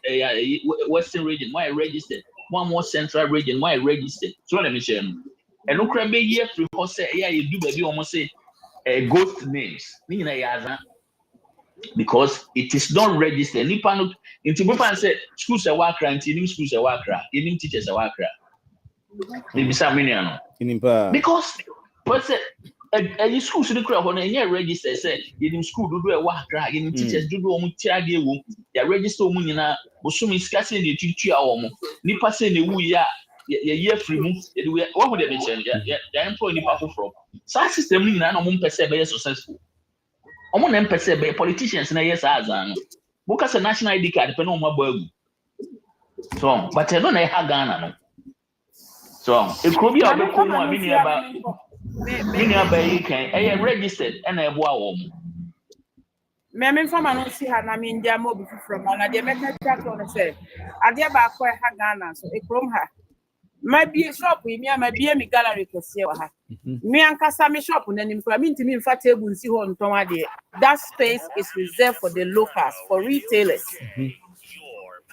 Western region mo registered mo amo Central region mo registered so let me share no eno kra be year free ho say ya do baby omo say ghost names nyina ya azan because it is not registered nipa no nti mo fan say schools e wa Accra nti nim schools e wa Accra nim teachers e wa Accra because a school should create on any register say in school do a work in teachers do tiage wo ya register mu nyina bosumi skase de tutu a wo mo nipa say ne wu ya ye free mu what would they mention ya employ nipa from so system nyina na mo mpese be successful omo na mpese be politicians na yes azan boka say national ID card pe no mo abagu so but no na ha Ghana no so it could be a bit cool one mini about you can registered and a wow. Me from an see her na me India mobile from and I make a chat on say I dey back where ha Ghana so e krom ha my be shop we me be me gallery kese wa ha me ankasa me shop na nim kra me ntimi mfa table nsi ho nton ade that space is reserved for the locals for retailers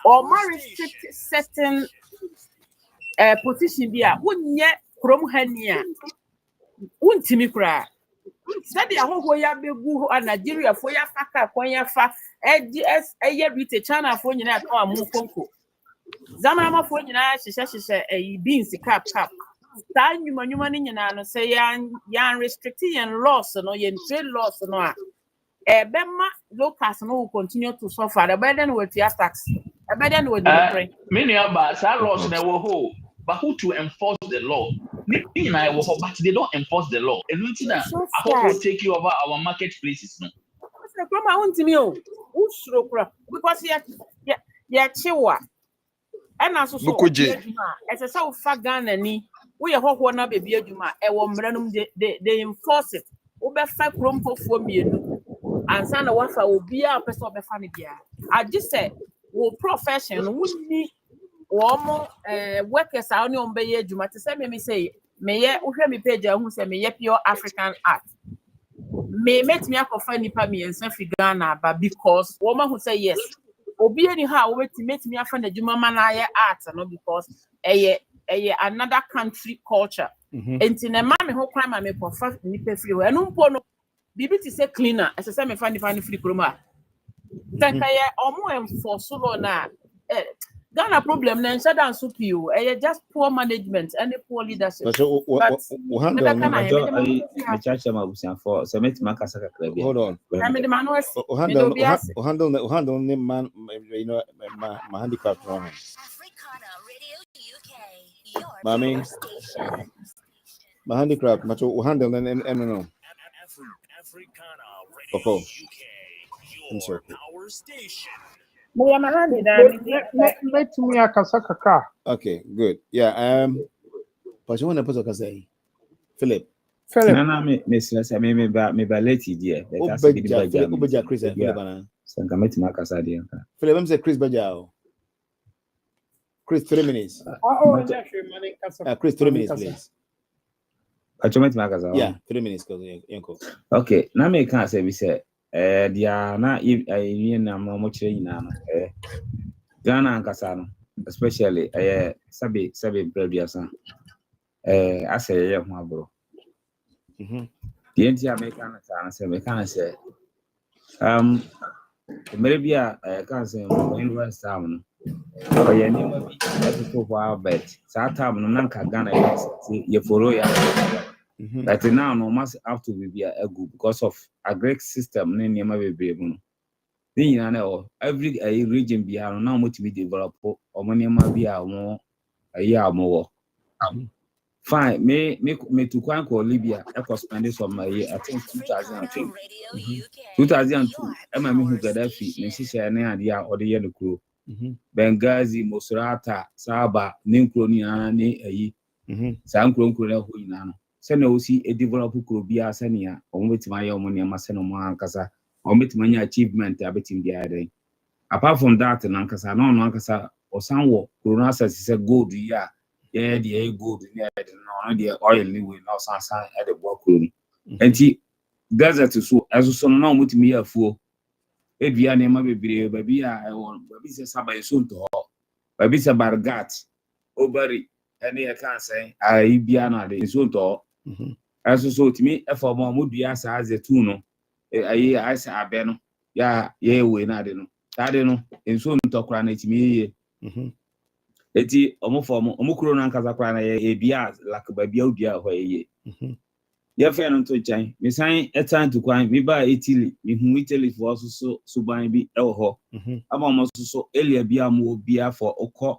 or more restrict certain position bia wonye krom hania wontimi kra sabi ahoho ya begu Nigeria fo ya faka kwanya fa AGS retail China fo nyina ka amu konko zamana fo nyina hyehyɛ beans cap ta nyuma ni nyina no say yan restricting yan laws no yan trade laws no a bema locals no will continue to suffer the burden with your tax the burden with the many about laws na wo ho but who to enforce the law but they don't enforce the law and I will take you over our marketplaces no because yeah chiwa and also so as a so far Ghana ni we are ho na baby adwuma e wo mranum they enforce it we be fa krom fofo mienu ansa na wafa obi a person obefa ne bia I just say wo profession we ni workers are only on be adwuma to say me say me ye wohwe me page ahu say me ye pure African art me met me akofa nipa me ensa fi Ghana but because woman who say yes obi any how we met me afa na adwuma ma na ye art no because another country culture enti na ma me ho kwan ma me kofa nipa free we eno mpo no bibi ti say cleaner as say me fa nipa ni free kroma tanka ye omo enforce law na Ghana problem na nsa dan so pio just poor management and poor leadership but hold on handle name man you know my handicap from AfriCaNa Radio UK, your Mommy. station. My handicraft, my handle and no. Okay. I'm sorry. Let me akasa. Okay, good. Yeah. But you want to put a say, Philip. Nana me say me ba late dia. Obeja Chris Philip ana. Sanka meti makasa dia. Philip, I'm say Chris Bajao. Chris, 3 minutes. Chris, 3 minutes, please. Yeah, 3 minutes. Okay, now me can say we say dia na na mo chire nyina no Ghana ankasa no especially sabe producer ase ye ho abro the entire American say me can say maybe can say university time no ye ni ma bi to for bet sa time no nanka Ghana ye follow ya. But now no must have to be a good because of a great system in Yama. Every region be now much be developed or money might be more a year more. Fine, me to Quanco Libya, I spend some year, I think 2002. 2002, Emma who Gaddafi, Nessia idea or the yellow crew. Benghazi, Mosurata, Saba, Ninkronia, ne Sankron Kura Huinano. Send see a developer could be a senia, or with my own money, Maseno Mancasa, or with many achievement, I bet in the other. Apart from that, Nankasa, no Nankasa, or somewhat, Kuronasa is a good year. Yeah, the good, no, the oil, we know some at the workroom. And he desert to so as so now with me a fool. If you are name of a baby, I want, baby says Sabay soon to all. Baby says Bargat, Obari, and I can't say, I be another, soon to all. As so to me, if a mom would be as a tuno, I say, I beno, yeah, we not know. I don't know, and soon to cranage me. Eti omoform omukuro Kazakwana ye bia like baby odia ho ye ye fe no to chan me san etan to kwan me ba Italy me hu Italy for so suban bi e ho aba mo so elia bia mo bia for okọ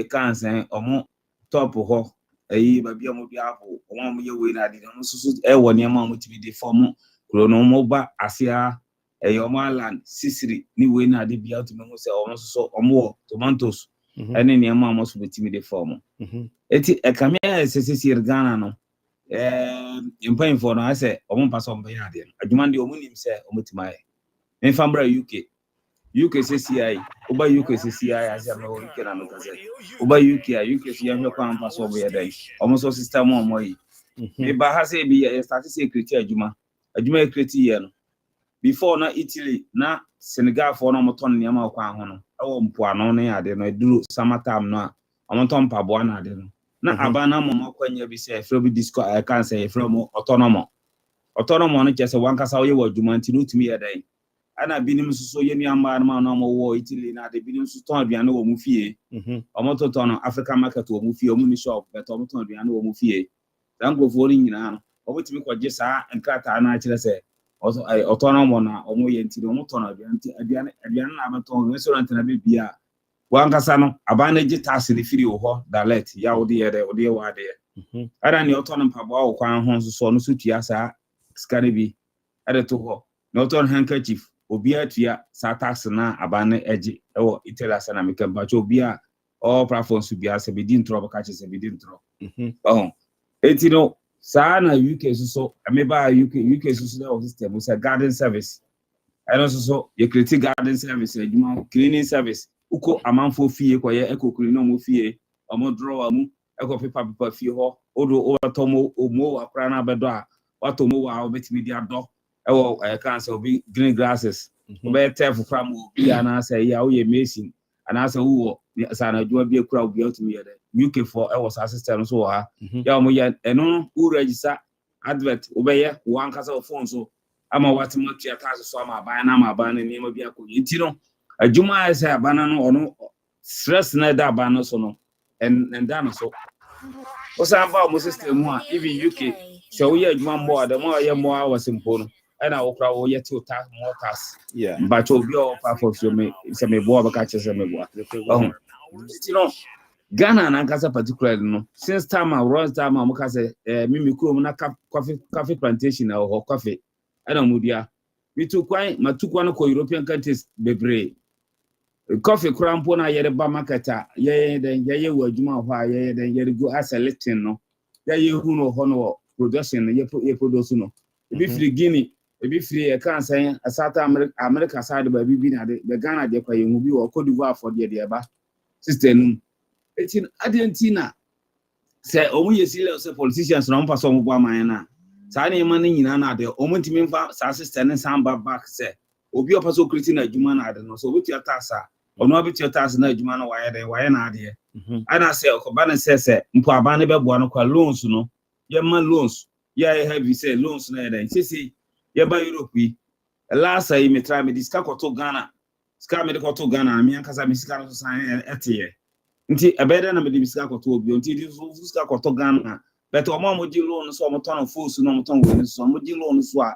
kan san omo top ho baby mo bia ho omo ye we na de no so e wo ne ma mo tibi de form kuro no mo ba asia omo land sisiri ni we na de bia to me ho se omo so omo tomatoes and then your mom was with me the form. It's a camera SSC Ghana. No, in paying for no, I say, on pass on by Yadian. I demand the woman himself on with my Infambra UK CCI, Uba UK CCI as a no can Uba UK CCI, your crown pass over your day, almost a system on my. Maybe has a be a statistic criteria, a Juma criteria. Before na Italy, na Senegal for no moton Yama Kwan. Oh, Puano, I didn't do summertime now. I'm on Tom Pabuana, I didn't. Na Abana Momo, when you be say, Frobby Disco, I can't say from autonomo. Autonomo, just a one cassa, you were Dumanti to me a day. And I've been so young man, no more Italy, now they've been so torn, we are no Mufie. A mototon, African market to Mufie, Muni shop, but Tomaton, we are no Mufie. Don't go for in now. Over to me, what just and Cata, and I say. Also, I autonomo na omo yenti no motono abian amaton restaurant na bibia wankasa no abana gi tax ni firi wo ho dalet ya wo de wa de ara ni autonomo pabo wo kwan ho so no sutua sa skane bi ade to ho na autonomo handkerchief obi atua sa tax na abana egi wo itela sana meka ba cho obi a all platforms bia se be din tro ka che se be din tro eti no Sana UK so ameba UK so system was a garden service. And also so you create garden service, cleaning service. Uko amanfo fie kwa ye eko clean no fie. Omo drawer mu eko paper fie ho. Odo tomo omo akra na bedo a watomo wa obetimi dia do. Ewo cancer be green grasses. Obe tef from obi ana say ya wo ye mason. And as a who sana adwuma bi ekura obi otumi ye UK for was system so ha ya mo ya eno who register advert obeye one kasa phone so ama watima tia tax so ama ban na ma ban ni ma bi akoyi ti no adwuma say abana no ono stress na da abana so no and that so osamba mo system mu a even UK so we adwuma mo ada mo ya mo awase mpo no na okra wo ye ti tax more tax but obi o pa for so me se me bo abaka che se me bo you know Ghana and Ankasa particularly no since time around time Mukase Mimi Kurumuna coffee plantation or coffee. I don't mudia. We took quite Matukwana European countries bebre. Coffee crampona yereba marketa, ye then ye were Juma why ye then ye go as a lectin no. Ye who no honor production ye produce no. Be free Guinea, be free a can't say a South America side by Bibina the Ghana de Quay movie or Cote d'Ivoire for the Aba system. It's in Argentina. Say, oh, you see, politicians run for some Obama. Sani money in another, Omontimin assistant and Samba back, say, Obi Opaso Christina Juman, I don't know. So, with your tassa, or not with your task, no Jumana, why not here? And I say, Okobana says, Mpabane Babuano, loans, no, your man loans. Yeah, I have you say loans, no, then. See, yeah, by Europe. Last I may try me this Kakoto Ghana, Scamedical to Ghana, me and Casamiscano sign at here. Nti abeda na mede bisika koto obi nti di fuska koto Ghana but omo moji loan so omo ton force no moton we so moji loan so a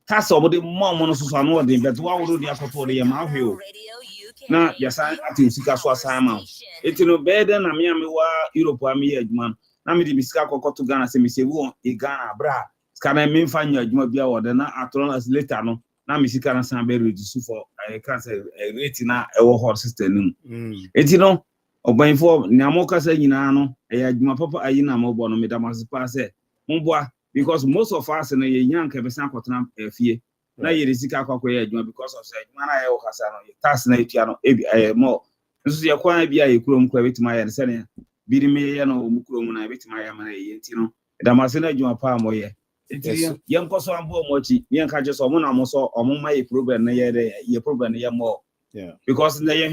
tax omo de mom no so no de but wa woro di akoto de ma hwe o na yasa ati sika so asan ma enti no beda na me wa Europe ami adwuma na mede bisika koto Ghana se me se wo e Ghana bra ska na me mfa nya adwuma bia wo de na atron later no na me sika na san be reduce for I can say rate na e wo hot system enti no Obanfo Namoka say no adwuma papa ayi na mobo no medamasipa say mboa because most of us na ye nyan ka besan kotena afie na ye resika akwakoye adwuma because of say adwuma na ye wo kasa no tax na etua no ebi mo nso ye kwan bia ye kurom kwa betima ye se ne biri me ye no omukurom na betima ye mana ye nti no medamase na adwuma pa mo ye nti ye nkoso ambo mo chi ye nka je so mo na mo so omo ma ye problem na ye problem ye mo because na ye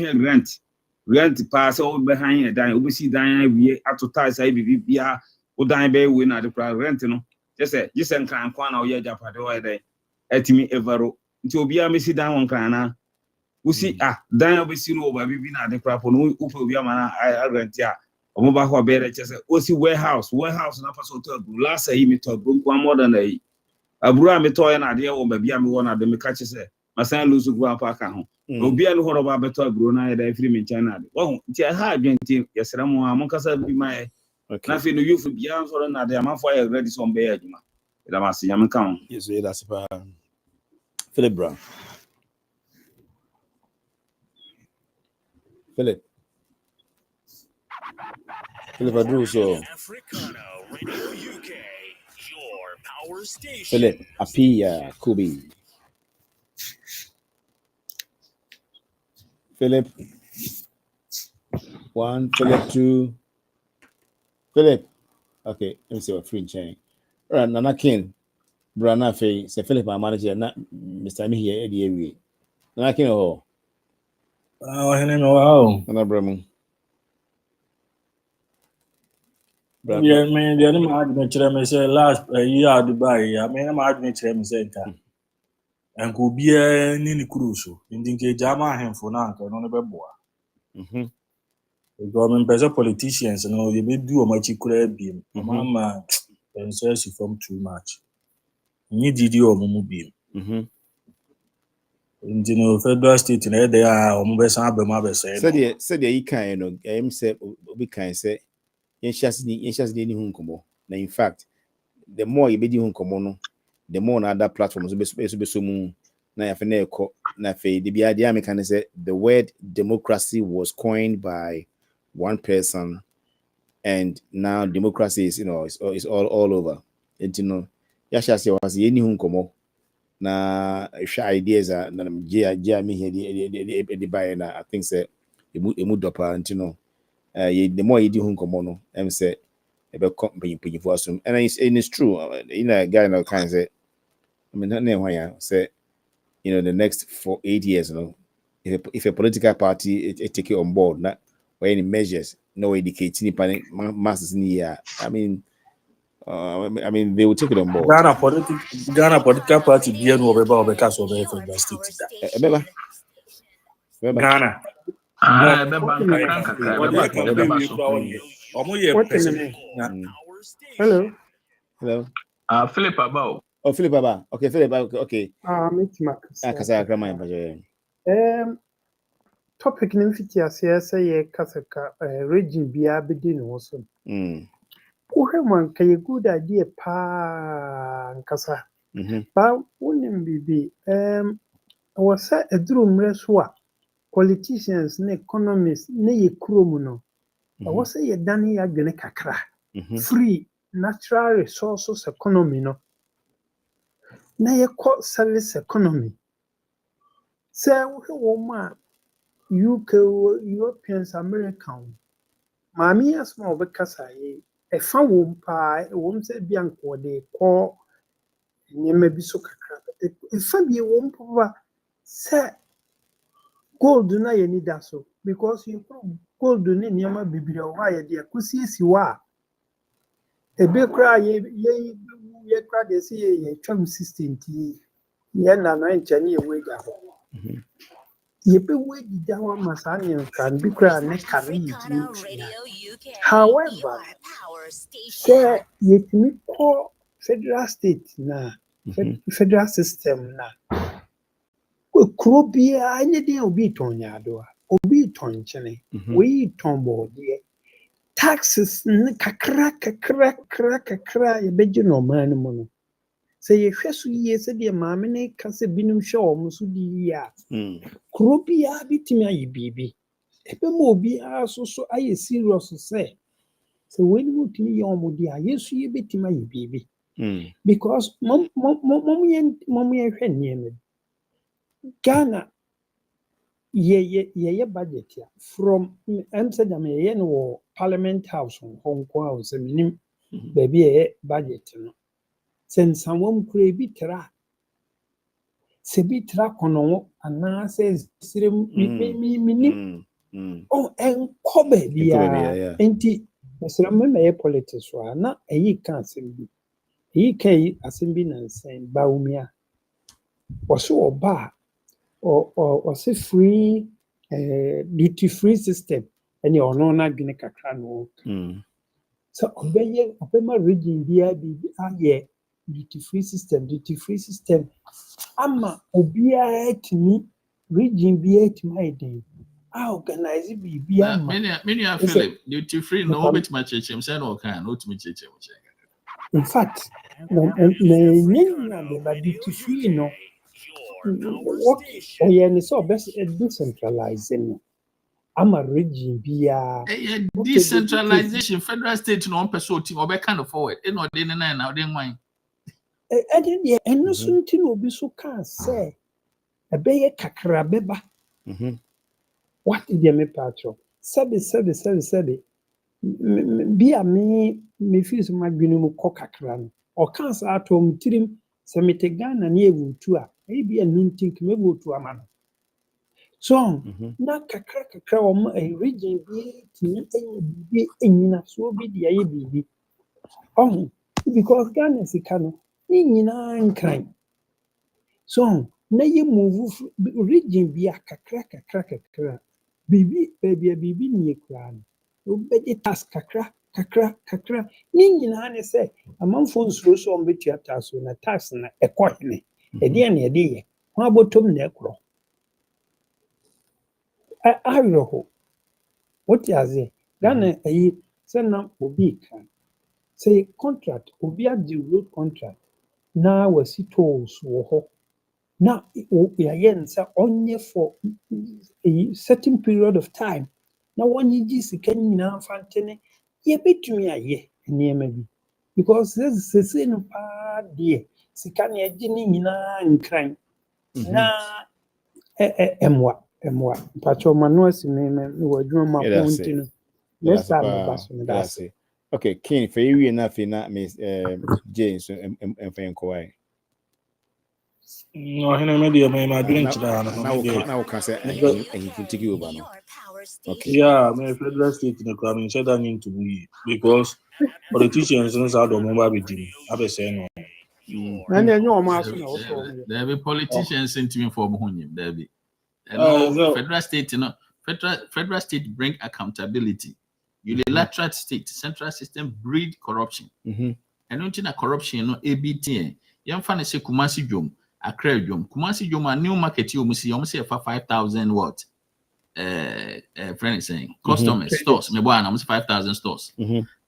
rent pass all behind a dime, we see dime, we advertise IBBA, or dime bay win at the rent, no. Just and can or ya japado day, at me ever to be a missy down on Kana. We see dime we see over Bibina at the crap on Upamana, I rent ya, or mobile better just see warehouse, and upper hotel, last a me talk one more than a bra me toy and idea or maybe I'm one of the catches. My son lose to grandpa account. Obi anu horo ba beto agro na ya da free me China de. Wo ti ha adwenti yesra mo a monkasa bi mai. Na fe no youth bia so na de amafo ya ready so mbe adwuma. Da ma se yam kan. Yes, that's pa. Philip Brown. Philip Adru so. AfriCaNa Radio UK, your power station. Philip Apia Kubi. Philip 1, Philip 2. Philip. Okay, let me see what free chain. Right, Nana King. Brana Fay, say Philip, my manager, not Mr. Me here, Eddie. Nana King, oh, hello, Nana Bramu. yeah, man, the other argument to say last year Dubai, I mean, I'm argument to them say that. And could be a nini crucial. In the Jama him for now, no never boa. The government pressure politicians, you know, they may do a much could be. Mama, and says from too much. You did your movie. In the federal state, they are almost a said you can, you know, say, we can say, yes, any hunkomo. Now, in fact, the more you be doing hunkomo, the more on other platforms will be so moon. Now, if the idea can say the word democracy was coined by one person, and now democracy is, you know, it's all over. And you know, Yasha was any hunkomo. Na ideas are na me here the buy na I think say emu dopa you know the more you do hunkomo no em say e be company for us and it's true you know guy no kind say I mean na why say you know the next 8 years you know if a political party it take it on board na or any measures no educating masses in here I mean they will take it on board. Ghana political party be no over because of the state. Ghana. Hello. Philip about. Oh, Philip Baba. Okay, Philip. Okay. Meet Marcus. Kasa grandma. topic no mfiti ase say ye kasaka region bia bedi no so. Man can a good idea pa nkasa. Ba wonim bibi was a drum reswa politicians ne economists ne ye krom no. Was say ye dani ya gene kakra. Free natural resources economy no. Na ye service economy. Say woman UK Europeans American. Mami asma obekasa ye e fa wom pa wom se bia nko de ko nyema bi so kakra e fa bi wom pa se gold na ye ni da so because you gold ni nyema bibire o ha ye de akusisi wa e be kra ye kra de se ye twam system ti ye na no enche ni e we ga ho ye be we di da wa masani kan bi kra ne kari however say yet me call federal state na federal system na kuro bia anya de obi ton yado obi ton chene we ton body taxes kakra ye beje no man mo no say ye hweso ye se de maame ne ka se binum hwe o mo so di ya kuro bia bitimi ayi bibi ebe mo obi aso so aye serious say so when you tell me yes, you bet my baby. Because mom Ghana ye budget ya from Amsterdam ye no Parliament House on Hong Kong House minim baby ye budget no. Sen someone could be tra. Se bi tra kono ana says minim. Oh, and kobe bia enti Mr. Meme politics wa na eyi kan asembi. Eyi kai asembi na nsen ba umia. Waso oba or say free duty free system any ono na gene kakra no. So obema region bia bi aye duty free system ama obia etimi region bia etimi iden. Organize bibia ma many are Philip duty free no bit my church say no can not me church. In fact, but duty free no what oye so best decentralizing I'm a region bia decentralization federal state no person team or kind of forward e no dey na now dey wan and no sunti no obi so can say e be kakra beba what dey me patro sabi bia me fees magwinu mu kokakra no o kan sa atom tirim se mete Ghana na evutu a e bia nuntin me votu ama no so na kakra o region bi tini bi enyina so bi dia ye bibi because Ghana sika no nyina nkran so na ye move region bi kakra bibi ni ekra no obedi task kakra ni nyina ne se amanfo nsuro so ombetua task na task na ekohene e de na de ye ho abotom na ekro ayro what you say Ghana ayi se na obi kan say contract obi a the road contract na wasi tolls wo ho na ya nsa onye for a certain period of time na wonye ji sika nyina fantene ye betumi aye niema bi because this say no pa de sika na eji ni nyina nkran na emwa pacho manu asime wadwuma ma ponti no next time baso me das okay king for you na fi na miss James en kwai no hena me dia me madwen chira na o kan say en take over no okay yeah me federal state na kwa me said that need to be because politicians no sa do mo ba be dim abese no and then you ma so na o so there be politicians sentiment for mo hunyim there be federal state no federal state bring accountability unilateral state central system breed corruption and until corruption no ABT yemfa na se Kumasi dwom Accra dwom Kumasi dwom a new market you see 5,000 what friend is saying customers stores me boy am 5,000 stores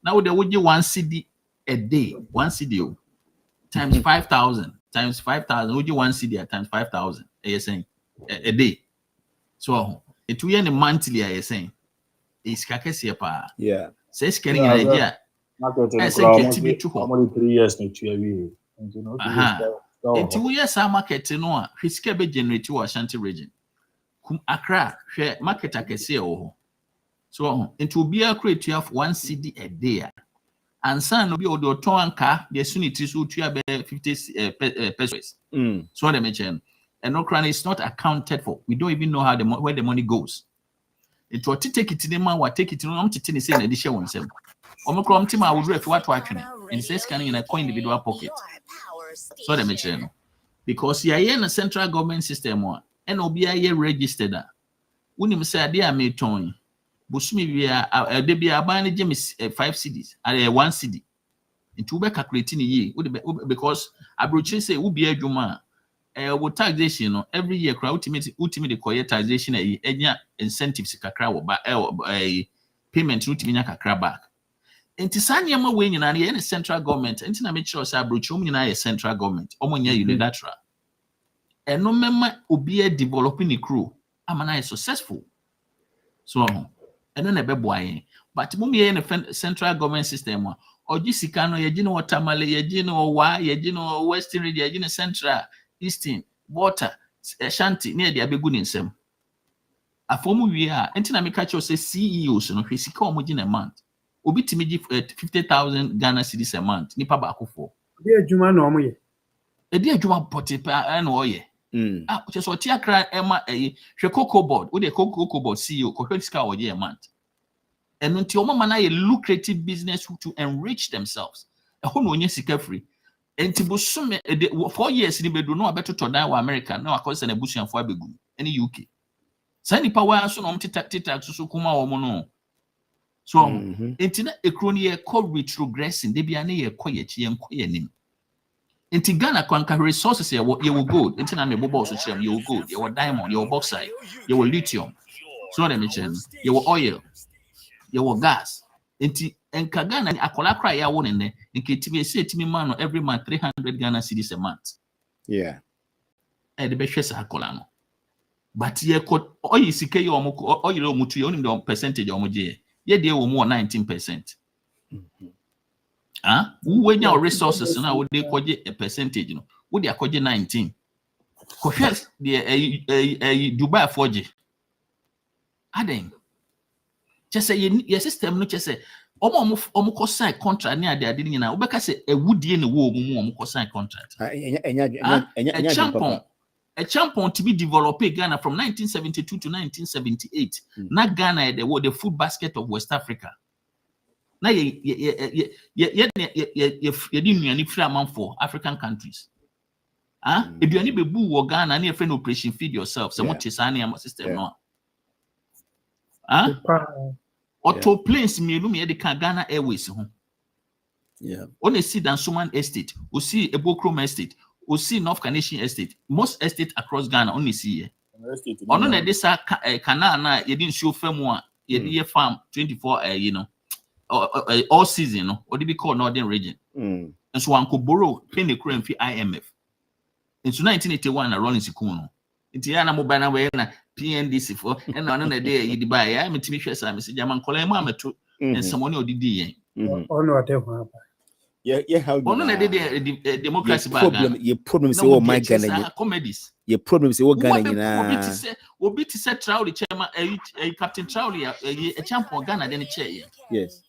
now they would give 1 cedi a day 1 cedi times 5,000 times 5,000 would give 1 cedi at times 5,000 you saying a day so it we in monthly you saying is kakese pa says can you idea I say get me to how 3 years need to be it we yes market no a fiscal be generate to Ashanti region Accra share market akese o so it will be a create you have 1 cedi a day and son will be o do ton anka the sunity so to be 50 pesos so they mention and no crown is not accounted for. We don't even know how where the money goes. It will take it to the man, what take it to them to say in addition on them. Omicron team I would ref what watching and says scanning in a coin individual pocket. So they mention because you are in a central government system one and OBI registered. When you say they are made tone, Bushmi we are they be a buying James 5 CDs and 1 CD. Into be calculating a year because I broach say will be a juma. With taxation every year ultimate the taxation incentives kakra wo ba payment ultimate kakra back enti sanyama we nyina na ye central government enti na make sure say abrochi nyina ye central government omonya unilateral eno mema obi developing the crew amana is successful so eno na bebo ayen but mummy ye central government system oji sika no ye gino watermale ye gino wa ye gino western region ye gino central Eastern, water, Ashanti, near the Abeguni nsem. A formu we are, entina me catch say CEOs no hwe sika omogin a month. Obi timi give 50,000 Ghana cedis a month. Nipa ba akofo. Di adwuma na omo ye. E di adwuma potipa na oye. Ah, che so ti akra ema hwe cocoa board, we the cocoa board CEO ko hwe sika oye a month. Eno nti omo mana ye lucrative business to enrich themselves. E ho no onye sika free. Enti busume 4 years ni bedu no abeto to dan wa America na akose na busuanfo abegu any UK sani power so no tita so kuma wo mo no so enti na ekro ni ye call retrogressing de bia na ye koye chi ye nko ye nim enti Ghana kwanka resources ye wo gold enti na me bobo so chem ye wo gold ye wo diamond ye wo bauxite ye wo lithium so na me chem ye wo oil ye wo gas enti enka Ghana ni akola kra ya wo ne nke tibi ese timi man every month 300 Ghana cedis a month yeah e de be hwese akola no but ye ko oyi sike ye omo oyi le omutu ye onim the percentage omo je ye de wo mo 19% ah we nya resources na we de koje a percentage no we de akoje 19 ko hwese the Dubai 4G aden chese ye system no chese omo ko sign contract ni ade nyina obeka se ewudie ne wo omo ko sign contract a champion to be developed Ghana from 1972 to 1978 na Ghana the food basket of West Africa na ye di nuani free amount for African countries eduani bebu wo Ghana na friend operation feed yourself so much is an system no auto planes mienu me de kan Ghana Airways ho on a see dan Suman Estate o see Ebokrom Estate o see North Canadian Estate most estate across Ghana only see here ono na de sa canal na ye di nsuo famu a ye di farm 24 you know all season no o de be called Northern region and so anko borrow pay the cream fi IMF in 1981 na Rollins Kuno nti ya na mobile na we na PNDC for and ono na de ye di buy ya metimi hwesa me se jaman kola ma meto and someone odidi yen ono ate ho apa yeah how ono na de democracy ba problem your problem say oh my Ghana comedies your problem say oh Ghana nyina obi ti say Traore chairman Captain Traore a champion Ghana den chair yes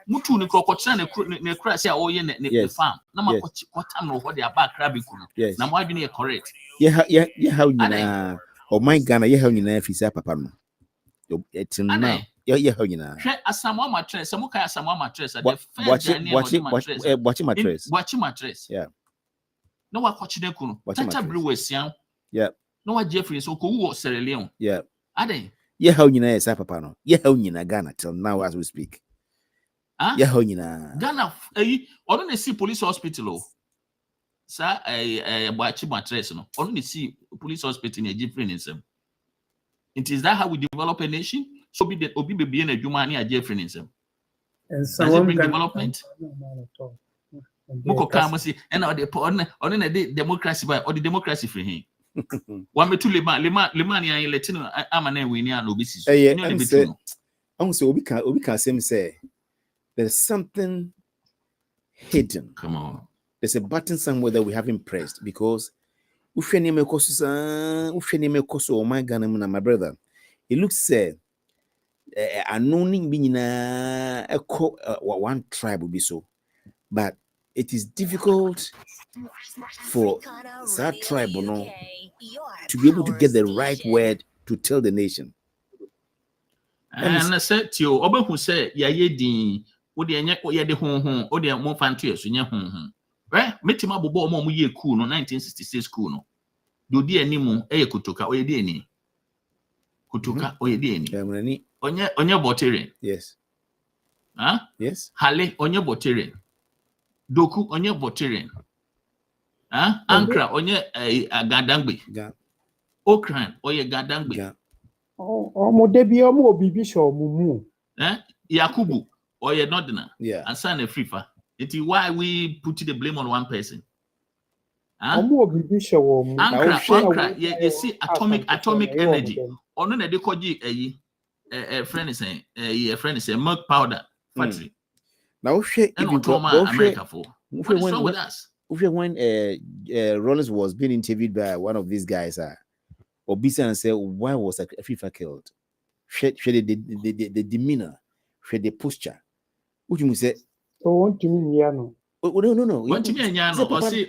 mutu ni krokotra ne krasi a oye ne farm na makotam no ho de aba krabi kuno na mo adwene e correct yeah how nyina oh my Ghana yeah how nyina fisa papa no it's now yeah how nyina asamoah mattress amuka asamoah mattress the first watch mattress yeah no wa kochide kuno tata brewers yan yeah no wa Jeffrey so ko wo Sierra Leone yeah aden yeah how nyina is papa no yeah how nyina Ghana till now as we speak yeah how nyina Ghana ono na see police hospital o sa watch mattress no ono na see police hospital na Jeffrey nsem It is that how we develop a nation? So be the Obi be in a Jumani a Jeffrey in some. Does it bring development? Moko Kamasi and the democracy by or the democracy for him. One me to Lemania and Latino Amane Winia no business. I'm so Obi can say there's something hidden. Come on. There's a button somewhere that we haven't pressed because my brother. It looks sad. Unknowing being one tribe will be so, but it is difficult for that tribe to be able to get the right word to tell the nation. And I said to you, Oba who said, "Ya ye din, o de enye o ye de hon, o de mo fan to yeso nye hon. Right? Metima bobo mo ye cool no 1966 cool no. Do di animu eye kutoka o ye di ani. Kutoka o ye di ani. Onye botere. Yes. Huh? Yes. Hale onye botere. Doku onye botere. Huh? Ankra onye gadangbe. Okran oye gadangbe. Debi obibi show mumu. Yakubu oye nodina. Yeah. And son a frifa. It is why we put the blame on one person. Huh? Ankra, you see atomic energy. Ono na de koji a friend is saying a friend is saying milk powder factory. Now if you go America for what is wrong with us? When Rollins was being interviewed by one of these guys, Obisa and said, why was FIFA killed? The demeanor, the posture. What you say? Oh, to me, no. What to me,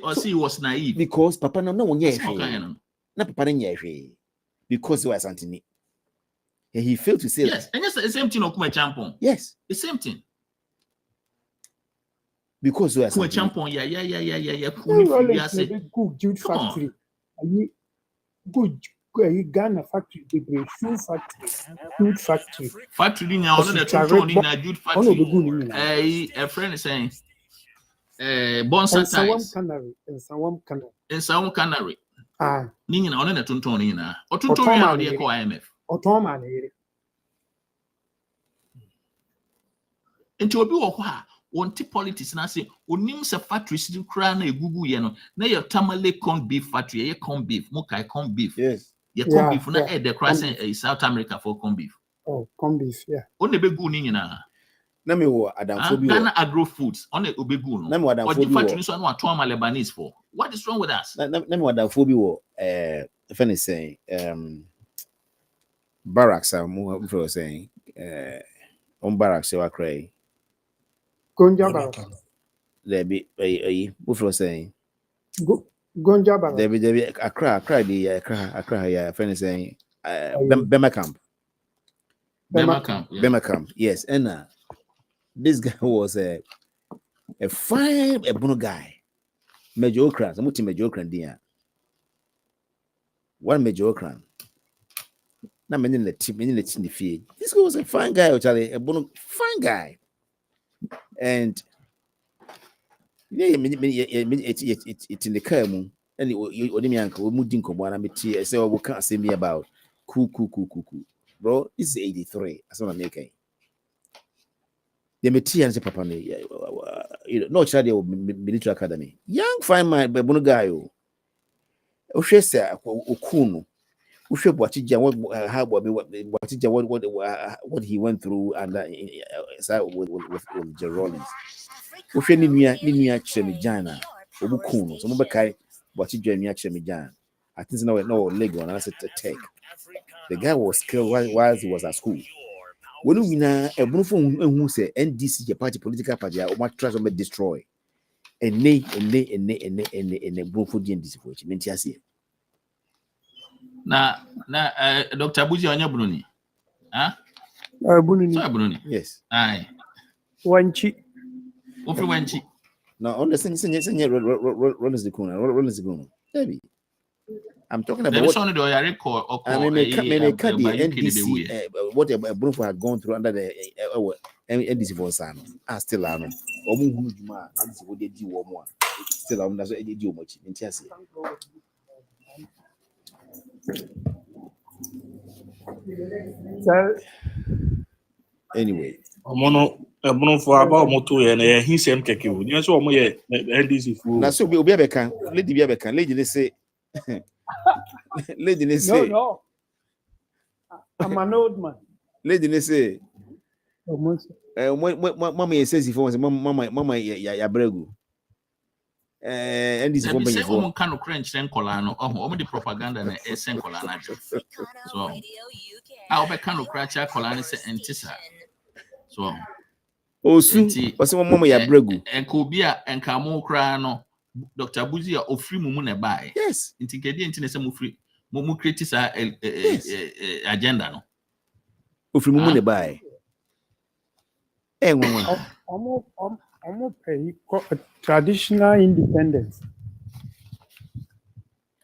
or see was naive because Papa no one na Papa because he was Antony. And he failed to say yes, and yes, the same thing Okuma Champon. Yes, the same thing. Because we are Okuma Champon, yeah. Good jude factory. Good Ghana factory, the shoe factory, food factory. Factory now, on the control in a jude factory. A friend is saying, Bonsa ties. In some canary. Ning on a tuntonina. Or tutorial, the IMF. Ottoman. Into a bill of one tip politics and I say, names a factory sitting crown a Google yeno. Now your tamale corn beef factory, a corn beef, mokai corn beef. Yes. You corn beef, not the crossing South America for corn beef. Oh, corn beef, yeah. On the beguning in a Ghana agro foods on the Obegun. Or the factory so what Toma Lebanese for. What is wrong with us? If any saying barracks are more saying on barracks you are cray. Gonja There be what saying Gonja there be Accra yeah friend saying Bema camp yes and this guy was a fine bono guy mediocre some mediocre dia one mediocre na many in the team this guy was a fine guy actually a bono fine guy and yeah it's in the car and only me uncle we didn't come and meet say we can't say me about cool bro this is 83 that's what I'm making the material and papa no child military academy young fine man but bono guy o she say okuno we what he went through and with the Rollins. We ni chemijana obukuno so mbekai what you join me chemijana. I think no Lego and I said to take. The guy was killed while he was at school. When we na a bunfo who say NDC party political party or what try to destroy. And nay bunfo NDC for it. Mentiasi. Na Dr. Abuji onye Bruni. Huh? Bruni. Yes. Aye. Wanchi. Ofi Wanchi. No, on the thing Rollins the Kuna. Baby. I'm talking about what NDC what Brunfo had gone through under the NDC for Sano. Still I know. Still I'm that's what they do much. Anyway. For about moto and he same keke. You so mo ye NDC fu. Na so obi abeka, lady bi abeka, lady they say lady they say No. I'm an old man. Lady they say mama says if mama ya bregu. NDC for say omo kan crunch ren kola no omo the propaganda na esen kola na so I obe kan crunch kola na say entisa so osu o say mama ya bregu enko bi a enka mo kra no Dr. Buzi a ofri mu na buy yes intikedi enti na say mo create sa agenda no ofri mu na buy traditional independence.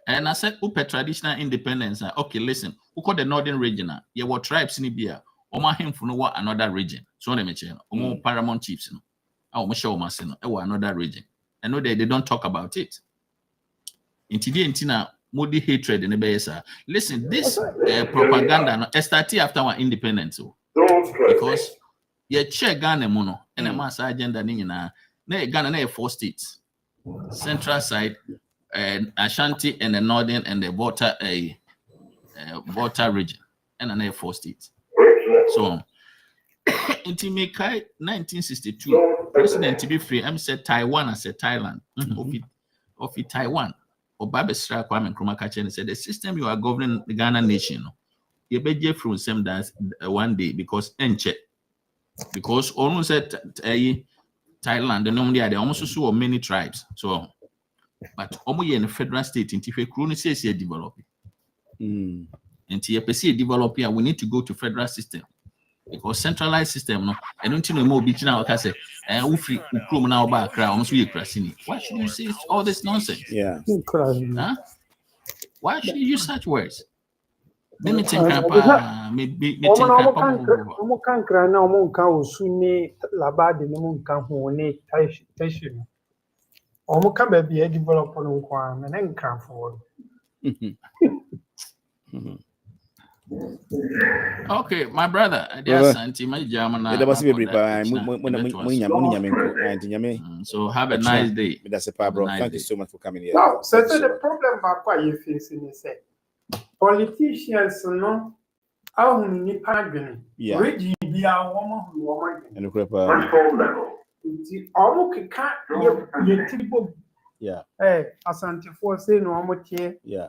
And I said, traditional independence. Okay, listen. We call the northern region. Yeah, what tribes in Ibia? Oma him for no another region. So let me check. Omo paramount chiefs. No. I show my son. Another region. I know they don't talk about it. Intina modi hatred in the base. Listen, this propaganda started after our independence. Because yeah, check Ghana mono and a mass agenda nina. Na Ghana na 4 states. Central side, Ashanti and the northern and the Volta region and an 4 states. So in 1962, President to be free, I'm said Taiwan, I said Thailand, of Taiwan, or Babesra Kwame Nkrumah Kachen said the system you are governing the Ghana nation, you be from same that one day because because almost said Thailand, the normally they almost saw many tribes. So but almost in the federal state in Tife Kroni says you're developing. And TFC developing, we need to go to federal system because centralized system, no, I don't know more between our case and free now back almost we crashing. Why should you say all this nonsense? Yeah. Huh? Why should you use such words? Limiting Okay, my brother, so have a nice day. Thank you so much for coming here. No, so the problem about you facing is politicians no yeah. Region be a woman and yeah. Asante for say no amotie. Yeah.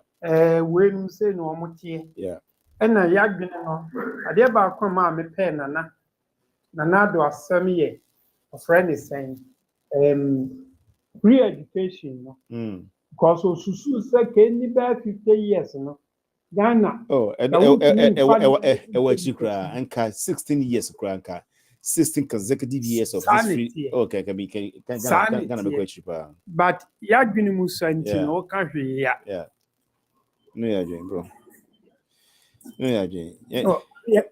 When say no amotie. Yeah. And a yagin no. Ade ba kwama me pen nana do asem ye. A friend is saying free education no. Because susu say can be 50 years no. Ghana. Oh, and 16 years cranka. 16 consecutive years of this free. Okay, can Ghana be cheaper. But yagin musa no country yeah. No yeah, bro. No yeah, yeah.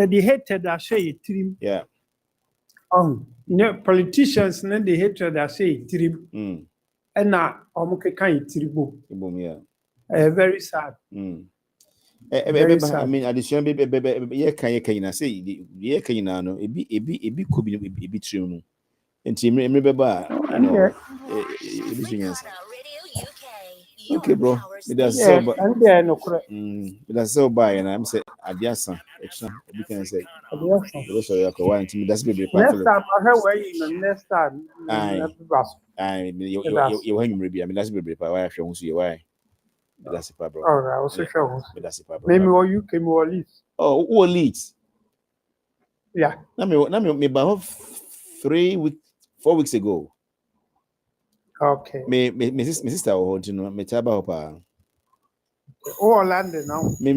They hated that say trim. Yeah. Politicians they hated that say trim. And now can tribo. Yeah. Very sad. I mean, addition, yeah, can I say, yeah, can you know, it be could be true. And Tim, remember, okay, bro. That's so by, and I'm saying, Adiasa, you can say, that's baby. Next time, I heard where you next time. You maybe, I mean, that's baby. Why I show you why. That's a problem. All right, also show. That's a problem. Maybe what you came or leads. Oh, who leads? Yeah. Now me about 4 weeks ago. Okay. Me sister hold you know me taba hopa. Oh, London now. Me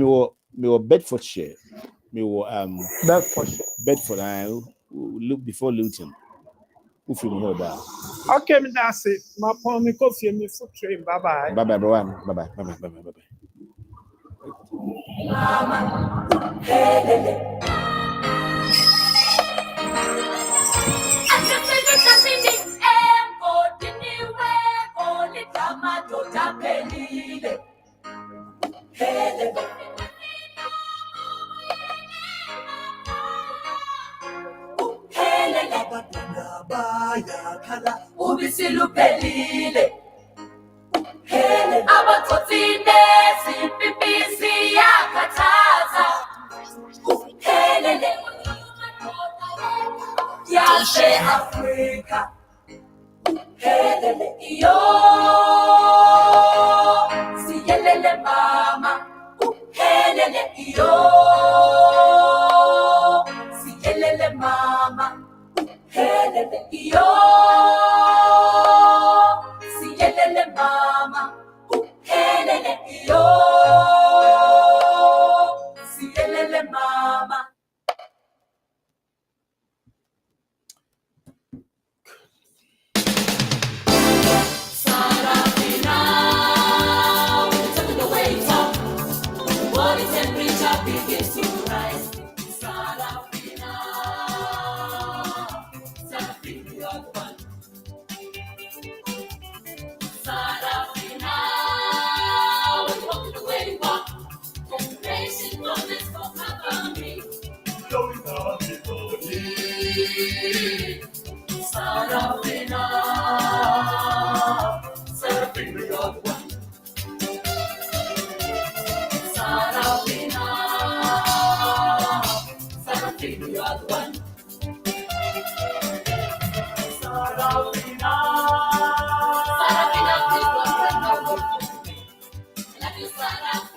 were Bedfordshire. Me were Bedford. I look before Luton. Who from here? Okay, me that's it. My palm me coffee me foot train. Bye bye. Bye bye, bro. Bye bye. bayakhala ubisi luphelile abathotine sipipisi yakhathaza helele yase Africa helele iyo siyelele mama helele iyo siyelele mama helele iyo siyelele mama helele iyo siyelele mama. Sarafina, the way you talk, body temperature begins to rise. Sarafina, Sarafina, you're the one. Sarafina, when you walk the way you walk, desperation moments for me. Going on before me. Sarafina, Sarafina, you're the one. Sarafina, Sarafina, you're the one. Sarafina, Sarafina, please don't break my heart. I love you, Sarafina.